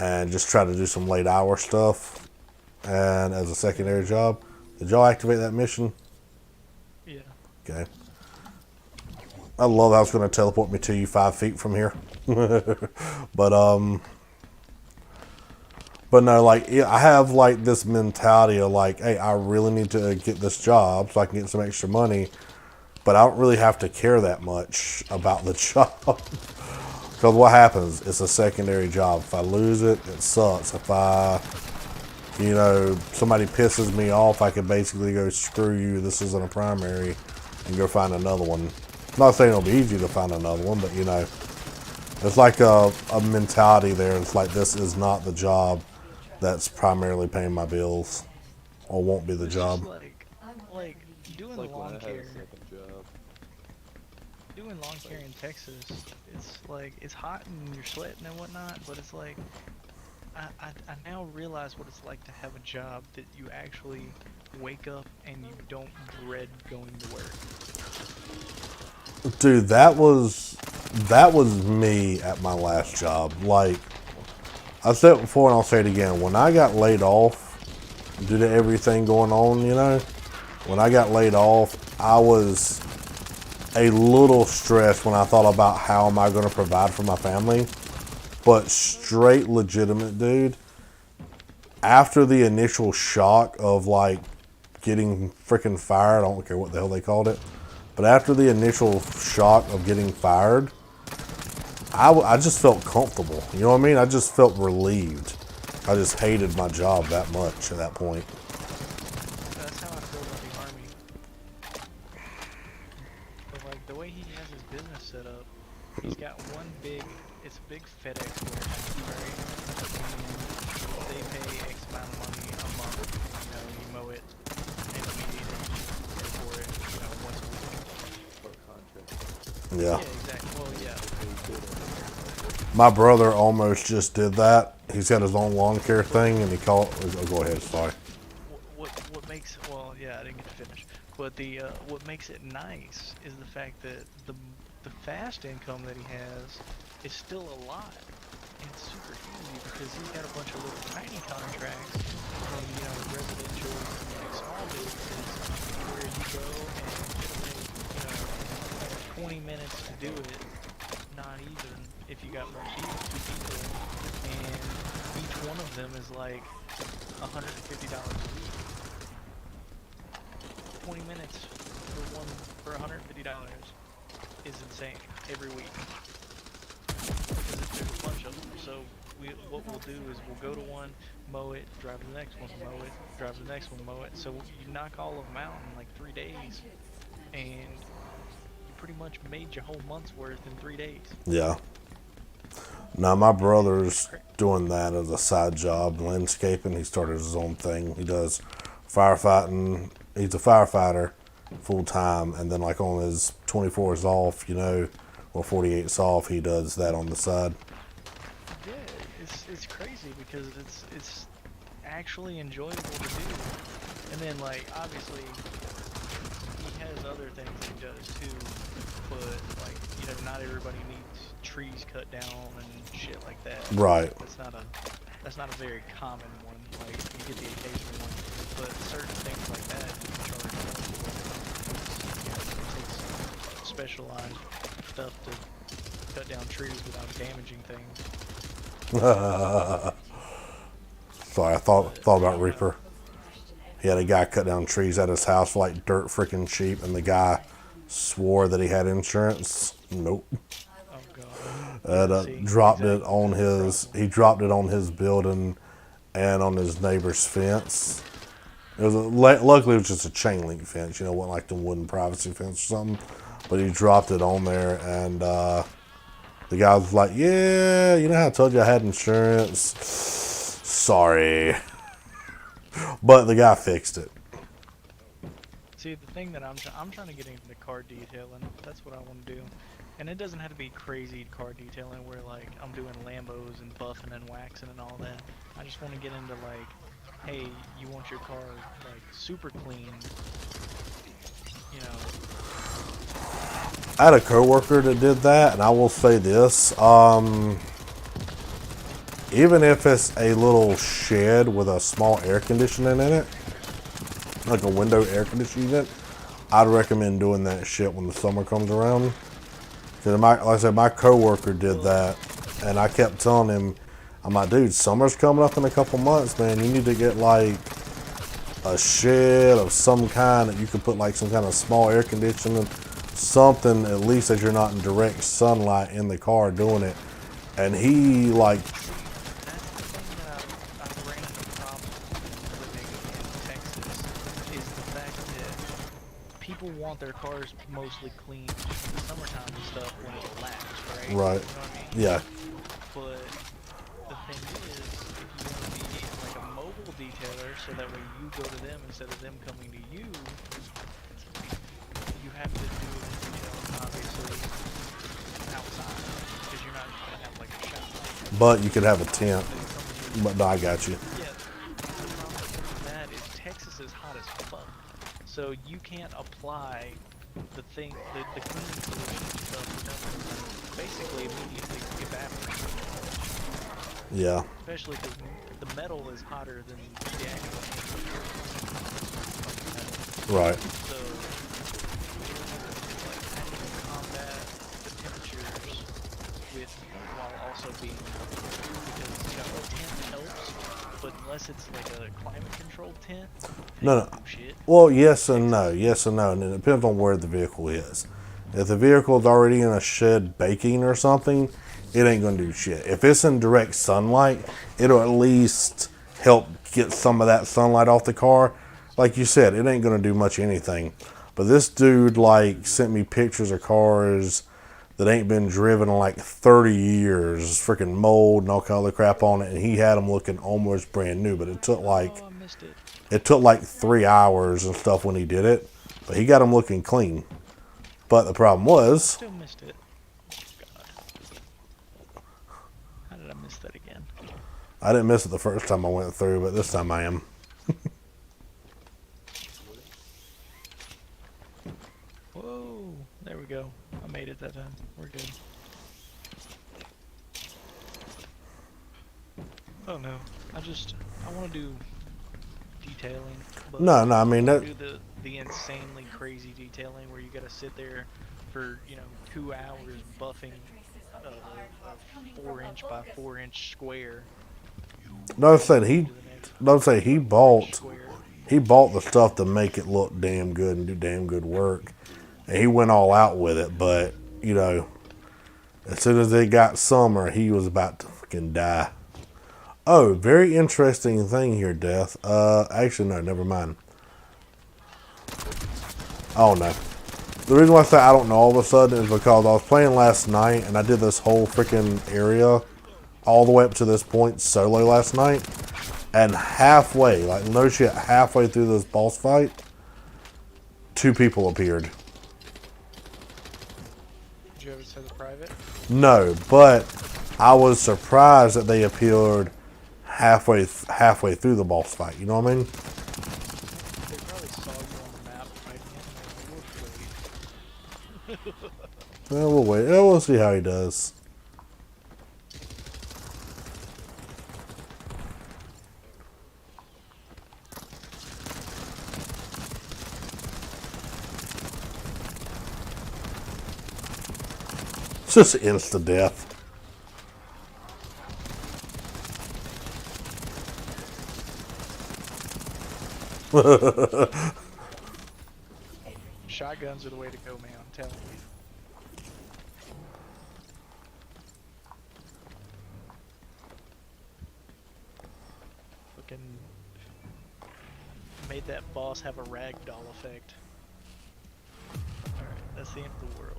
and just try to do some late hour stuff. And as a secondary job, did y'all activate that mission? Yeah. Okay. I love how it's going to teleport me to you 5 feet from here. But no, like, I have, like, this mentality of, like, hey, I really need to get this job so I can get some extra money. But I don't really have to care that much about the job. Because what happens? It's a secondary job. If I lose it, it sucks. If somebody pisses me off, I can basically go, screw you, this isn't a primary, and go find another one. I'm not saying it'll be easy to find another one, but, it's like a mentality there. It's like, this is not the job that's primarily paying my bills, or won't be the It's job. just like doing Like when lawn I had care. a second job. Doing lawn care in Texas, it's like, it's hot and you're sweating and whatnot, but it's like, I now realize what it's like to have a job that you actually wake up and you don't dread going to work. Dude, that was me at my last job. Like, I've said it before and I'll say it again. When I got laid off due to everything going on, when I got laid off, I was a little stressed when I thought about how am I going to provide for my family. But straight legitimate, dude, after the initial shock of, like, getting freaking fired, I don't care what the hell they called it, but after the initial shock of getting fired, I just felt comfortable. You know what I mean? I just felt relieved. I just hated my job that much at that point. That's how I feel about the Army. But like, the way he has his business set up, he's got it's a big FedEx warehouse, right? And they pay X amount of money a month. You mow it, and we need it, pay for it, once a week. For a contract. Yeah. Yeah, exactly. Well, yeah. My brother almost just did that. He's got his own lawn care thing, and he called. Oh, go ahead, sorry. What makes, well, yeah, I didn't get to finish. But what makes it nice is the fact that the fast income that he has is still a lot. And it's super easy because he's got a bunch of little tiny contracts from, residential, like small businesses where you go and it'll take, 20 minutes to do it. Not even if you got more people, 2 people. one of them is like $150 a week. 20 minutes for one for $150 is insane every week. Because there's a bunch of them. So what we'll do is we'll go to one, mow it, drive to the next one, mow it, drive to the next one, mow it. So you knock all of them out in like 3 days, and you pretty much made your whole month's worth in 3 days. Yeah. Now my brother's doing that as a side job, landscaping. He started his own thing. He does firefighting. He's a firefighter full time, and then like on his 24s off, you know, or 48s off, he does that on the side. Yeah, it's crazy because it's actually enjoyable to do. And then like obviously he has other things that he does too, but like, you know, not everybody needs trees cut down and shit like that. Right. That's not a very common one. Like you get the occasional one, but certain things like that you can charge more for. You know, it takes specialized stuff to cut down trees without damaging things. Sorry, I thought about Reaper. He had a guy cut down trees at his house for like dirt freaking cheap, and the guy swore that he had insurance. Nope. Oh god. And dropped it on his. He dropped it on his building and on his neighbor's fence. It was luckily it was just a chain link fence, you know, wasn't like the wooden privacy fence or something. But he dropped it on there, and the guy was like, "Yeah, you know how I told you I had insurance? Sorry." But the guy fixed it. See, the thing that I'm trying to get into car detailing. That's what I want to do, and it doesn't have to be crazy car detailing where like I'm doing Lambos and buffing and waxing and all that. I just want to get into like, hey, you want your car like super clean, you know? I had a coworker that did that, and I will say this: even if it's a little shed with a small air conditioning in it, like a window air conditioning unit, I'd recommend doing that shit when the summer comes around. Cause like I said, my coworker did that, and I kept telling him, I'm like, dude, summer's coming up in a couple months, man. You need to get like a shed of some kind that you could put like some kind of small air conditioning, something at least that you're not in direct sunlight in the car doing it. And he like, people want their cars mostly clean just in the summertime and stuff when it relaxed, right? right, You know what I mean? yeah, But the thing is, if you want to be like a mobile detailer, so that way you go to them instead of them coming to you, you have to do the detailing obviously outside because you're not just gonna have like a shop. but you could have a tent. But no, I got you. Yeah, the problem with that is Texas is hot as fuck. So you can't apply the cleaning solution and stuff without basically immediately evaporate. Yeah, Especially because the metal is hotter than the actual metal. right. So it's like having to combat the temperatures with while also being because you know a tent helps, but unless it's like a climate controlled tent, No. shit. Well, yes and no, and it depends on where the vehicle is. If the vehicle is already in a shed baking or something, it ain't gonna do shit. If it's in direct sunlight, it'll at least help get some of that sunlight off the car. Like you said, it ain't gonna do much anything. But this dude like sent me pictures of cars that ain't been driven in like 30 years, freaking mold and all kind of other crap on it, and he had them looking almost brand new. But it took like Oh, I missed it. It took like 3 hours and stuff when he did it, but he got them looking clean. But the problem was, Still missed it. God. How did I miss that again? I didn't miss it the first time I went through, but this time I am. Whoa, there we go. I made it that time. We're good. Oh no, I want to do detailing. But No, I mean I that. do the insanely crazy detailing where you gotta sit there for 2 hours buffing a 4-inch by 4-inch square. You No, I'm saying he. to the next No, I'm saying square. he bought the stuff to make it look damn good and do damn good work, and he went all out with it. But you know, as soon as they got summer, he was about to fucking die. Oh, very interesting thing here, Death. Actually, no, never mind. Oh no. The reason why I say I don't know all of a sudden is because I was playing last night and I did this whole freaking area all the way up to this point solo last night. And halfway, like no shit, halfway through this boss fight, 2 people appeared. Did you ever say the private? No, but I was surprised that they appeared halfway through the boss fight. You know what I mean? They probably saw you on the map fighting it, and they were like, "We'll wait." Well, we'll wait. We'll see how he does. Just insta death. Shotguns are the way to go, man. I'm telling you. Fucking made that boss have a ragdoll effect. Alright, that's the end of the world.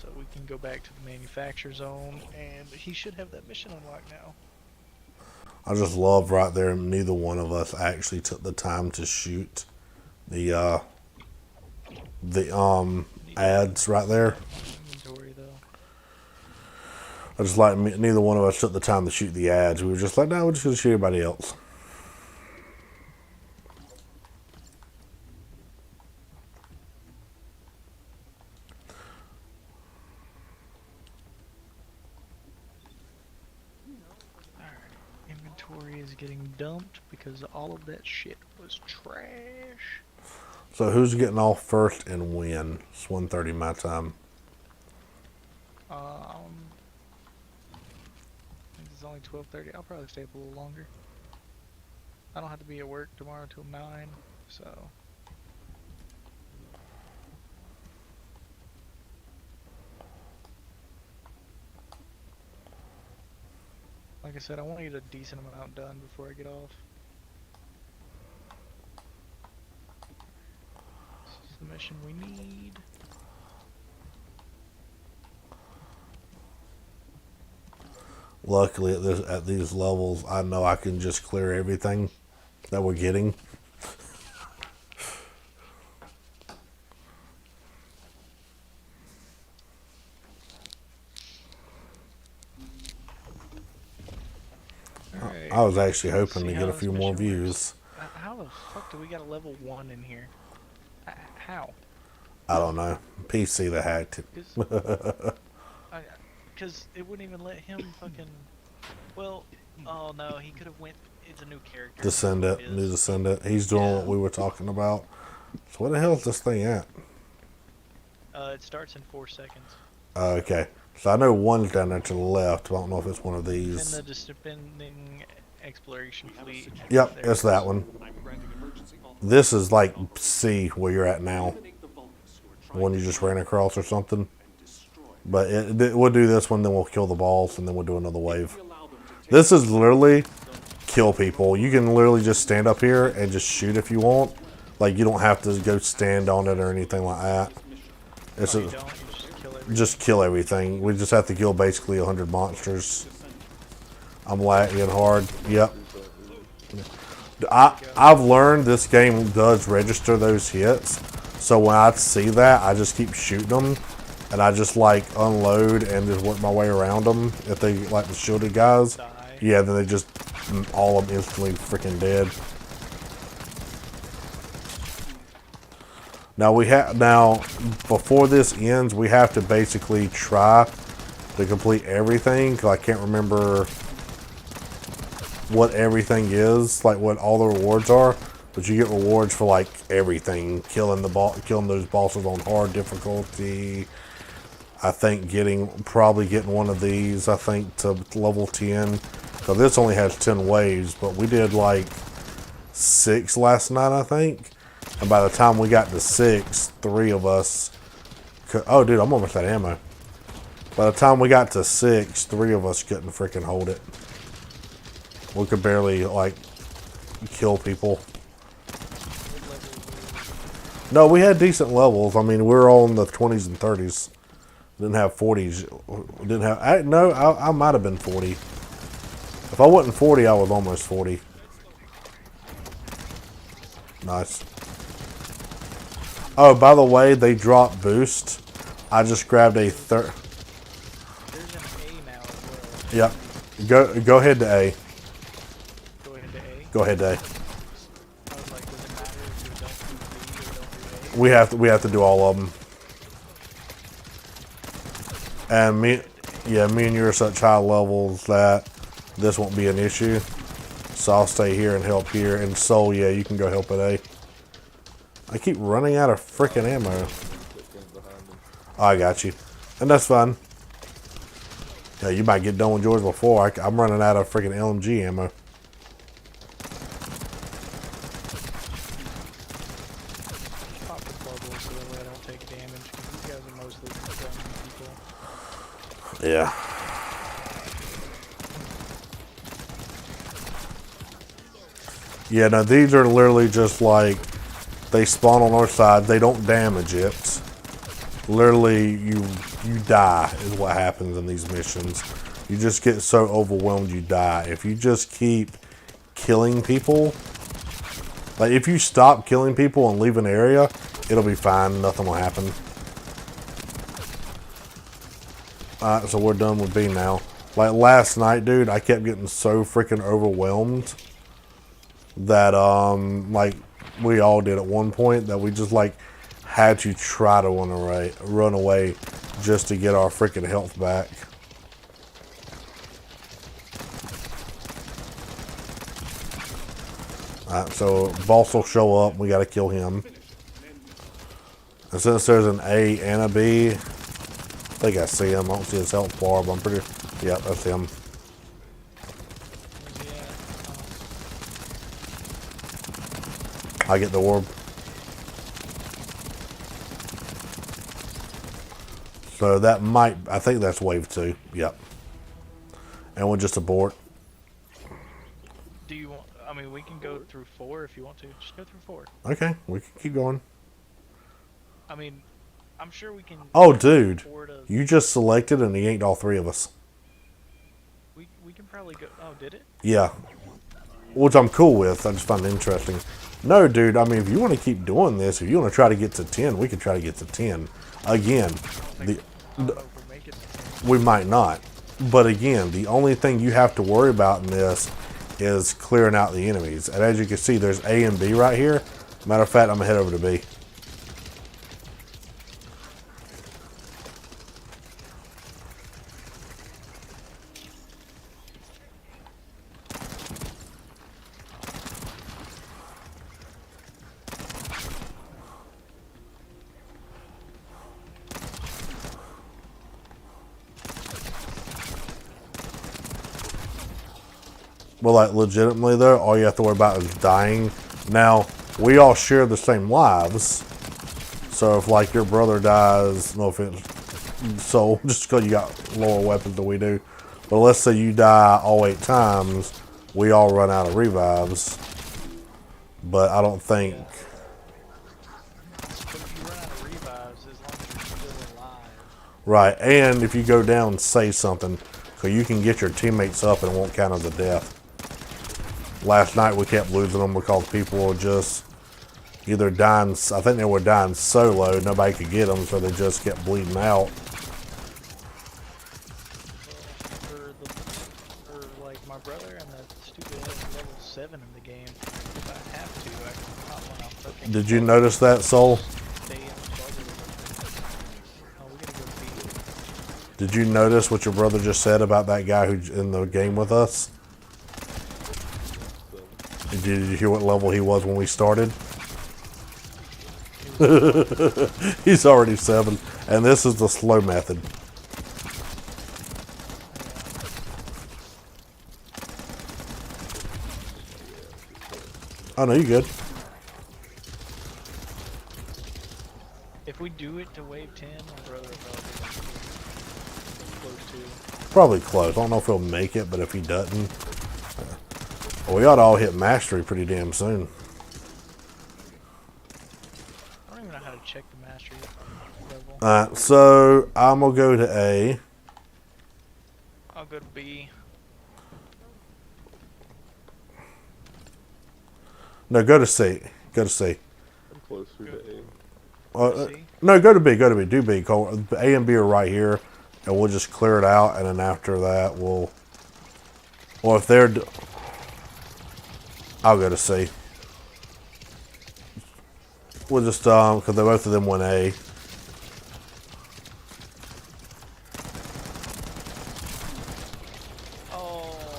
So we can go back to the manufacture zone, and he should have that mission unlocked now. I just love right there. Neither one of us actually took the time to shoot the ads right there. Inventory, though. I just like neither one of us took the time to shoot the ads. We were just like, no, we're just gonna shoot everybody else. Inventory is getting dumped because all of that shit was trash. So who's getting off first and when? It's 1:30 my time. I think it's only 12:30. I'll probably stay up a little longer. I don't have to be at work tomorrow till 9, so. Like I said, I want to get a decent amount done before I get off. This is the mission we need. Luckily, at these levels, I know I can just clear everything that we're getting. I was actually hoping to get a few more views. How the fuck do we got a level 1 in here? How? I don't know. PC the hacked it. Because it wouldn't even let him fucking. Well, oh no, he could have went. It's a new character. Descendant, new Descendant. He's doing what we were talking about. So where the hell is this thing at? It starts in 4 seconds. Okay. So I know one's down there to the left. I don't know if it's one of these. And the Descending Exploration Fleet. Yep, it's that one. This is like C where you're at now. The one you just ran across or something. But we'll do this one, then we'll kill the boss, and then we'll do another wave. This is literally kill people. You can literally just stand up here and just shoot if you want. Like, you don't have to go stand on it or anything like that. It's just kill everything. We just have to kill basically 100 monsters. I'm lagging hard. Yep. I've learned this game does register those hits. So when I see that, I just keep shooting them. And I just like unload and just work my way around them. If they like the shielded guys, yeah, then they just all of them instantly freaking dead. Now before this ends, we have to basically try to complete everything because I can't remember what everything is, like what all the rewards are. But you get rewards for like everything, killing those bosses on hard difficulty. I think probably getting one of these, I think, to level 10. Because this only has 10 waves, but we did like 6 last night, I think. And by the time we got to 6, 3 of us could, oh, dude, I'm almost out of ammo. By the time we got to 6, 3 of us couldn't freaking hold it. We could barely, like, kill people. No, we had decent levels. I mean, we were all in the 20s and 30s. Didn't have 40s. Didn't have. I might have been 40. If I wasn't 40, I was almost 40. Nice. Oh, by the way, they dropped boost. I just grabbed a third. There's an A now as well. Yep. Go ahead to A. Go ahead to A. Go ahead to A. I was like, does it matter if we don't do B or don't do A? We have to do all of them. And me and you are such high levels that this won't be an issue. So I'll stay here and help here. And Soul, yeah, you can go help at A. I keep running out of freaking ammo. Oh, I got you. And that's fine. Yeah, you might get done with yours before. I'm running out of freaking LMG ammo. Pop the bubble so that way I don't take damage, because these guys are mostly friendly people. Yeah. Yeah, no, these are literally just like, they spawn on our side, they don't damage it. Literally, you die is what happens in these missions. You just get so overwhelmed you die. If you just keep killing people, like if you stop killing people and leave an area, it'll be fine, nothing will happen. Alright, so we're done with B now. Like last night, dude, I kept getting so freaking overwhelmed that, like, we all did at one point, that we just, like, had to try to run away just to get our freaking health back. Alright, so boss will show up, we gotta kill him. And since there's an A and a B, I think I see him. I don't see his health bar, but I'm pretty... Yep, that's him. Where's he at? I get the orb. So that might... I think that's wave 2. Yep. And we'll just abort. Do you want... I mean, we can go through 4 if you want to. Just go through 4. Okay, we can keep going. I mean, I'm sure we can... Oh, dude. 4 to... You just selected and he yanked all 3 of us. We can probably go... Oh, did it? Yeah. Which I'm cool with. I just find it interesting. No, dude, I mean, if you want to keep doing this, if you want to try to get to 10, we can try to get to 10. Again, I don't know if we're making it. we might not. But again, the only thing you have to worry about in this is clearing out the enemies. And as you can see, there's A and B right here. Matter of fact, I'm going to head over to B. Well, like, legitimately, though, all you have to worry about is dying. Now, we all share the same lives. So if, like, your brother dies, no offense, so just because you got lower weapons than we do. But let's say you die all 8 times, we all run out of revives. But I don't think... But if you run out of revives, as long as you're still alive... Right, and if you go down, say something. So you can get your teammates up and it won't count as a death. Last night we kept losing them because people were just either dying, I think they were dying solo, nobody could get them, so they just kept bleeding out. For like my brother and that stupid ass level 7 in the game, if I have to, I can pop one off fucking... Did you notice that, Soul? Stay in the bubble. Oh, we gotta go beat. Did you notice what your brother just said about that guy who's in the game with us? Did you hear what level he was when we started? He's already 7, and this is the slow method. Oh no, you good. If we do it to wave 10, my brother will probably close to. Probably close. I don't know if he'll make it, but if he doesn't, well, we ought to all hit mastery pretty damn soon. I don't even know how to check the mastery level. Alright, so I'm gonna go to A. I'll go to B. No, go to C. Go to C. I'm closer to A. C? No, go to B. Go to B. Do B. A and B are right here, and we'll just clear it out, and then after that, we'll. Well, if they're. I'll go to C. We'll just because they both of them went A.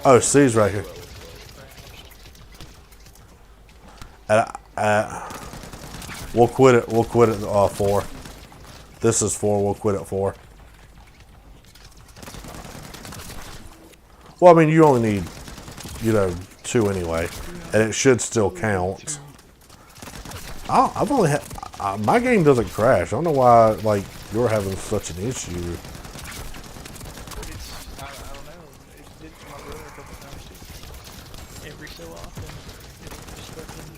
Oh, C's right here. We'll quit it. We'll quit at 4. This is 4. We'll quit at 4. Well, I mean, you only need, 2 anyway, and it should still count. I've only had my game doesn't crash. I don't know why you're having such an issue. I don't know. It did to my brother a couple times too. Every so often, it'll just fucking.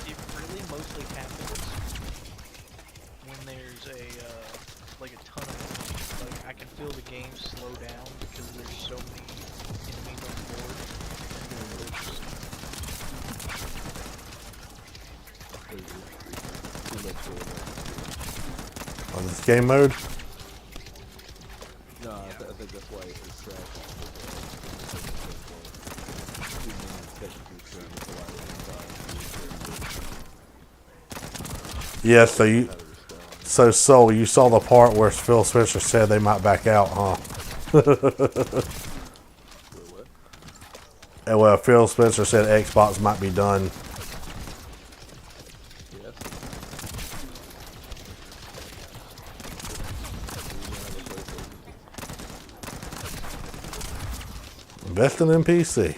It really mostly happens when there's a ton of enemies. Like I can feel the game slow down because there's so many enemies on the board. On this game mode. No, I think that's why it's crashed. Yeah, so Soul, you saw the part where Phil Spencer said they might back out, huh? And well, Phil Spencer said Xbox might be done. Yes. Investing in PC.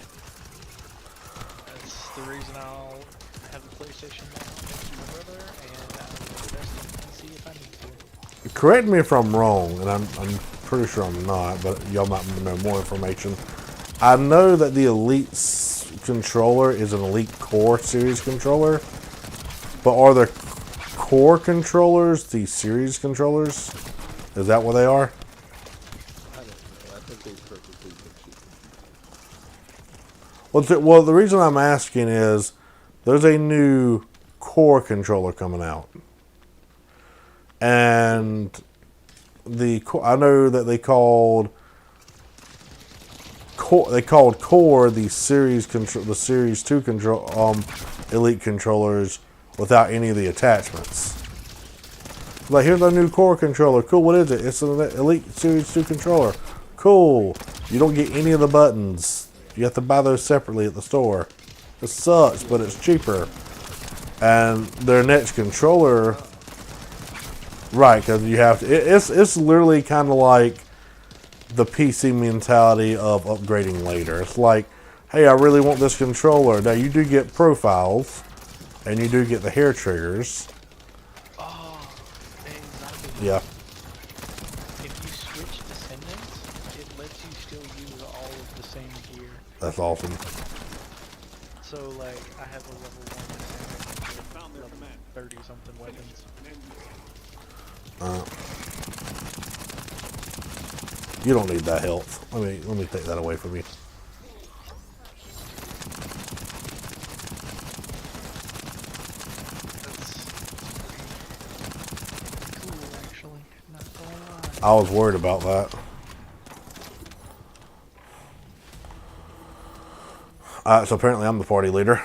That's the reason I'll have the PlayStation now thanks to my brother, and I'll invest in PC if I need to. Correct me if I'm wrong, and I'm pretty sure I'm not, but y'all might know more information. I know that the Elite controller is an Elite Core series controller, but are the Core controllers the series controllers? Is that what they are? I don't know. I think they perfectly fit. Well, the reason I'm asking is there's a new Core controller coming out, and I know that they called Core the series the Series 2 control Elite controllers without any of the attachments. Like, here's our new Core controller. Cool. What is it? It's an Elite Series 2 controller. Cool. You don't get any of the buttons. You have to buy those separately at the store. It sucks, but it's cheaper. And their next controller, right? Because you have to. It's literally kind of like the PC mentality of upgrading later. It's like, hey, I really want this controller. Now you do get profiles, and you do get the hair triggers. Oh, exactly. Yeah. If you switch Descendants, it lets you still use all of the same gear. That's awesome. So, like, I have a level 1 Descendant with level 30 something weapons. You don't need that health. Let me take that away from you. That's cool, actually. Not gonna lie. I was worried about that. So apparently I'm the party leader.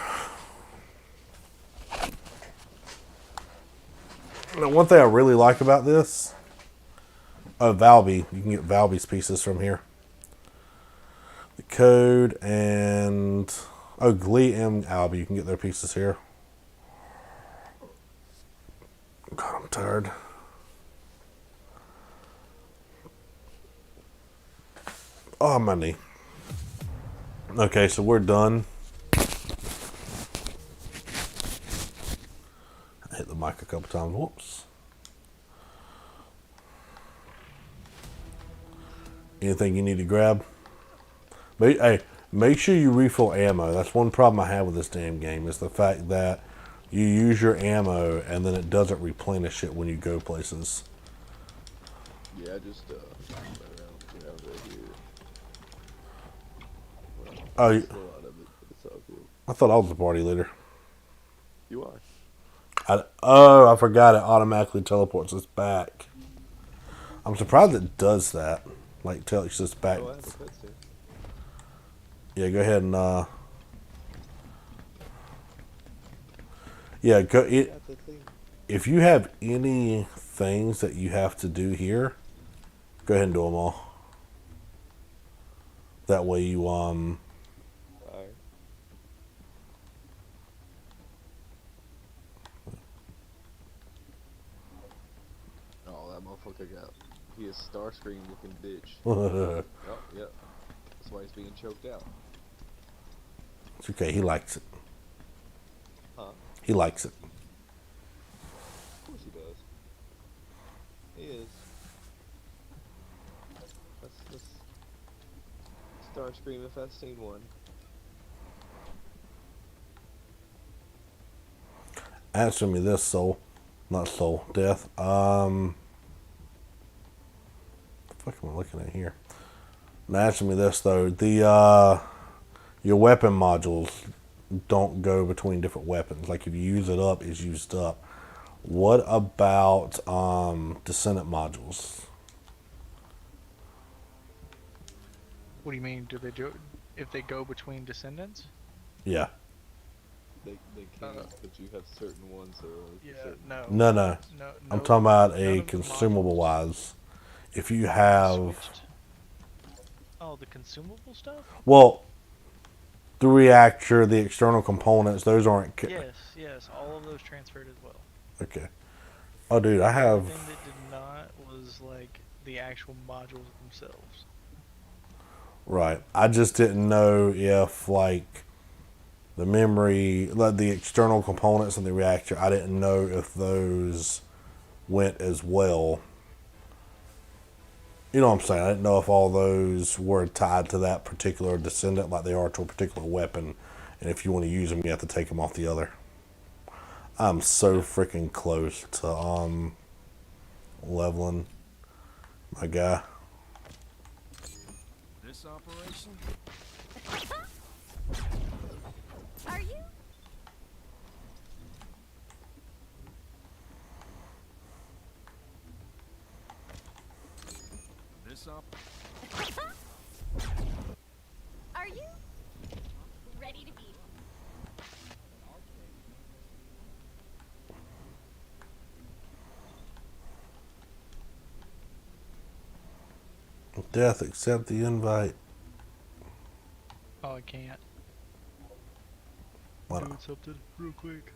Now, one thing I really like about this, Valby, you can get Valby's pieces from here. The code and Glee and Alby, you can get their pieces here. God, I'm tired. Oh, my knee. Okay, so we're done. I hit the mic a couple times. Whoops. Anything you need to grab? Hey, make sure you refill ammo. That's one problem I have with this damn game, is the fact that you use your ammo and then it doesn't replenish it when you go places. Yeah, I just around right here. Well, Oh, still out of it, but it's all good. I thought I was the party leader. You are. I forgot it automatically teleports us back. I'm surprised it does that. Like, takes us back. Oh, I have a cutscene. Yeah, go ahead and, yeah, go. That's the thing. If you have any things that you have to do here, go ahead and do them all. That way you, Alright. Oh, that motherfucker got. He is Starscream looking bitch. Oh, yep. That's why he's being choked out. it's okay. He likes it. Huh? He likes it. Of course he does. He is. That's Starscream if I've seen one. Answer me this, soul. Not soul. Death. What the fuck am I looking at here? Now answer me this, though. Your weapon modules don't go between different weapons. Like, if you use it up, it's used up. What about Descendant modules? What do you mean? Do they do if they go between descendants? Yeah. They can, but you have certain ones that are like Yeah, certain. No. No. I'm talking about none a of the consumable modules wise. If you have, switched. Oh, the consumable stuff? well, the reactor, the external components, those aren't. Yes, all of those transferred as well. Okay. Oh, dude, I The have. thing that did not was like the actual modules themselves. Right. I just didn't know if, like, the memory, like the external components in the reactor, I didn't know if those went as well. You know what I'm saying? I didn't know if all those were tied to that particular descendant like they are to a particular weapon. And if you want to use them, you have to take them off the other. I'm so freaking close to leveling my guy. This operation? Are you? This op. Are you? Ready to be. Death, accept the invite. Oh, I can't. Why Do not? something real quick.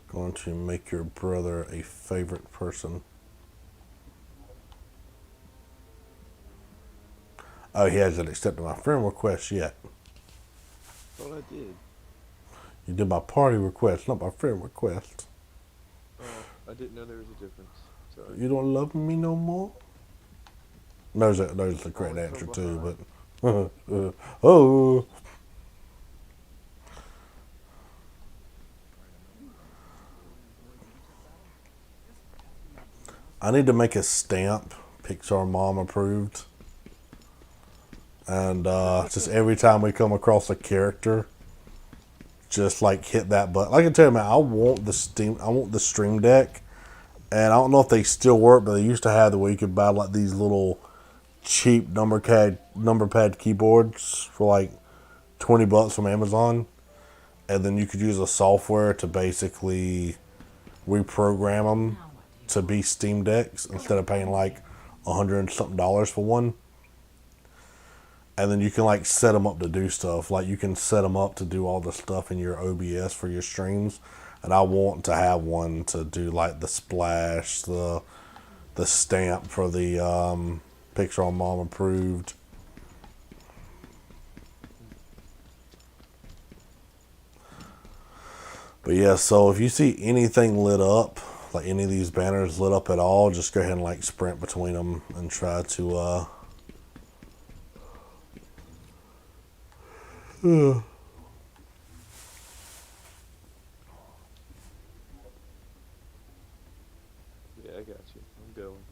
Going to make your brother a favorite person. Oh, he hasn't accepted my friend request yet. Thought I did. You did my party request, not my friend request. Oh, I didn't know there was a difference. Sorry. You don't love me no more? Knows the correct Always answer from too, behind. but oh. I need to make a stamp, Pixar Mom approved. And just every time we come across a character, just like hit that button. Like I tell you, man, I want the Stream Deck, and I don't know if they still work, but they used to have the where you could buy like these little cheap number pad keyboards for like $20 from Amazon, and then you could use a software to basically reprogram them to be Steam Decks instead of paying like $100 and something for one. and then you can like set them up to do stuff. Like you can set them up to do all the stuff in your OBS for your streams. And I want to have one to do like the splash, the stamp for the picture on mom approved. But yeah, so if you see anything lit up, like any of these banners lit up at all, just go ahead and like sprint between them and try to Yeah, I got you. I'm going.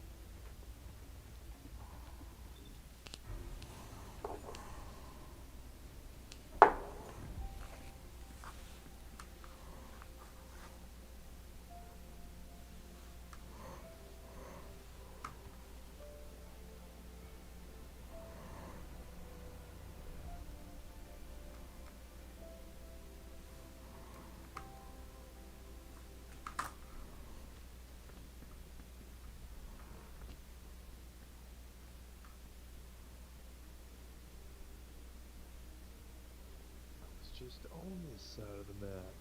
It's just on this side of the map.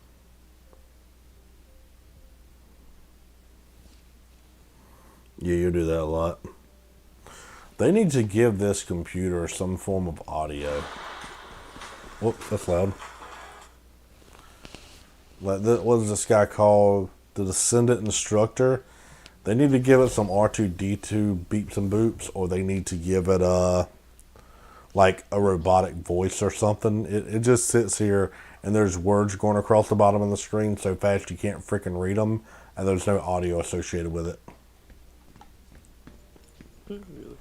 yeah, you do that a lot. They need to give this computer some form of audio. Whoops, that's loud. Like, what is this guy called? The Descendant Instructor. They need to give it some R2-D2 beeps and boops, or they need to give it like a robotic voice or something. It just sits here and there's words going across the bottom of the screen so fast you can't freaking read them, and there's no audio associated with it. Really?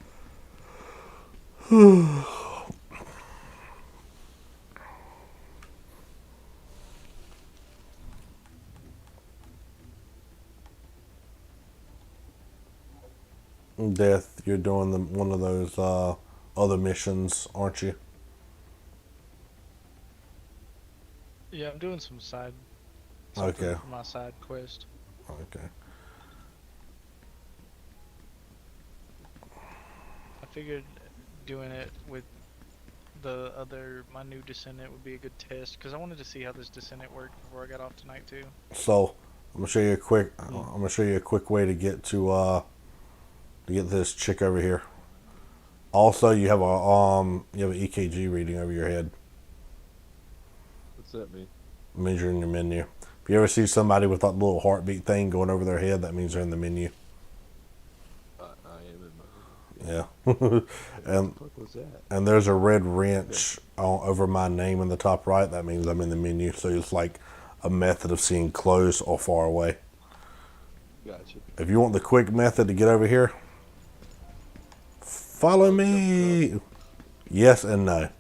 Death, you're doing one of those other missions, aren't you? Yeah, I'm doing some Okay. for my side quest. Okay. I figured doing it with my new Descendant would be a good test, because I wanted to see how this Descendant worked before I got off tonight too. So I'm gonna show you a quick. I'm gonna show you a quick way to get to get this chick over here. Also, you have an EKG reading over your head. What's that mean? Measuring your menu. If you ever see somebody with that little heartbeat thing going over their head, that means they're in the menu. I am in my. Yeah. What and the fuck was that? and there's a red wrench over my name in the top right. That means I'm in the menu. So it's like a method of seeing close or far away. Gotcha. If you want the quick method to get over here, follow me. Yes and no.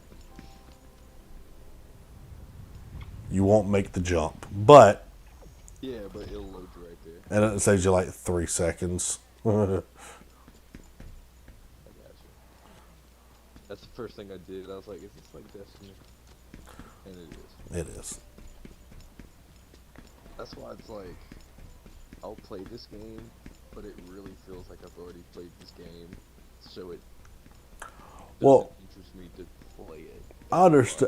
You won't make the jump, but Yeah, but it'll load you right there. and it saves you like 3 seconds. I got you. That's the first thing I did. I was like, is this like Destiny? And it is. It is. That's why it's like, I'll play this game, but it really feels like I've already played this game, so it doesn't Well, interest me to play it. I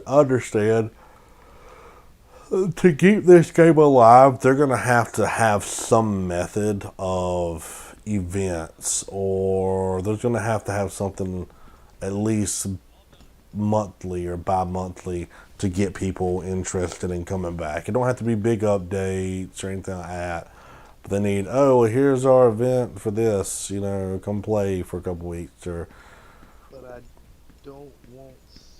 understand. To keep this game alive, they're going to have some method of events, or they're going to have something at least monthly or bi-monthly to get people interested in coming back. It don't have to be big updates or anything like that. But they need, here's our event for this, come play for a couple weeks. Or But I don't want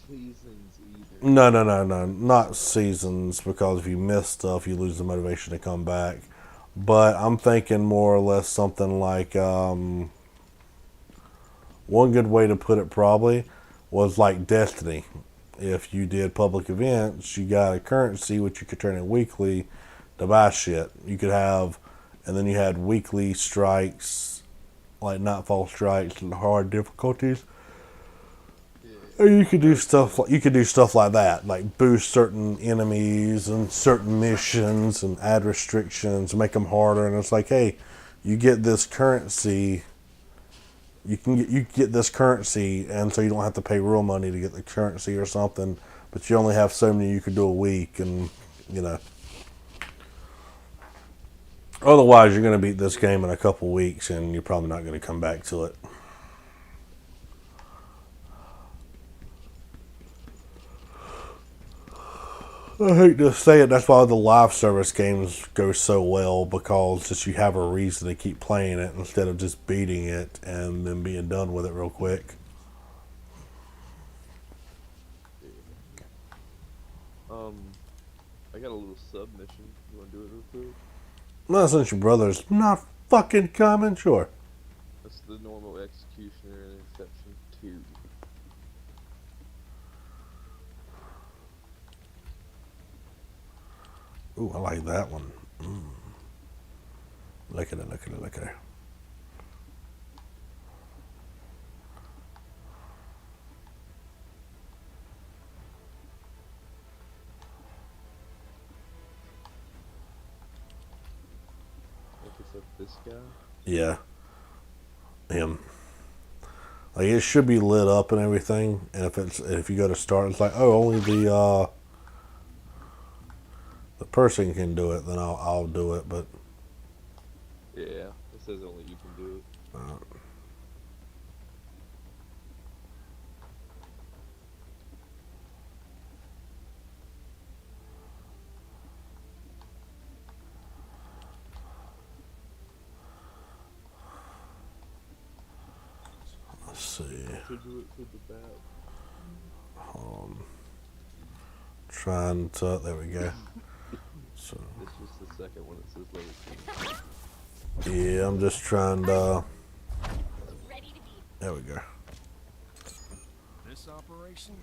seasons either. No, not seasons, because if you miss stuff, you lose the motivation to come back. But I'm thinking more or less something like, one good way to put it probably was like Destiny. If you did public events, you got a currency which you could turn in weekly to buy shit. You could have, and then you had weekly strikes, like nightfall strikes and hard difficulties. And you could do stuff like that, like boost certain enemies and certain missions and add restrictions, make them harder. And it's like, hey, you get this currency you get this currency, and so you don't have to pay real money to get the currency or something. But you only have so many you could do a week, and you know. Otherwise, you're going to beat this game in a couple weeks, and you're probably not going to come back to it. I hate to say it, that's why the live service games go so well, because just you have a reason to keep playing it instead of just beating it and then being done with it real quick. I got a little submission. You want to do it real quick? Well, since your brother's not fucking coming, sure. That's the normal executioner in Inception 2. Ooh, I like that one. Look at it, look at it, look at it. Like it's like this guy. Yeah. Him. Like, it should be lit up and everything, and if you go to start, it's like, oh, only the person can do it, then I'll do it, but Yeah, it says only you can do it. let's see. To do it for the bat. Trying to, there we go. So, It's just the second one that says level 2. yeah, I'm just trying to, there we go. This operation?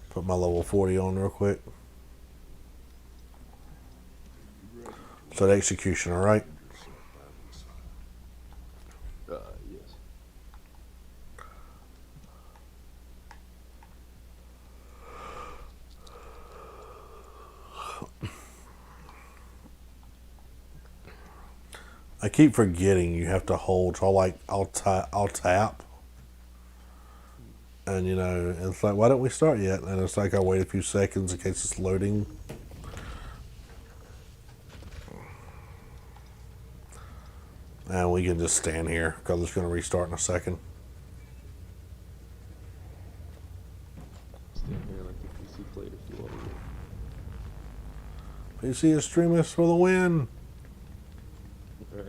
Put my level 40 on real quick. So the executioner, right? Yes. I keep forgetting you have to hold, so I'll tap. And you know, it's like, why don't we start yet? And it's like, I wait a few seconds in case it's loading. And we can just stand here, because it's going to restart in a second. Stand here like the PC players do all the PC extremists for the win. Right.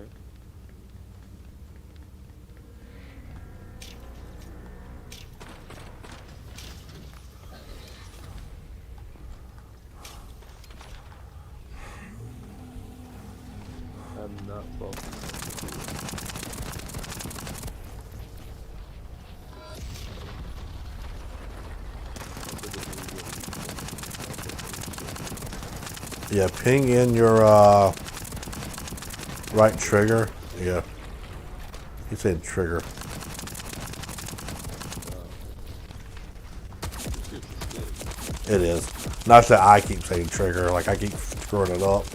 I'm not focused. Yeah, ping in your right trigger. Yeah. He said trigger. It is. Not that I keep saying trigger, like I keep screwing it up.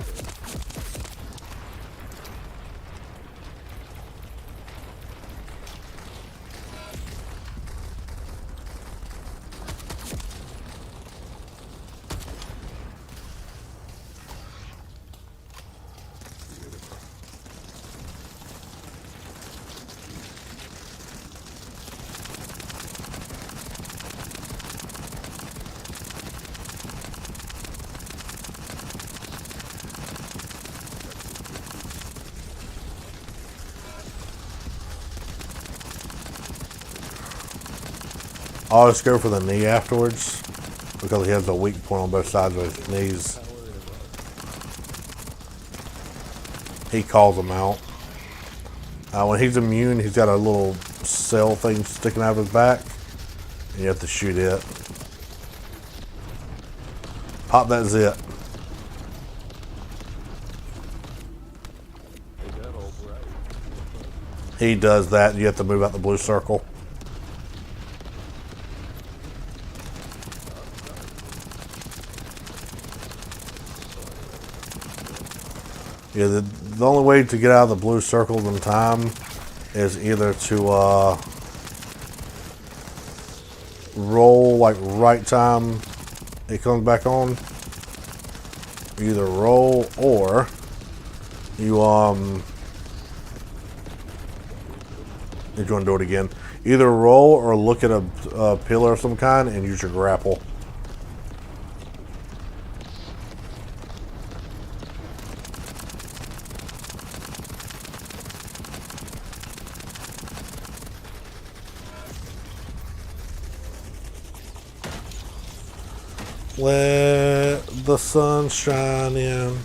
I'll just go for the knee afterwards, because he has a weak point on both sides of his knees. He calls them out. When he's immune, he's got a little cell thing sticking out of his back, and you have to shoot it. Pop that zit. He does that, and you have to move out the blue circle. Yeah, the only way to get out of the blue circle in time is either to roll like right time it comes back on. Either roll or you if you want to do it again, either roll or look at a pillar of some kind and use your grapple. Let the sun shine in.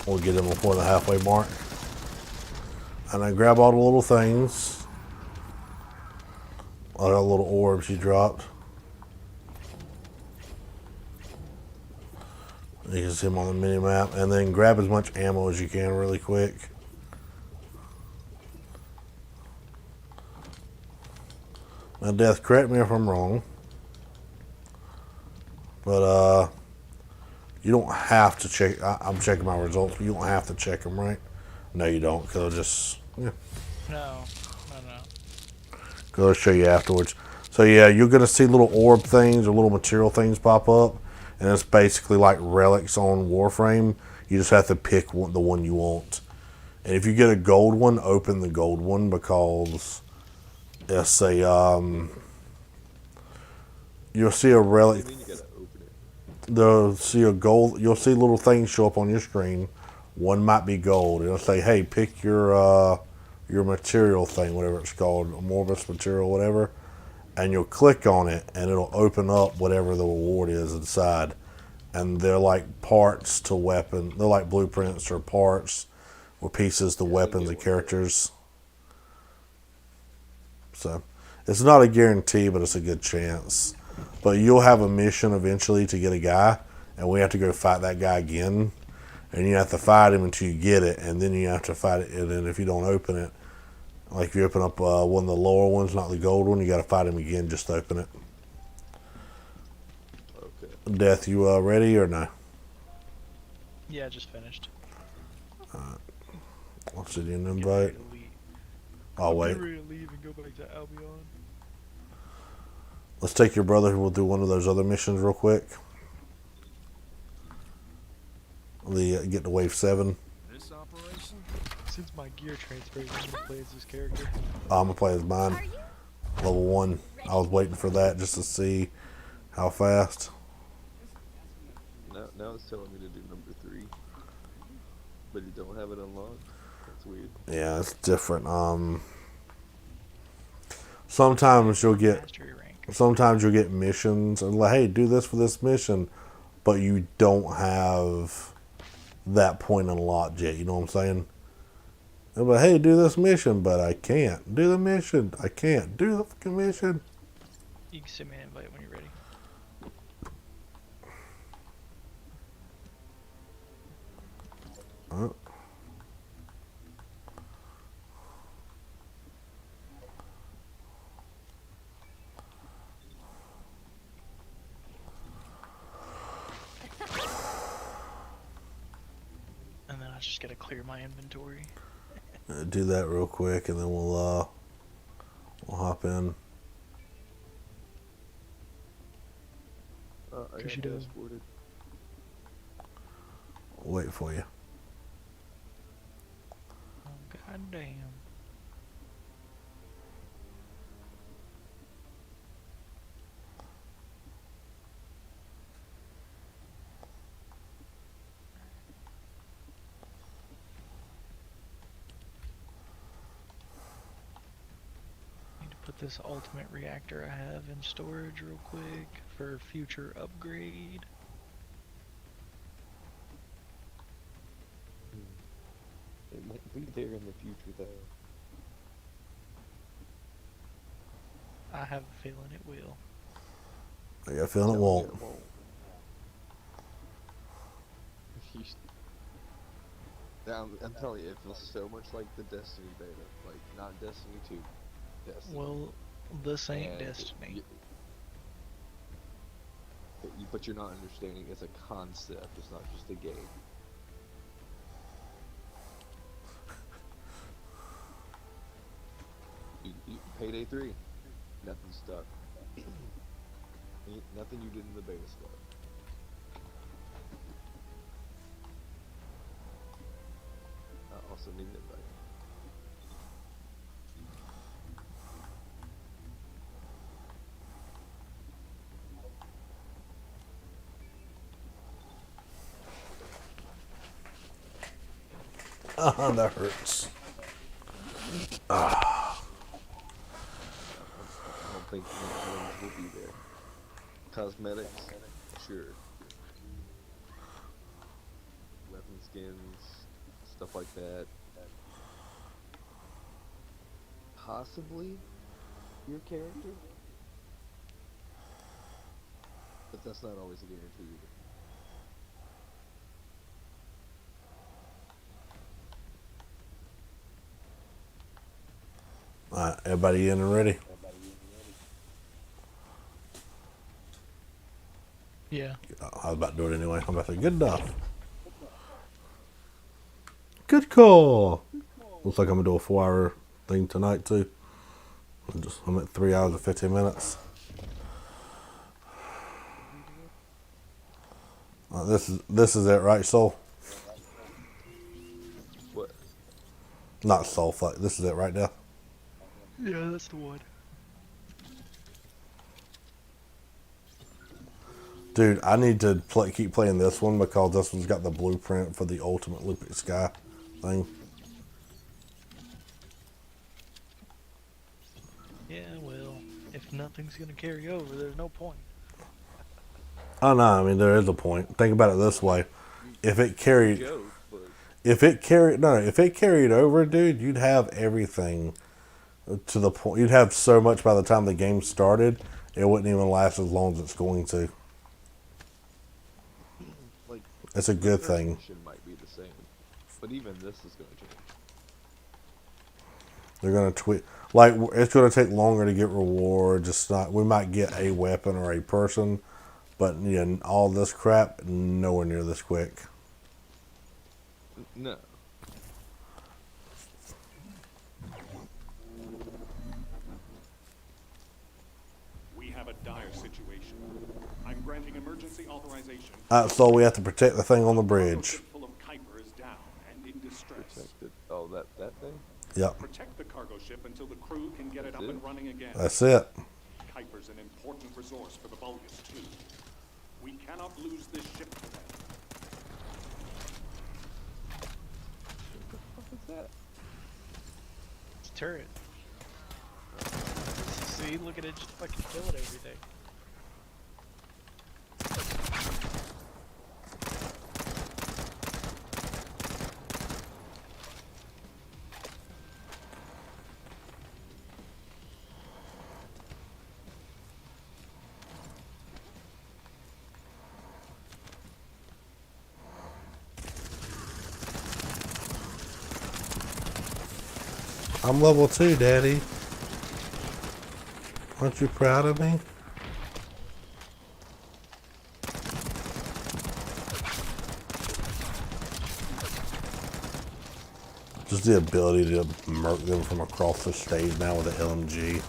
We'll get him before the halfway mark. And I grab all the little things. All the little orbs you dropped. You can see them on the mini map. And then grab as much ammo as you can really quick. Now, Death, correct me if I'm wrong. But, you don't have to check. I'm checking my results, but you don't have to check them, right? No, you don't, because I'll just, yeah. No. Because I'll show you afterwards. So, yeah, you're going to see little orb things or little material things pop up, and it's basically like relics on Warframe. You just have to pick the one you want. And if you get a gold one, open the gold one, because it's a, you'll see a relic. You'll see little things show up on your screen. One might be gold. It'll say, hey, pick your material thing, whatever it's called, Morbus material, whatever. And you'll click on it, and it'll open up whatever the reward is inside. And they're like parts to weapon. They're like blueprints or parts or pieces to weapons and characters. So it's not a guarantee, but it's a good chance. But you'll have a mission eventually to get a guy, and we have to go fight that guy again. And you have to fight him until you get it, and then you have to fight it. And then if you don't open it, like if you open up one of the lower ones, not the gold one, you got to fight him again just to open it. Okay. Death, you ready or no? Yeah, just finished. I'll send you an invite. I'll wait. Get ready to leave and go back to Albion. Let's take your brother. We'll do one of those other missions real quick. Get to wave 7. This operation? Since my gear transfers, I'm gonna play as this character. I'm gonna play as mine. Level 1. I was waiting for that just to see how fast. Now it's telling me to do number 3, but you don't have it unlocked. That's weird. Yeah, it's different. Sometimes you'll get Mastery rank. missions and like, hey, do this for this mission, but you don't have that point unlocked yet. You know what I'm saying? And like, hey, do this mission, but I can't do the mission. I can't do the fucking mission. You can send me an invite when you're ready. Oh. And then I just gotta clear my inventory. Do that real quick, and then we'll hop in. I Cause got you do. dashboarded. Wait for you. Oh, god damn. Need to put this ultimate reactor I have in storage real quick for future upgrade. It might be there in the future, though. I have a feeling it will. I got a feeling it won't. I'm telling you, it feels so much like the Destiny beta. Like, not Destiny 2. Destiny. Well, this ain't And Destiny. but you're not understanding it's a concept, it's not just a game. Payday 3, nothing stuck. Nothing you did in the beta stuff. I also need an invite. That hurts. I don't think the will be there. Cosmetics, sure. Weapon skins, stuff like that. Possibly your character, but that's not always a guarantee either. Alright, everybody in and ready? Yeah. I was about to do it anyway. I'm about to say, good enough. Good call. Looks like I'm gonna do a 4-hour thing tonight too. I'm at 3 hours and 15 minutes. This is it, right, Soul? What? Not Soul. Fuck. This is it right now. Yeah, that's the one. Dude, I need to keep playing this one because this one's got the blueprint for the ultimate Olympic Sky thing. Yeah, well, if nothing's gonna carry over, there's no point. Oh no, I mean there is a point. Think about it this way: if it carried over, dude, you'd have everything to the point. You'd have so much by the time the game started, it wouldn't even last as long as it's going to. Like, It's a good thing. Might be the same, but even this is going to change. They're gonna tweak. Like it's gonna take longer to get rewards. It's not. We might get a weapon or a person, but you know, all this crap nowhere near this quick. No. We have a dire situation. I'm granting emergency authorization. So we have to protect the thing on the bridge. Full of Kuiper is down and in distress. Protected. Oh, that Yep. Protect the cargo ship until the crew can get it up That's and it? running again. That's it. Kuiper's an important resource for the Vulgus, too. We cannot lose this ship to them. What is that? It's a turret. See, look at it just fucking killing everything. I'm level 2, Daddy. Aren't you proud of me? Just the ability to murk them from across the stage now with the LMG.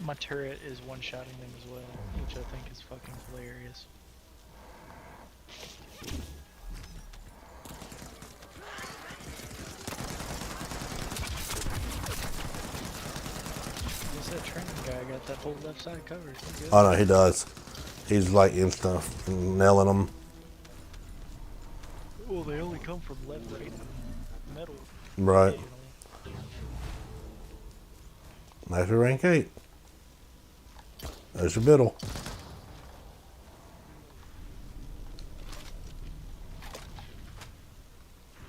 My turret is one-shotting them as well, which I think is fucking hilarious. What's that training guy got that whole left side covered? He good? Oh no, he does. He's like instant nailing them. Well, they only come from left, right, and metal. Right. occasionally. That's your rank 8. There's your middle.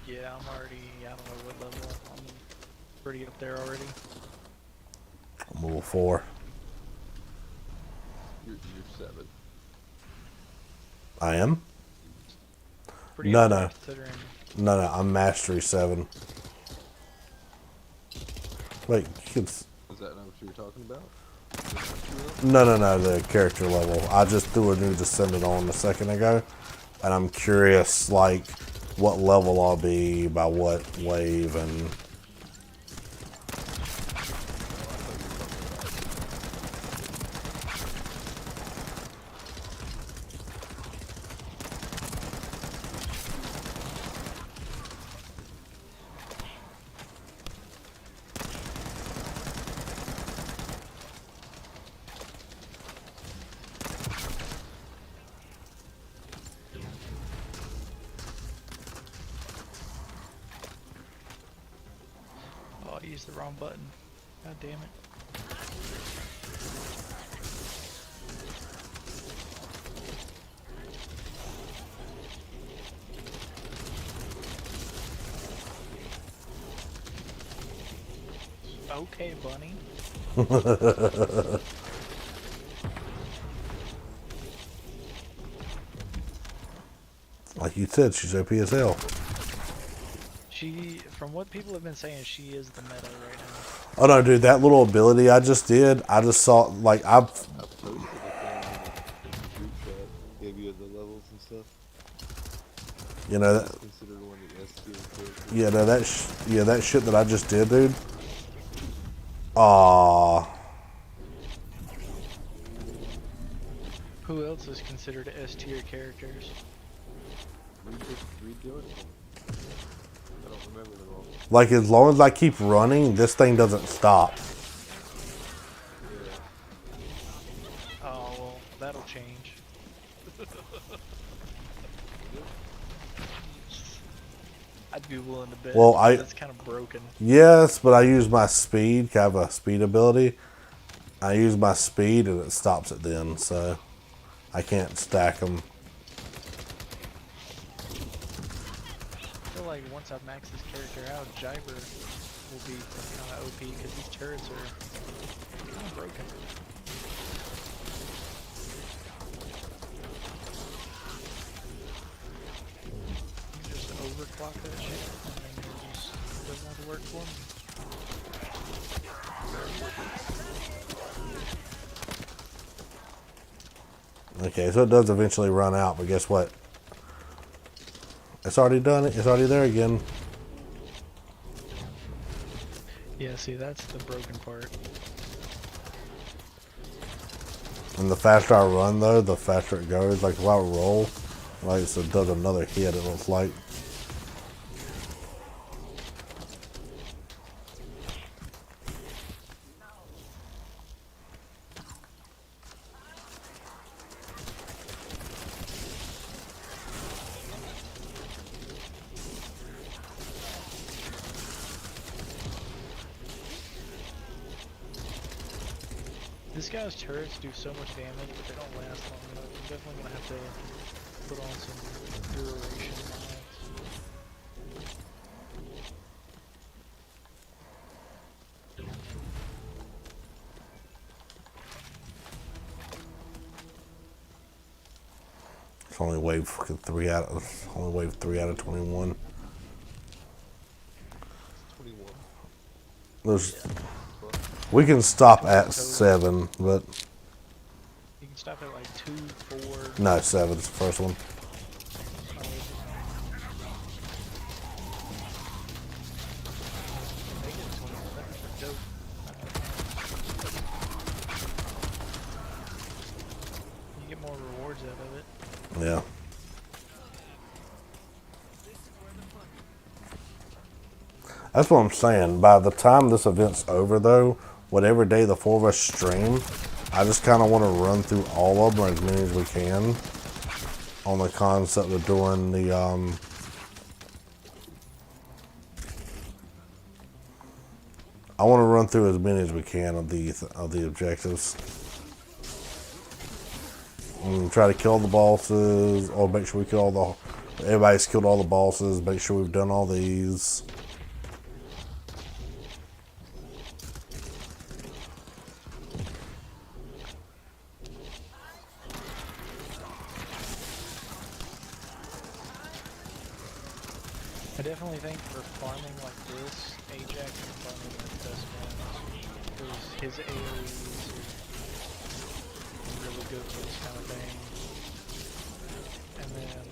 Yeah, I'm already, I don't know what level. I'm pretty up there already. I'm level 4. You're 7. I am? Pretty No, up there no. considering. No, I'm mastery 7. Wait, kids. Is that not what you were talking about? No, the character level. I just threw a new Descendant on a second ago, and I'm curious, like, what level I'll be by what wave and. Oh, I used the wrong button. God damn it. Okay, bunny. Like you said, she's OP as hell. She, from what people have been saying, she is the meta right now. Oh no, dude, that little ability I just did, I just saw, like, I've posted a thing in the group chat, gave you the levels and stuff. you know, That's considered one of the S tier characters. yeah, no, that shit that I just did, dude. Aww. Who else is considered S tier characters? Redo it. I don't remember them all. Like, as long as I keep running, this thing doesn't stop. Oh, well, that'll change. I'd be willing to bet. Well, That's kind of broken. Yes, but I use my speed. I have a speed ability. I use my speed and it stops it then, so I can't stack them. I feel like once I max this character out, Jyber will be kind of OP because these turrets are kind of broken. You just overclock that shit and then it just does not to work for me. Okay, so it does eventually run out, but guess what? It's already done it. It's already there again. Yeah, see, that's the broken part. And the faster I run, though, the faster it goes. Like, if I roll, like, so it does another hit, it looks like. This guy's turrets do so much damage, but they don't last long enough. I'm definitely gonna have to put on some duration mods. It's only wave fucking 3 out of, only wave 3 out of 21. 21. There's, we can stop at 7, but You can stop at like 2, 4. no, 7 is the first one. Make it 27 for dope. You get more rewards out of it. Yeah. That's what I'm saying. By the time this event's over, though, whatever day the 4 of us stream, I just kind of want to run through all of them, or as many as we can, on the concept of doing the, I want to run through as many as we can of the objectives. And try to kill the bosses, or make sure we kill all the, everybody's killed all the bosses, make sure we've done all these. I definitely think for farming like this, Ajax and farming are the best ones. Because his AoEs are really good for this kind of thing. And then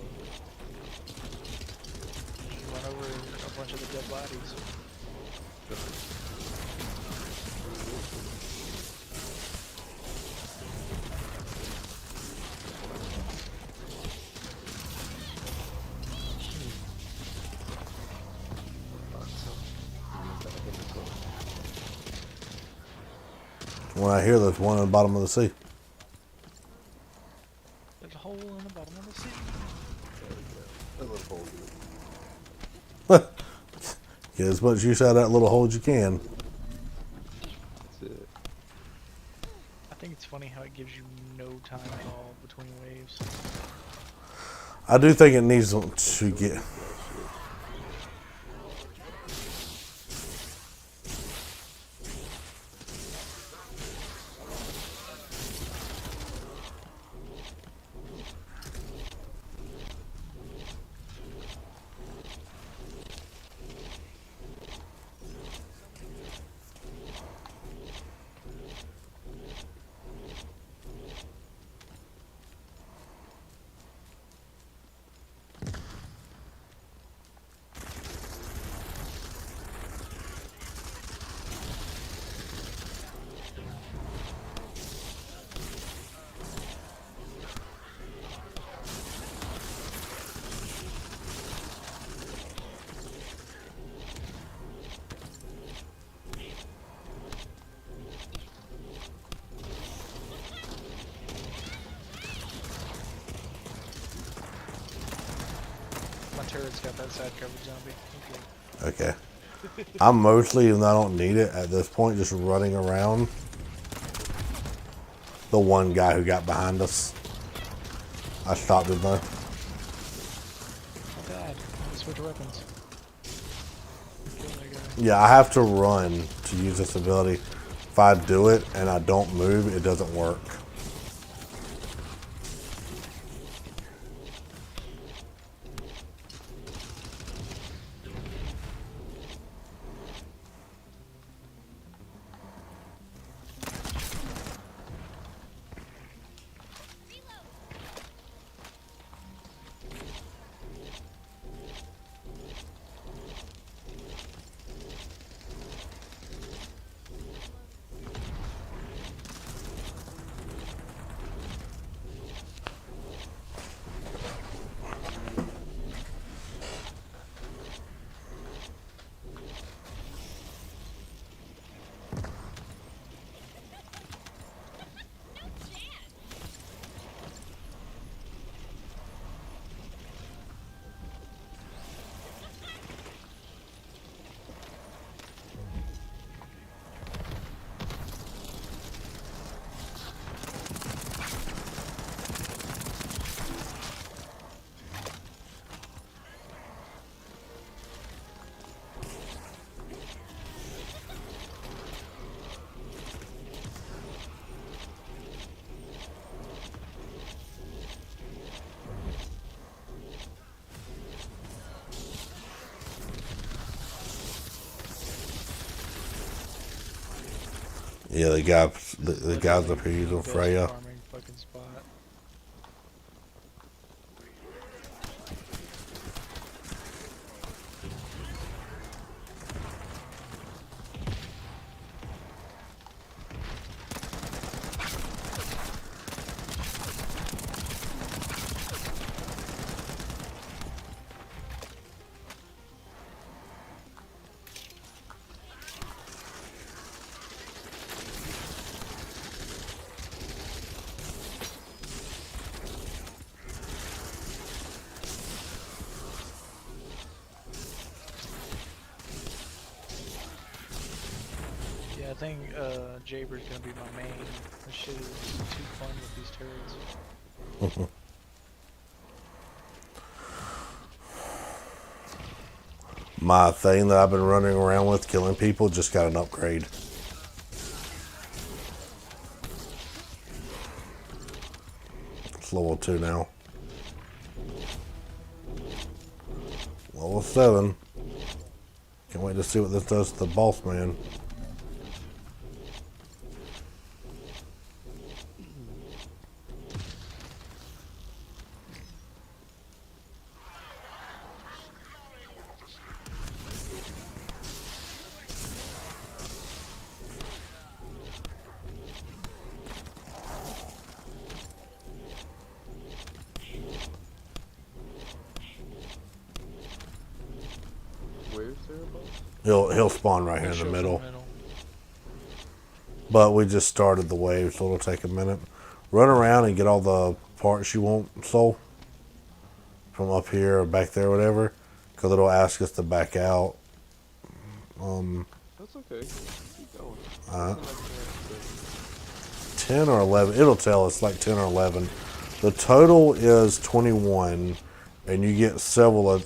just run over a bunch of the dead bodies. When I hear there's one in the bottom of the sea. There's a hole in the bottom of the sea. A little hole. Get as much use out of that little hole as you can. That's it. I think it's funny how it gives you no time at all between waves. I do think it needs to get. My turret's got that side covered zombie. Okay. Okay. I'm mostly, even though I don't need it at this point, just running around. The one guy who got behind us. I stopped him though. Not bad. Switch weapons. Kill that guy. Yeah, I have to run to use this ability. If I do it and I don't move, it doesn't work. Yeah, the guys up here using Best Freya. farming fucking spot. Yeah, I think Jaber's gonna be my main. This shit is too fun with these turrets. My thing that I've been running around with killing people just got an upgrade. It's level 2 now. Level 7. Can't wait to see what this does to the boss man. Where's there a boss? He'll spawn right here in Shows the middle. But we just started the wave, so it'll take a minute. Run around and get all the parts you want, Soul. From up here or back there, whatever. Because it'll ask us to back out. That's okay. Keep going. Uh, Nothing like that. 10 or 11. It'll tell us like 10 or 11. The total is 21. And you get several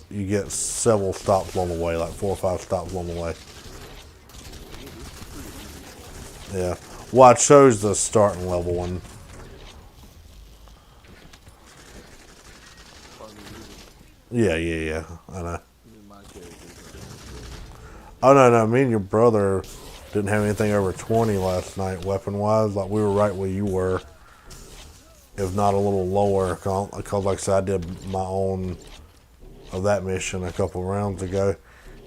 stops along the way, like 4 or 5 stops along the way. Yeah. Well, I chose the starting level one. Yeah. I know. Oh, no. Me and your brother didn't have anything over 20 last night, weapon-wise. Like, we were right where you were. If not a little lower. Because, like I said, I did my own of that mission a couple rounds ago.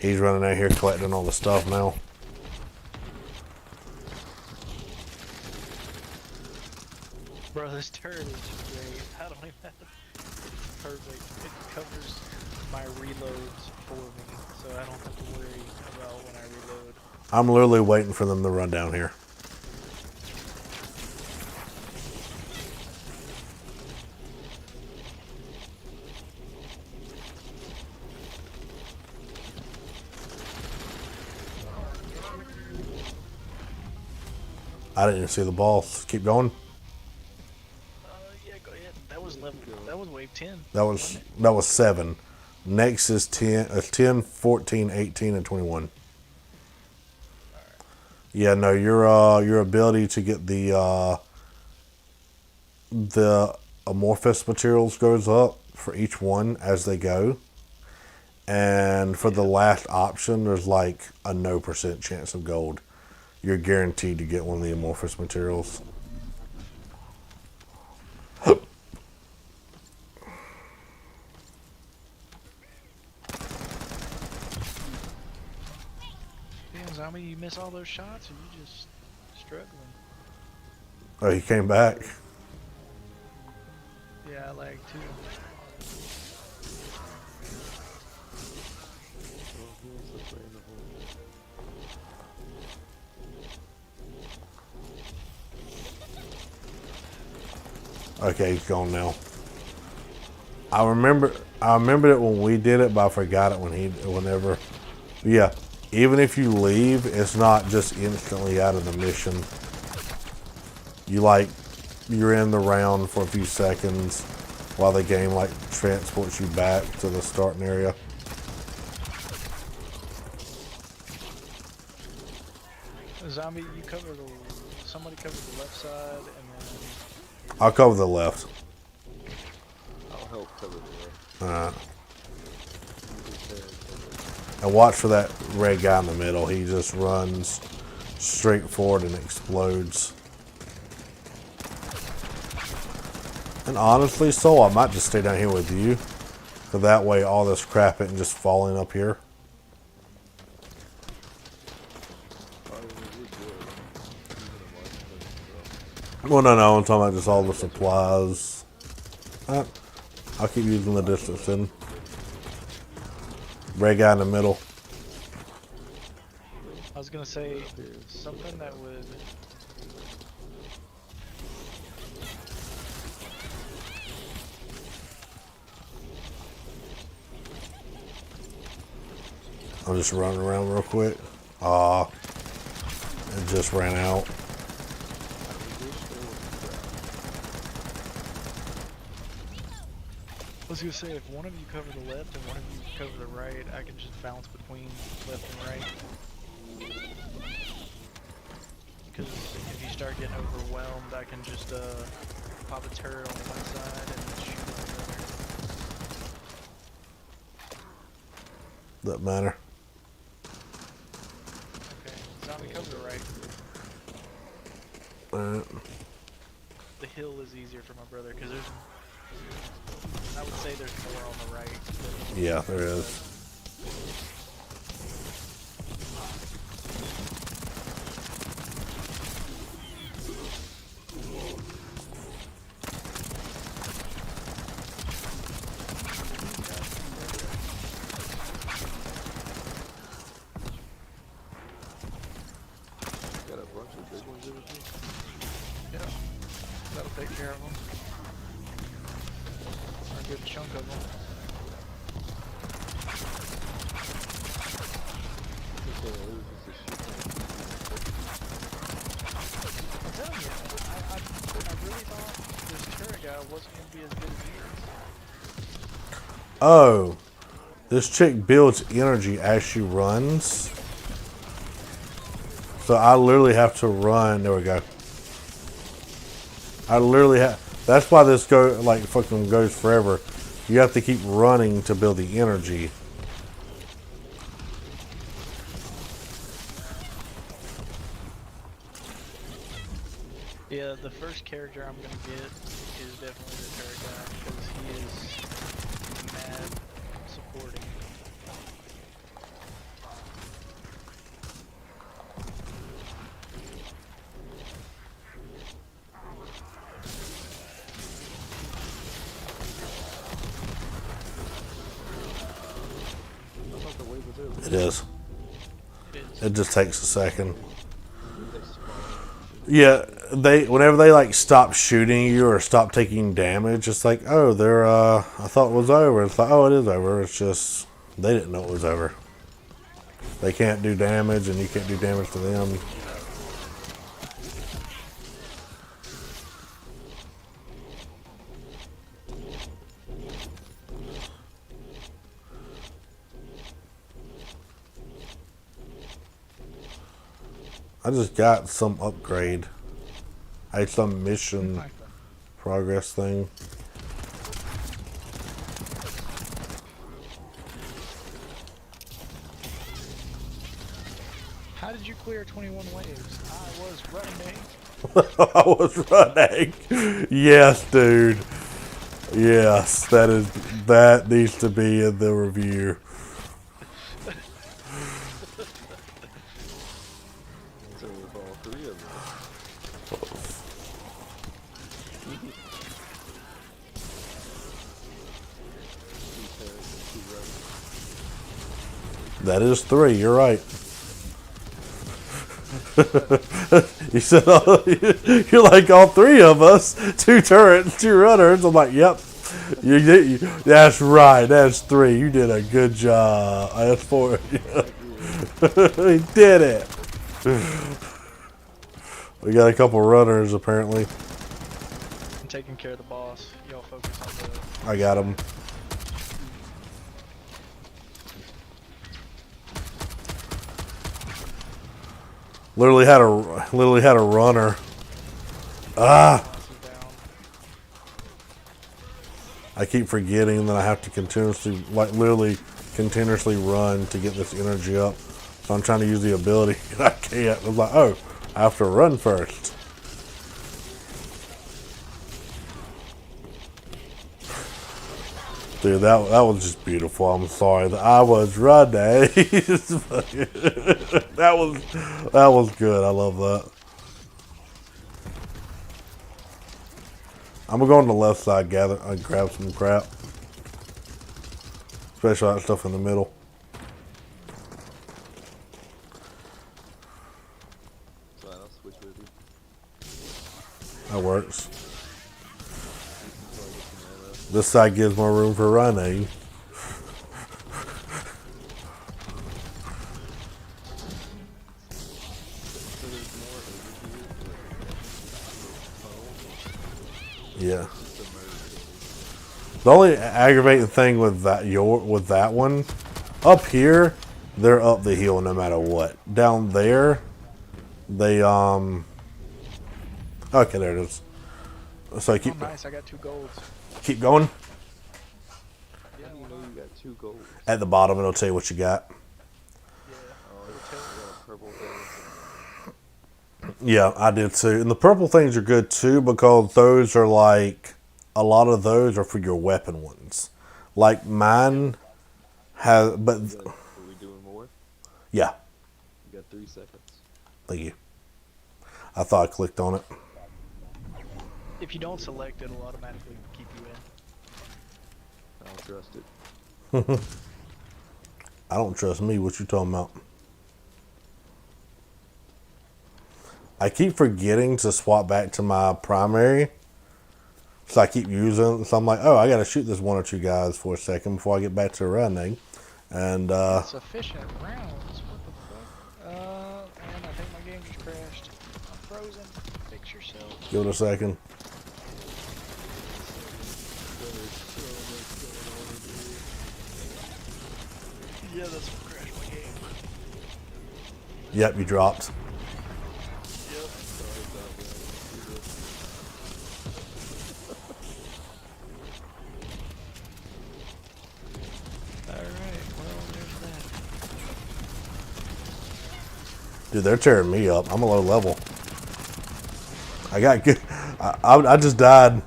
He's running out here collecting all the stuff now. Bro, this turret is great. I don't even have to. It's perfect. It covers my reloads for me, so I don't have to worry about when I reload. I'm literally waiting for them to run down here. I didn't even see the boss. Keep going. Yeah, go ahead. That was level. That was wave 10. That was 7. Next is 10, 14, 18, and 21. Yeah, no, your ability to get the amorphous materials goes up for each one as they go. And for the last option, there's like a no % chance of gold. You're guaranteed to get one of the amorphous materials. Damn, zombie, you miss all those shots, or you just struggling? Oh, he came back. Yeah, I lag too. Okay, he's gone now. I remembered it when we did it, but I forgot it whenever. Yeah, even if you leave, it's not just instantly out of the mission. You're in the round for a few seconds while the game transports you back to the starting area. Zombie, somebody covered the left side, and then I'll cover the left. I'll help cover the way. Alright. And watch for that red guy in the middle. He just runs straight forward and explodes. And honestly, Soul, I might just stay down here with you. So that way all this crap isn't just falling up here. Well, no, I'm talking about just all the supplies. I'll keep using the distance then. Red guy in the middle. I was gonna say something that would. I'm just running around real quick. It just ran out. I was gonna say, if one of you cover the left and one of you cover the right, I can just bounce between left and right. Because if you start getting overwhelmed, I can just pop a turret on one side and then shoot on the other. Doesn't matter. Okay, zombie cover the right. Alright. The hill is easier for my brother because there's. I would say there's more on the right. Yeah, there is. Got a bunch of big ones over here. Yeah, that'll take care of them. A good chunk of them. I'm telling you, I really thought this turret guy wasn't going to be as good as he is. Oh, this chick builds energy as she runs. So I literally have to run. There we go. I literally have. That's why this fucking goes forever. You have to keep running to build the energy. Yeah, the first character I'm going to get is definitely the turret guy because he is mad supporting. It is. It is. It just takes a second. Yeah, whenever they stop shooting you or stop taking damage, it's like, oh, they're I thought it was over. It's like, oh, it is over. It's just they didn't know it was over. They can't do damage, and you can't do damage to them. I just got some upgrade. I had some mission progress thing. How did you clear 21 waves? I was running. I was running. Yes, dude. Yes, that needs to be in the review. So with all three of them. That is 3. You're right. You said you're like all 3 of us. 2 turrets, 2 runners. I'm like, yep. You did. That's right. That's 3. You did a good job. That's 4. We did it. We got a couple runners apparently. I'm taking care of the boss. Y'all focus on the. I got him. Literally had a runner. Ah! I keep forgetting that I have to continuously, literally continuously run to get this energy up. So I'm trying to use the ability. And I can't. I'm like, oh, I have to run first. Dude, that was just beautiful. I'm sorry. I was running. that was good. I love that. I'm gonna go on the left side, grab some crap. Especially that stuff in the middle. So I'll switch with you. That works. This side gives more room for running. So there's more over here. Yeah. The only aggravating thing with that one, up here, they're up the hill no matter what. Down there, they okay, there it is. So Oh, nice! I got 2 golds. keep going. How do you know you got 2 golds? At the bottom, it'll tell you what you got. Oh, it'll tell you got a purple thing. Yeah, I did too. And the purple things are good too because those are like a lot of those are for your weapon ones. Like mine has, but Are we doing more? yeah, You got 3 seconds. thank you. I thought I clicked on it. If you don't select, it'll automatically keep you in. I don't trust it. I don't trust me. What you talking about? I keep forgetting to swap back to my primary. So I keep using, so I'm like, oh, I gotta shoot this 1 or 2 guys for a second before I get back to running. And Sufficient rounds. What the fuck? Man, I think my game just crashed. I'm frozen. Fix yourself. give it a second. Yeah, that's what crashed my game. Yep, you dropped. Yep. Alright, well, there's that. Dude, they're tearing me up. I'm a low level. I got good. I just died.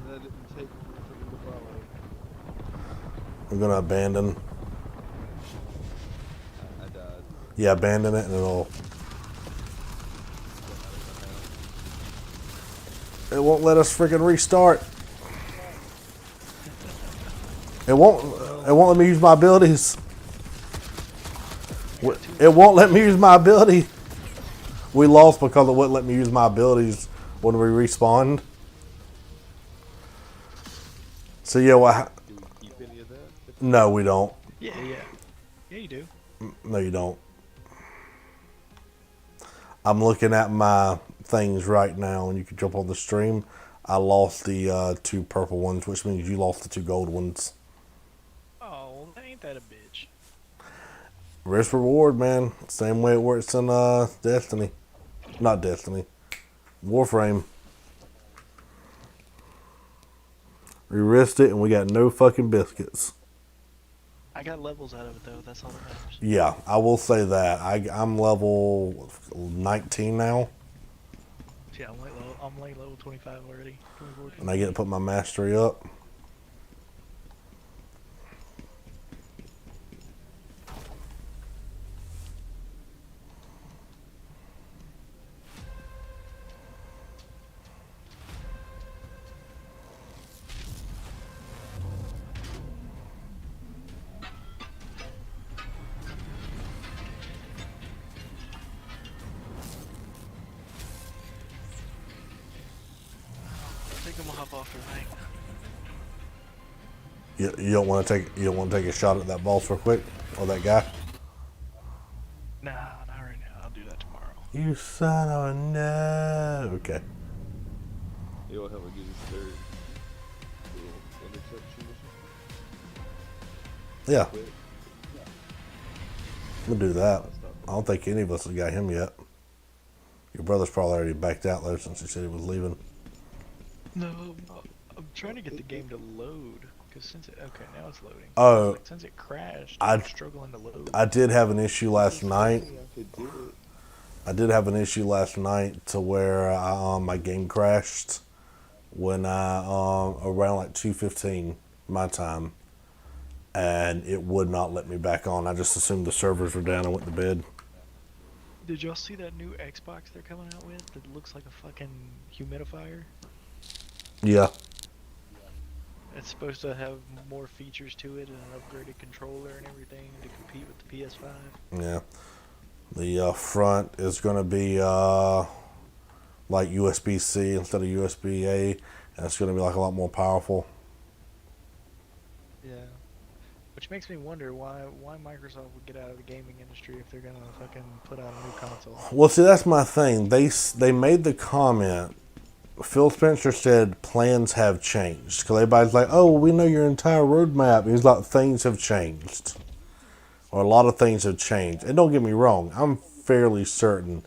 That didn't take me from the follow. I'm gonna abandon. I died. Yeah, abandon it and it'll. It won't let us freaking restart. It won't. It won't let me use my abilities. It won't let me use my ability. We lost because it wouldn't let me use my abilities when we respawned. So yeah, what? Do we keep any of that? No, we don't. Yeah. Yeah, you do. No, you don't. I'm looking at my things right now, and you can jump on the stream. I lost the 2 purple ones, which means you lost the 2 gold ones. Oh, ain't that a bitch? Risk reward, man. Same way it works in Destiny. Not Destiny. Warframe. We risked it, and we got no fucking biscuits. I got levels out of it though. That's all that matters. Yeah, I will say that. I'm level 19 now, Yeah, I'm like level 25 already. 24. and I get to put my mastery up. I think I'm gonna hop off tonight. You don't want to take a shot at that boss real quick, or that guy. Nah, not right now. I'll do that tomorrow. You son of a no. Okay. You'll have a good third little interception mission. Yeah, Quick. we'll do that. I don't think any of us have got him yet. Your brother's probably already backed out though, since he said he was leaving. No, I'm trying to get the game to load Because since it, okay, now it's loading. Oh, Like, since it crashed, I- I'm struggling to load. I did have an issue last night. I could do it. I did have an issue last night to where my game crashed when I around like 2:15 my time, and it would not let me back on. I just assumed the servers were down and went to bed. Did y'all see that new Xbox they're coming out with that looks like a fucking humidifier? Yeah, It's supposed to have more features to it and an upgraded controller and everything to compete with the PS5. yeah. The front is going to be like USB-C instead of USB-A, and it's going to be like a lot more powerful. Yeah. Which makes me wonder why Microsoft would get out of the gaming industry if they're gonna fucking put out a new console. Well, see, that's my thing. They made the comment. Phil Spencer said plans have changed because everybody's like, "Oh, well, we know your entire roadmap." He's like, "Things have changed, or a lot of things have changed." And don't get me wrong, I'm fairly certain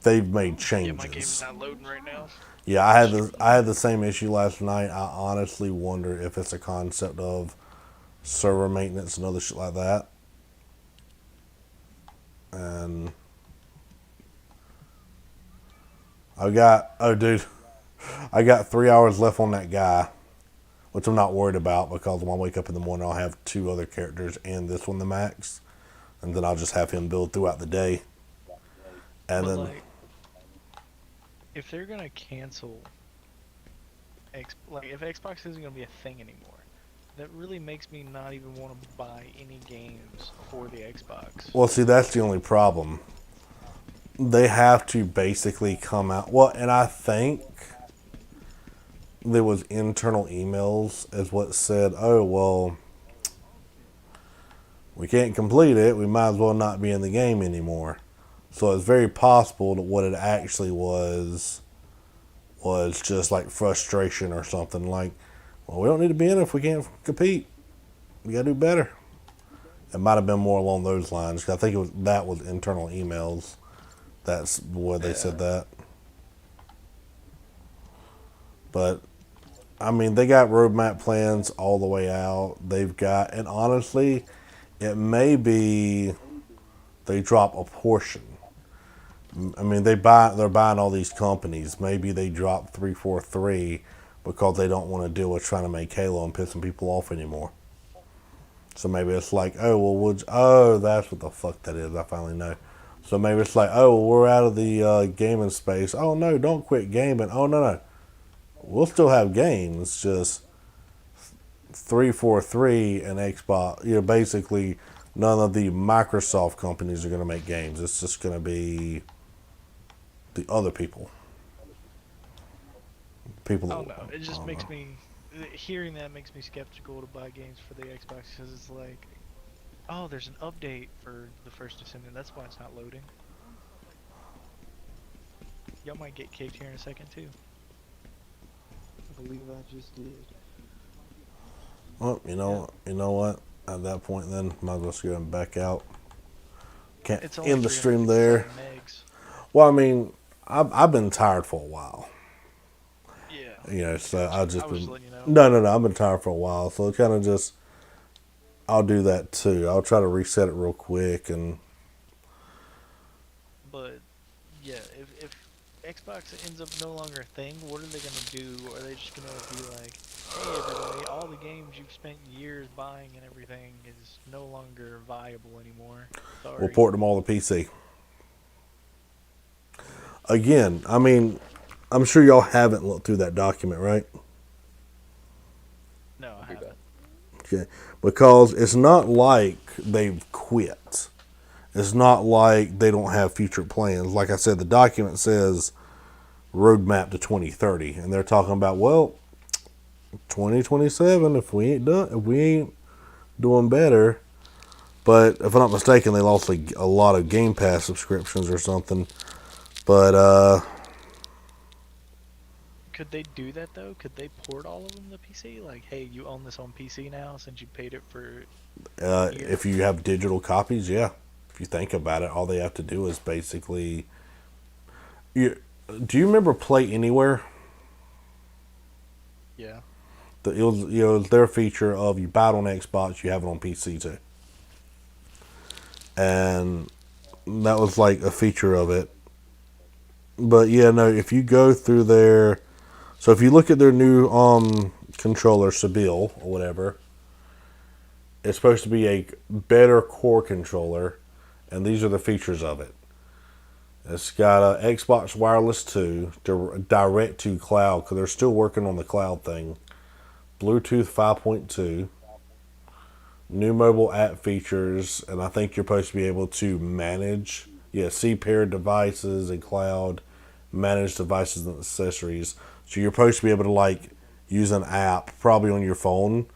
they've made changes. Yeah, my game's not loading right now. Yeah, I had the same issue last night. I honestly wonder if it's a concept of server maintenance and other shit like that. And I got 3 hours left on that guy, which I'm not worried about because when I wake up in the morning, I'll have 2 other characters and this one the max, and then I'll just have him build throughout the day. And But then like, if they're gonna cancel if Xbox isn't gonna be a thing anymore, that really makes me not even want to buy any games for the Xbox. well, see, that's the only problem. They have to basically come out. Well, and I think there was internal emails as what said, "Oh, well, we can't complete it. We might as well not be in the game anymore." So it's very possible that what it actually was just like frustration or something. Like, well, we don't need to be in it if we can't compete. We got to do better. It might have been more along those lines. 'Cause I think that was internal emails. That's where they said that. But I mean, they got roadmap plans all the way out. They've got, and honestly, it may be they drop a portion. I mean, they're buying all these companies. Maybe they drop 343 because they don't want to deal with trying to make Halo and pissing people off anymore. So maybe it's like, oh, well, that's what the fuck that is. I finally know. So maybe it's like, oh, well, we're out of the gaming space. Oh, no, don't quit gaming. Oh, no. We'll still have games, just 343 and Xbox. You know, basically, none of the Microsoft companies are going to make games. It's just going to be the other people. People. I don't know. It just makes me hearing that makes me skeptical to buy games for the Xbox because it's like, oh, there's an update for the First Descendant. That's why it's not loading. Y'all might get kicked here in a second too. I believe I just did. Well, you know what? At that point, then might as well just go and back out. Can't It's only end the stream there. 357 megs. Well, I mean, I've been tired for a while. Yeah. You know, so I've just I was been. letting you know. No. I've been tired for a while, so it kind of just. I'll do that too. I'll try to reset it real quick and. But yeah, if Xbox ends up no longer a thing, what are they gonna do? Are they just gonna be like, hey everybody, all the games you've spent years buying and everything is no longer viable anymore. Sorry. We'll port them all to PC. Again, I mean, I'm sure y'all haven't looked through that document, right? No, I haven't. Okay, because it's not like they've quit. It's not like they don't have future plans. Like I said, the document says roadmap to 2030, and they're talking about, well, 2027 if we ain't doing better. But if I'm not mistaken, they lost a lot of Game Pass subscriptions or something. But Could they do that though? Could they port all of them to PC? Like, hey, you own this on PC now since you paid it for. if you have digital copies, yeah. If you think about it, all they have to do is basically. Do you remember Play Anywhere? Yeah. it was their feature of you buy it on Xbox, you have it on PC too, and that was like a feature of it. But yeah, no, if you go through there, so if you look at their new controller, Sebille or whatever, it's supposed to be a better core controller, and these are the features of it. It's got a Xbox Wireless 2, direct to cloud, because they're still working on the cloud thing. Bluetooth 5.2, new mobile app features, and I think you're supposed to be able to manage, see paired devices and cloud, manage devices and accessories. So you're supposed to be able to like use an app, probably on your phone.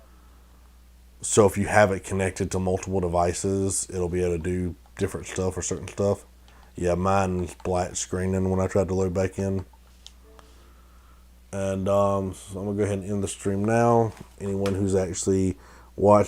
So if you have it connected to multiple devices, it'll be able to do different stuff or certain stuff. Yeah, mine's black screening when I tried to load back in. And so I'm going to go ahead and end the stream now. Anyone who's actually watched